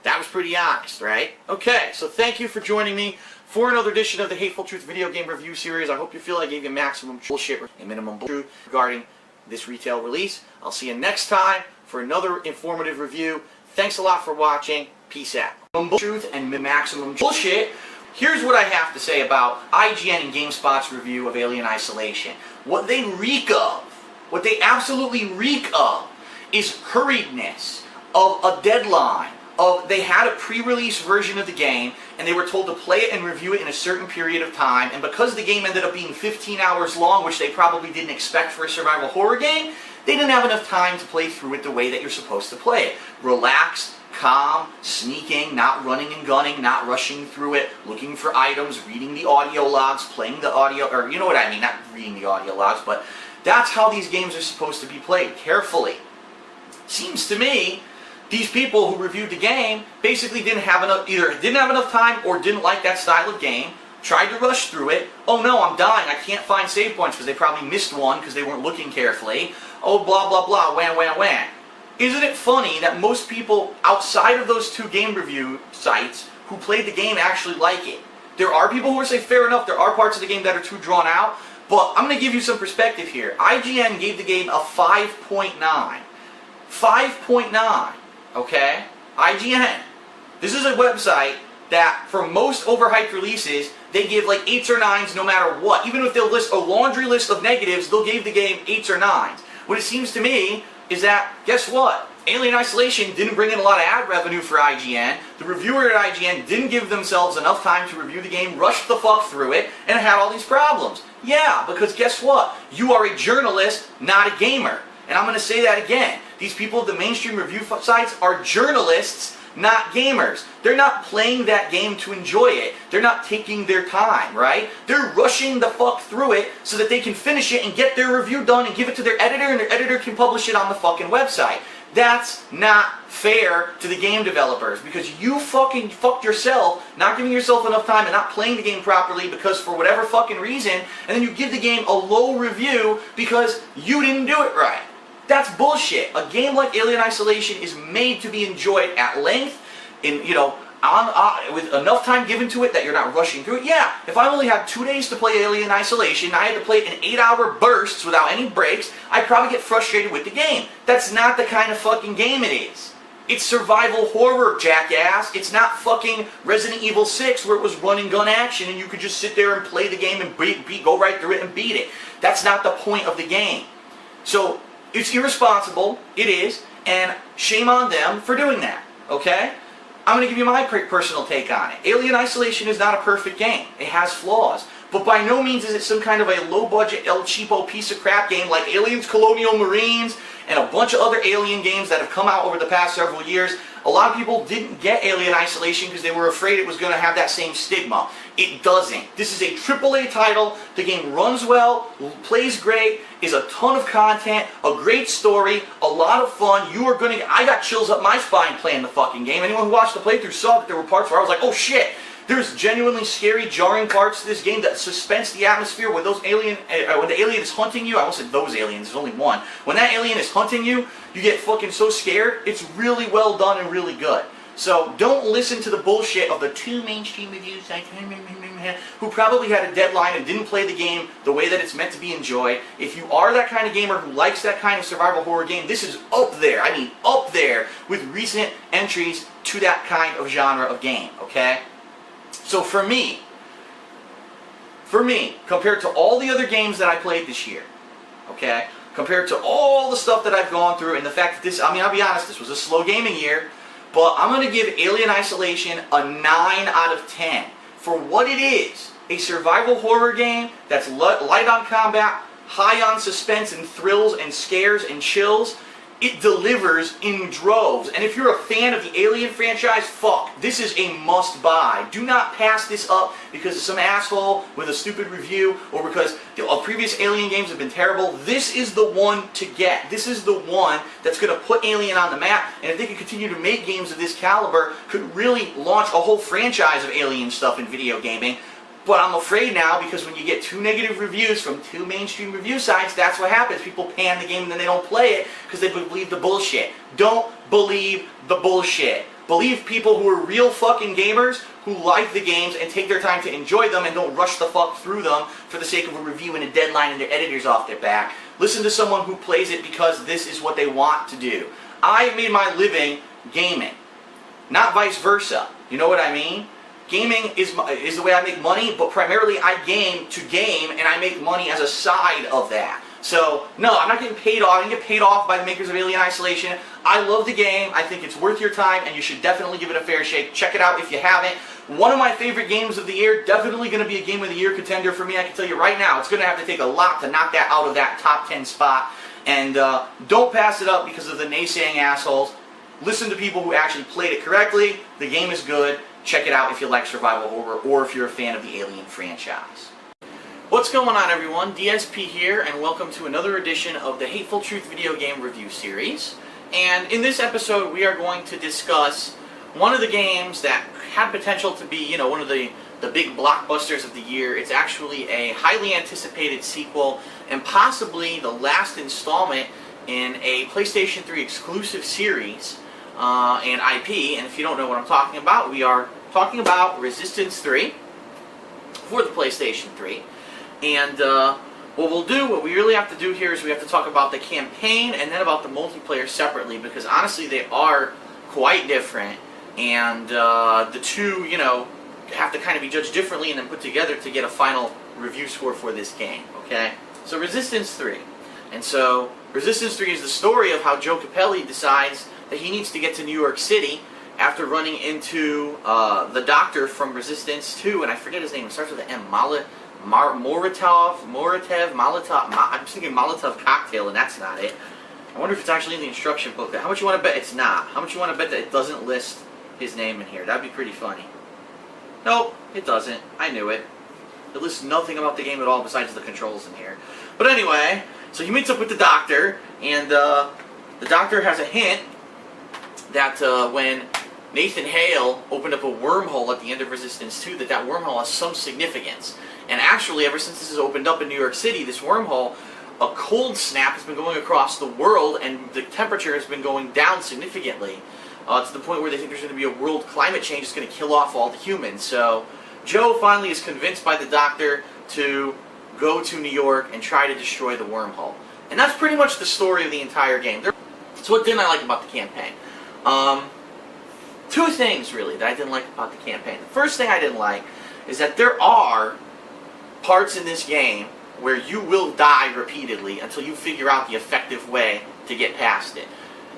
That was pretty honest, right? Okay, so thank you for joining me for another edition of the Hateful Truth video game review series. I hope you feel I gave you maximum bullshit and minimum truth regarding this retail release. I'll see you next time for another informative review. Thanks a lot for watching. Peace out. Truth and maximum bullshit. Here's what I have to say about IGN and GameSpot's review of Alien Isolation. What they reek of, what they absolutely reek of, is hurriedness, of a deadline, of they had a pre-release version of the game and they were told to play it and review it in a certain period of time, and because the game ended up being 15 hours long, which they probably didn't expect for a survival horror game, they didn't have enough time to play through it the way that you're supposed to play it. Relaxed, calm, sneaking, not running and gunning, not rushing through it, looking for items, reading the audio logs, playing the audio, or you know what I mean, not reading the audio logs, but that's how these games are supposed to be played, carefully. Seems to me these people who reviewed the game basically didn't have enough, either didn't have enough time or didn't like that style of game, tried to rush through it. Oh no, I'm dying, I can't find save points because they probably missed one because they weren't looking carefully. Oh, blah, blah, blah, wham, wham, wham. Isn't it funny that most people outside of those two game review sites who played the game actually like it? There are people who are saying, fair enough, there are parts of the game that are too drawn out, but I'm going to give you some perspective here. IGN gave the game a 5.9. 5.9. Okay? IGN. This is a website that, for most overhyped releases, they give like 8s or 9s no matter what. Even if they'll list a laundry list of negatives, they'll give the game 8s or 9s. What it seems to me is that, guess what? Alien Isolation didn't bring in a lot of ad revenue for IGN. The reviewer at IGN didn't give themselves enough time to review the game, rushed the fuck through it, and it had all these problems. Yeah, because guess what? You are a journalist, not a gamer. And I'm going to say that again. These people at the mainstream review sites are journalists, not gamers. They're not playing that game to enjoy it. They're not taking their time, right? They're rushing the fuck through it so that they can finish it and get their review done and give it to their editor, and their editor can publish it on the fucking website. That's not fair to the game developers, because you fucking fucked yourself not giving yourself enough time and not playing the game properly because for whatever fucking reason, and then you give the game a low review because you didn't do it right. That's bullshit. A game like Alien Isolation is made to be enjoyed at length, in, you know, with enough time given to it that you're not rushing through it. Yeah, if I only had 2 days to play Alien Isolation, I had to play it in 8-hour bursts without any breaks, I'd probably get frustrated with the game. That's not the kind of fucking game it is. It's survival horror, jackass. It's not fucking Resident Evil 6 where it was run and gun action and you could just sit there and play the game and go right through it and beat it. That's not the point of the game. So, it's irresponsible, it is, and shame on them for doing that, okay? I'm going to give you my personal take on it. Alien Isolation is not a perfect game. It has flaws. But by no means is it some kind of a low-budget, El Cheapo piece of crap game like Aliens Colonial Marines and a bunch of other Alien games that have come out over the past several years. A lot of people didn't get Alien Isolation because they were afraid it was going to have that same stigma. It doesn't. This is a AAA title. The game runs well, plays great, is a ton of content, a great story, a lot of fun. You are going to... I got chills up my spine playing the fucking game. Anyone who watched the playthrough saw that there were parts where I was like, oh shit. There's genuinely scary, jarring parts to this game that suspense the atmosphere when those alien, when the alien is hunting you. I almost said those aliens. There's only one. When that alien is hunting you, you get fucking so scared. It's really well done and really good. So don't listen to the bullshit of the two mainstream review sites who probably had a deadline and didn't play the game the way that it's meant to be enjoyed. If you are that kind of gamer who likes that kind of survival horror game, this is up there. I mean up there with recent entries to that kind of genre of game. Okay. So for me, compared to all the other games that I played this year, okay, compared to all the stuff that I've gone through, and the fact that this, I mean, I'll be honest, this was a slow gaming year, but I'm going to give Alien Isolation a 9 out of 10 for what it is, a survival horror game that's light on combat, high on suspense and thrills and scares and chills. It delivers in droves. And if you're a fan of the Alien franchise, fuck, this is a must-buy. Do not pass this up because of some asshole with a stupid review or because previous Alien games have been terrible. This is the one to get. This is the one that's going to put Alien on the map. And if they can continue to make games of this caliber, could really launch a whole franchise of Alien stuff in video gaming. But I'm afraid now, because when you get 2 negative reviews from 2 mainstream review sites, that's what happens. People pan the game and then they don't play it because they believe the bullshit. Don't believe the bullshit. Believe people who are real fucking gamers who like the games and take their time to enjoy them and don't rush the fuck through them for the sake of a review and a deadline and their editors off their back. Listen to someone who plays it because this is what they want to do. I made my living gaming, not vice versa. You know what I mean? Gaming is the way I make money, but primarily I game to game, and I make money as a side of that. So, no, I'm not getting paid off. I didn't get paid off by the makers of Alien Isolation. I love the game. I think it's worth your time, and you should definitely give it a fair shake. Check it out if you haven't. One of my favorite games of the year, definitely going to be a Game of the Year contender for me. I can tell you right now, it's going to have to take a lot to knock that out of that top 10 spot. And don't pass it up because of the naysaying assholes. Listen to people who actually played it correctly. The game is good. Check it out if you like survival horror or if you're a fan of the Alien franchise. What's going on, everyone? DSP here, and welcome to another edition of the Hateful Truth video game review series. And in this episode, we are going to discuss one of the games that had potential to be, one of the big blockbusters of the year. It's actually a highly anticipated sequel and possibly the last installment in a PlayStation 3 exclusive series and IP. And if you don't know what I'm talking about, we are talking about Resistance 3 for the PlayStation 3. And what we really have to do here is we have to talk about the campaign and then about the multiplayer separately, because honestly they are quite different, and the two, have to kind of be judged differently and then put together to get a final review score for this game, okay? So Resistance 3. And so Resistance 3 is the story of how Joe Capelli decides that he needs to get to New York City after running into the doctor from Resistance 2, and I forget his name, it starts with an M, Molotov, I'm just thinking Molotov cocktail, and that's not it. I wonder if it's actually in the instruction booklet. How much you want to bet it's not? How much you want to bet that it doesn't list his name in here? That'd be pretty funny. Nope, it doesn't. I knew it. It lists nothing about the game at all besides the controls in here. But anyway, so he meets up with the doctor, and the doctor has a hint that when Nathan Hale opened up a wormhole at the end of Resistance 2, that wormhole has some significance. And actually, ever since this has opened up in New York City, this wormhole, a cold snap has been going across the world, and the temperature has been going down significantly to the point where they think there's going to be a world climate change that's going to kill off all the humans. So Joe finally is convinced by the doctor to go to New York and try to destroy the wormhole. And that's pretty much the story of the entire game. So what didn't I like about the campaign? Two things, really, that I didn't like about the campaign. The first thing I didn't like is that there are parts in this game where you will die repeatedly until you figure out the effective way to get past it.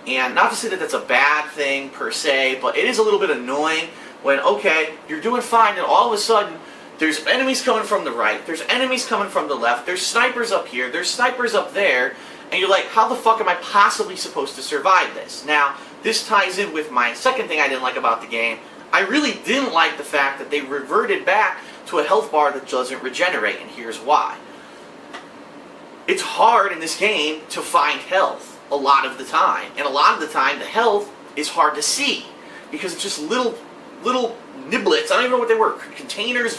And not to say that that's a bad thing per se, but it is a little bit annoying when, okay, you're doing fine, and all of a sudden there's enemies coming from the right, there's enemies coming from the left, there's snipers up here, there's snipers up there, and you're like, how the fuck am I possibly supposed to survive this? Now, this ties in with my second thing I didn't like about the game. I really didn't like the fact that they reverted back to a health bar that doesn't regenerate, and here's why. It's hard in this game to find health a lot of the time, and a lot of the time the health is hard to see because it's just little niblets, I don't even know what they were, containers,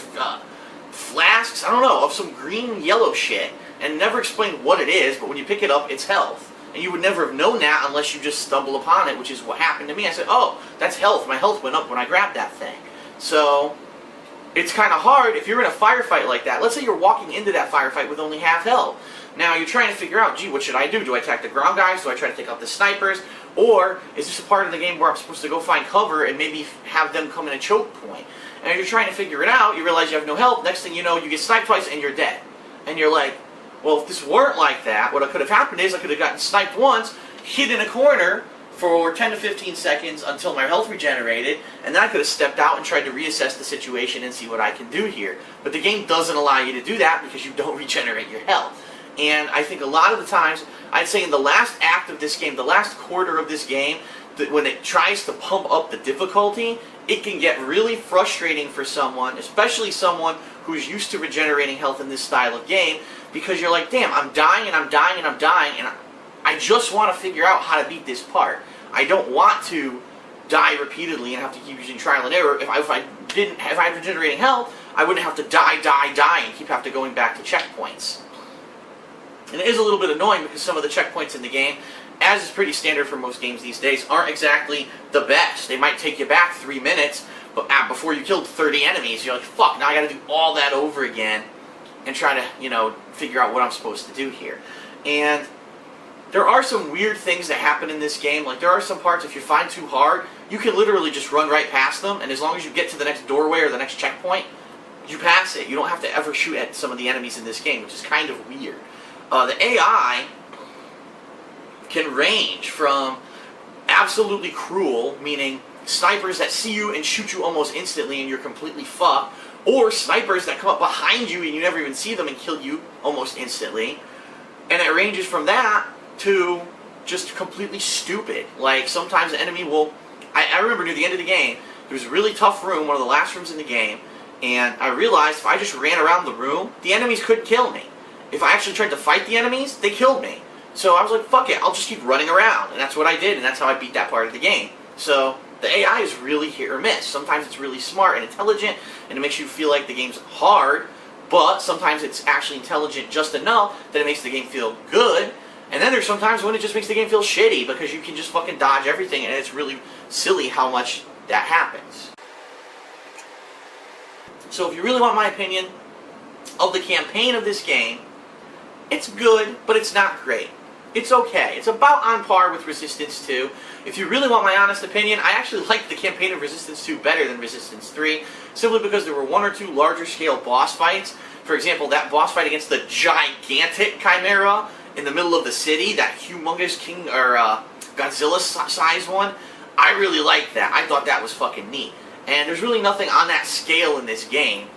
flasks, I don't know, of some green yellow shit, and never explain what it is, but when you pick it up, it's health. And you would never have known that unless you just stumble upon it, which is what happened to me. I said, oh, that's health. My health went up when I grabbed that thing. So it's kind of hard if you're in a firefight like that. Let's say you're walking into that firefight with only half health. Now you're trying to figure out, gee, what should I do? Do I attack the ground guys? Do I try to take out the snipers? Or is this a part of the game where I'm supposed to go find cover and maybe have them come in a choke point? And if you're trying to figure it out, you realize you have no health. Next thing you know, you get sniped twice and you're dead. And you're like, well, if this weren't like that, what could have happened is I could have gotten sniped once, hid in a corner for 10 to 15 seconds until my health regenerated, and then I could have stepped out and tried to reassess the situation and see what I can do here. But the game doesn't allow you to do that because you don't regenerate your health. And I think a lot of the times, I'd say in the last act of this game, the last quarter of this game, when it tries to pump up the difficulty, it can get really frustrating for someone, especially someone who's used to regenerating health in this style of game, because you're like, damn, I'm dying and I'm dying and I'm dying, and I just want to figure out how to beat this part. I don't want to die repeatedly and have to keep using trial and error. If I had regenerating health, I wouldn't have to die, and keep having to going back to checkpoints. And it is a little bit annoying because some of the checkpoints in the game, as is pretty standard for most games these days, aren't exactly the best. They might take you back 3 minutes, but before you killed 30 enemies, you're like, fuck, now I gotta do all that over again and try to, you know, figure out what I'm supposed to do here. And there are some weird things that happen in this game. Like, there are some parts, if you find too hard, you can literally just run right past them, and as long as you get to the next doorway or the next checkpoint, you pass it. You don't have to ever shoot at some of the enemies in this game, which is kind of weird. The AI can range from absolutely cruel, meaning snipers that see you and shoot you almost instantly and you're completely fucked, or snipers that come up behind you and you never even see them and kill you almost instantly. And it ranges from that to just completely stupid. Like, sometimes the enemy will... I remember near the end of the game, there was a really tough room, one of the last rooms in the game, and I realized if I just ran around the room, the enemies couldn't kill me. If I actually tried to fight the enemies, they killed me. So I was like, fuck it, I'll just keep running around. And that's what I did, and that's how I beat that part of the game. So the AI is really hit or miss. Sometimes it's really smart and intelligent, and it makes you feel like the game's hard, but sometimes it's actually intelligent just enough that it makes the game feel good. And then there's sometimes when it just makes the game feel shitty because you can just fucking dodge everything, and it's really silly how much that happens. So if you really want my opinion of the campaign of this game, it's good, but it's not great. It's okay. It's about on par with Resistance 2. If you really want my honest opinion, I actually liked the campaign of Resistance 2 better than Resistance 3, simply because there were one or two larger scale boss fights. For example, that boss fight against the gigantic Chimera in the middle of the city, that humongous Godzilla-sized one, I really liked that. I thought that was fucking neat. And there's really nothing on that scale in this game.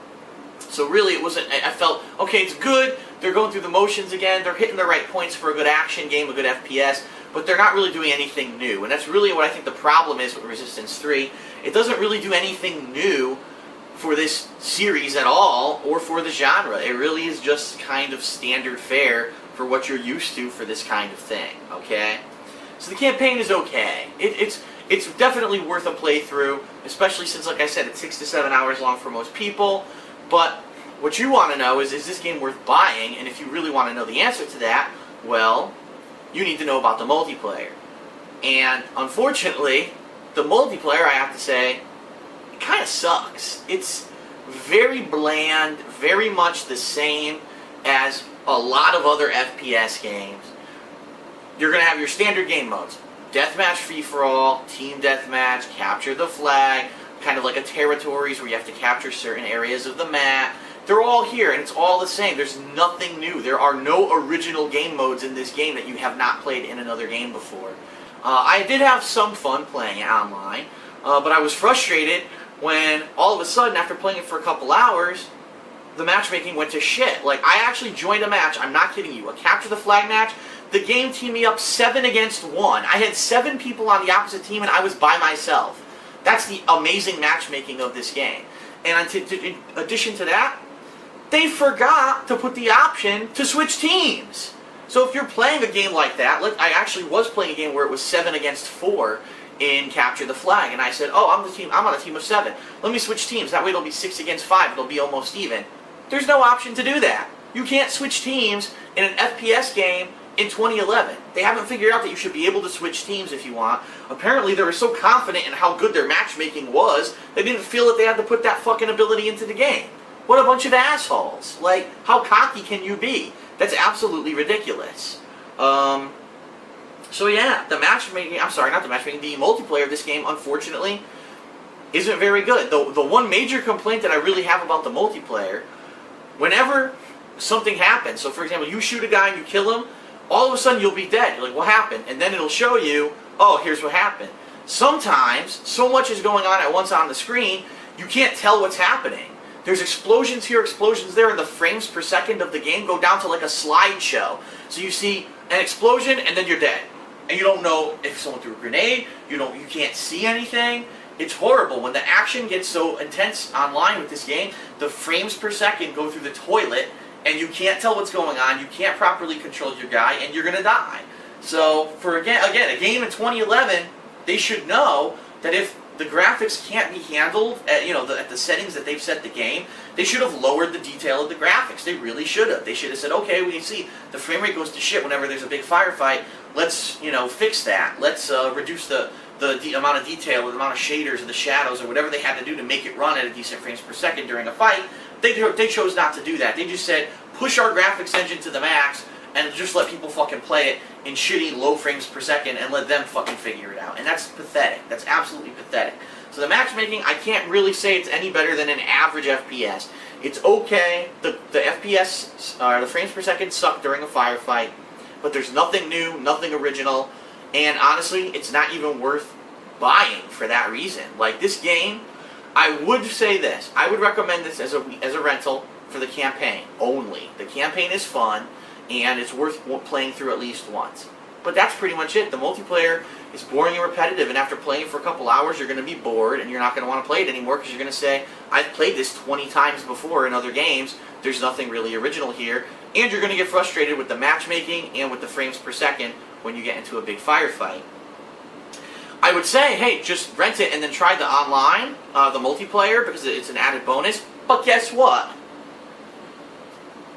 So really it wasn't, I felt, okay, it's good, they're going through the motions again, they're hitting the right points for a good action game, a good FPS, but they're not really doing anything new. And that's really what I think the problem is with Resistance 3. It doesn't really do anything new for this series at all, or for the genre. It really is just kind of standard fare for what you're used to for this kind of thing, okay? So the campaign is okay. It's definitely worth a playthrough, especially since, like I said, it's 6 to 7 hours long for most people. But what you want to know is this game worth buying? And if you really want to know the answer to that, well, you need to know about the multiplayer. And unfortunately, the multiplayer, I have to say, it kind of sucks. It's very bland, very much the same as a lot of other FPS games. You're going to have your standard game modes. Deathmatch, free-for-all, team deathmatch, capture the flag, kind of like a territories where you have to capture certain areas of the map. They're all here, and it's all the same. There's nothing new. There are no original game modes in this game that you have not played in another game before. I did have some fun playing it online, but I was frustrated when all of a sudden, after playing it for a couple hours, the matchmaking went to shit. Like, I actually joined a match, I'm not kidding you, a capture the flag match. The game teamed me up 7 against 1. I had 7 people on the opposite team, and I was by myself. That's the amazing matchmaking of this game. And in addition to that, they forgot to put the option to switch teams. So if you're playing a game like that, I actually was playing a game where it was 7 against 4 in Capture the Flag, and I said, oh, I'm on a team of 7. Let me switch teams. That way it'll be 6 against 5. It'll be almost even. There's no option to do that. You can't switch teams in an FPS game in 2011. They haven't figured out that you should be able to switch teams if you want. Apparently they were so confident in how good their matchmaking was, they didn't feel that they had to put that fucking ability into the game. What a bunch of assholes. Like, how cocky can you be? That's absolutely ridiculous. So yeah, the multiplayer of this game, unfortunately, isn't very good. The one major complaint that I really have about the multiplayer, whenever something happens, so for example, you shoot a guy and you kill him, all of a sudden you'll be dead. You're like, what happened? And then it'll show you, oh, here's what happened. Sometimes, so much is going on at once on the screen, you can't tell what's happening. There's explosions here, explosions there, and the frames per second of the game go down to like a slideshow. So you see an explosion, and then you're dead. And you don't know if someone threw a grenade, you can't see anything. It's horrible. When the action gets so intense online with this game, the frames per second go through the toilet, and you can't tell what's going on, you can't properly control your guy, and you're going to die. So, for again, a game in 2011, they should know that if the graphics can't be handled at, at the settings that they've set the game, they should have lowered the detail of the graphics. They really should have. They should have said, okay, we can see the frame rate goes to shit whenever there's a big firefight. Let's, fix that. Let's reduce the amount of detail or the amount of shaders or the shadows or whatever they had to do to make it run at a decent frames per second during a fight. They chose not to do that. They just said, push our graphics engine to the max and just let people fucking play it in shitty low frames per second and let them fucking figure it out. And that's pathetic. That's absolutely pathetic. So the matchmaking, I can't really say it's any better than an average FPS. It's okay. The FPS, the frames per second suck during a firefight, but there's nothing new, nothing original, and honestly, it's not even worth buying for that reason. Like, this game, I would say this. I would recommend this as a rental for the campaign only. The campaign is fun, and it's worth playing through at least once. But that's pretty much it. The multiplayer is boring and repetitive, and after playing it for a couple hours, you're going to be bored, and you're not going to want to play it anymore because you're going to say, I've played this 20 times before in other games. There's nothing really original here. And you're going to get frustrated with the matchmaking and with the frames per second when you get into a big firefight. I would say, hey, just rent it and then try the online, the multiplayer, because it's an added bonus. But guess what?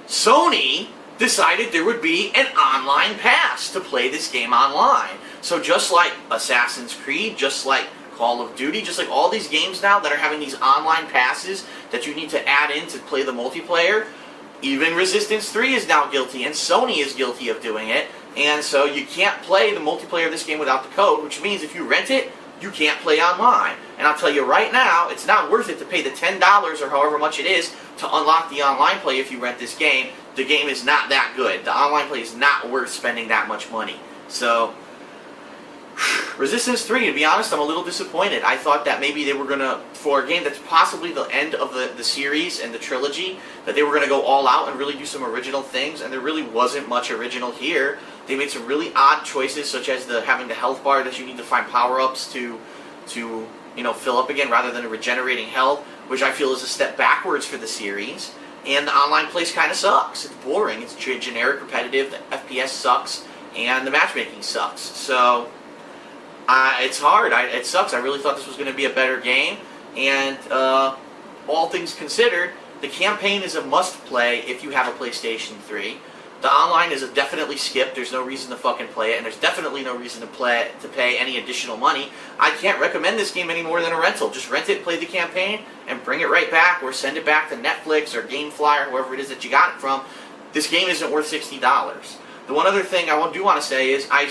Sony decided there would be an online pass to play this game online. So just like Assassin's Creed, just like Call of Duty, just like all these games now that are having these online passes that you need to add in to play the multiplayer, even Resistance 3 is now guilty, and Sony is guilty of doing it. And so you can't play the multiplayer of this game without the code, which means if you rent it, you can't play online. And I'll tell you right now, it's not worth it to pay the $10 or however much it is to unlock the online play if you rent this game. The game is not that good. The online play is not worth spending that much money. So, Resistance 3, to be honest, I'm a little disappointed. I thought that maybe they were going to, for a game that's possibly the end of the series and the trilogy, that they were going to go all out and really do some original things, and there really wasn't much original here. They made some really odd choices, such as having the health bar that you need to find power-ups to fill up again, rather than a regenerating health, which I feel is a step backwards for the series. And the online place kind of sucks. It's boring. It's generic, repetitive. The FPS sucks, and the matchmaking sucks. So it's hard. It sucks. I really thought this was going to be a better game. And all things considered, the campaign is a must-play if you have a PlayStation 3. The online is a definitely skip. There's no reason to fucking play it, and there's definitely no reason to pay any additional money. I can't recommend this game any more than a rental. Just rent it, play the campaign, and bring it right back, or send it back to Netflix or GameFly or whoever it is that you got it from. This game isn't worth $60. The one other thing I do want to say is I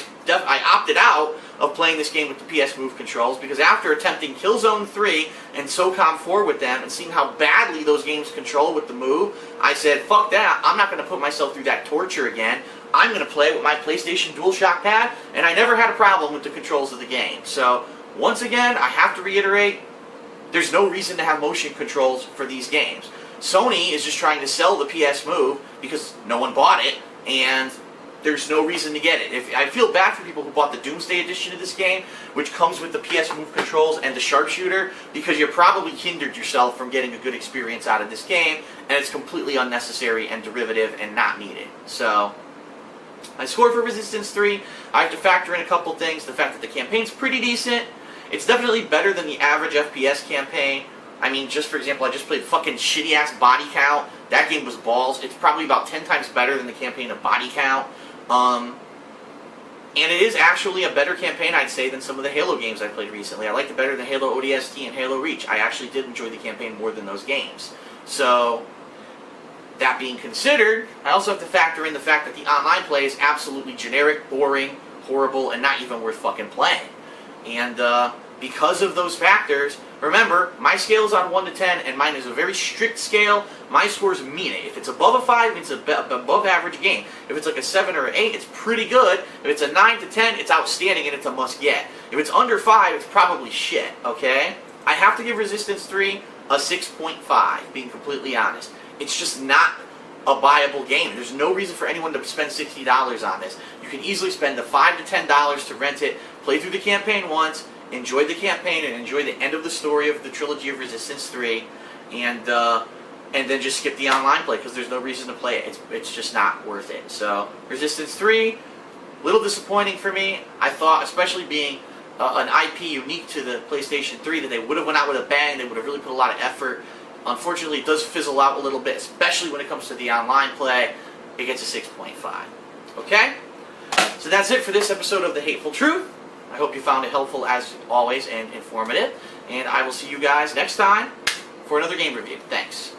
opted out of playing this game with the PS Move controls because after attempting Killzone 3 and SOCOM 4 with them and seeing how badly those games control with the Move, I said, fuck that, I'm not going to put myself through that torture again. I'm going to play with my PlayStation DualShock pad, and I never had a problem with the controls of the game. So, once again, I have to reiterate, there's no reason to have motion controls for these games. Sony is just trying to sell the PS Move because no one bought it, and there's no reason to get it. I feel bad for people who bought the Doomsday edition of this game, which comes with the PS Move controls and the sharpshooter, because you probably hindered yourself from getting a good experience out of this game, and it's completely unnecessary and derivative and not needed. So, my score for Resistance 3, I have to factor in a couple things. The fact that the campaign's pretty decent. It's definitely better than the average FPS campaign. I mean, just for example, I just played fucking shitty-ass Body Count. That game was balls. It's probably about 10 times better than the campaign of Body Count. And it is actually a better campaign, I'd say, than some of the Halo games I played recently. I liked it better than Halo ODST and Halo Reach. I actually did enjoy the campaign more than those games. So, that being considered, I also have to factor in the fact that the online play is absolutely generic, boring, horrible, and not even worth fucking playing. And, because of those factors, remember, my scale is on 1 to 10, and mine is a very strict scale. My scores mean it. If it's above a 5, it's an above average game. If it's like a 7 or an 8, it's pretty good. If it's a 9 to 10, it's outstanding and it's a must-get. If it's under 5, it's probably shit, okay? I have to give Resistance 3 a 6.5, being completely honest. It's just not a buyable game. There's no reason for anyone to spend $60 on this. You can easily spend the $5 to $10 to rent it, play through the campaign once, enjoy the campaign, and enjoy the end of the story of the trilogy of Resistance 3, and then just skip the online play, because there's no reason to play it. It's just not worth it. So, Resistance 3, little disappointing for me. I thought, especially being an IP unique to the PlayStation 3 that they would have went out with a bang. They would have really put a lot of effort. Unfortunately, it does fizzle out a little bit, especially when it comes to the online play. It gets a 6.5. Okay? So that's it for this episode of The Hateful Truth. I hope you found it helpful as always and informative. And I will see you guys next time for another game review. Thanks.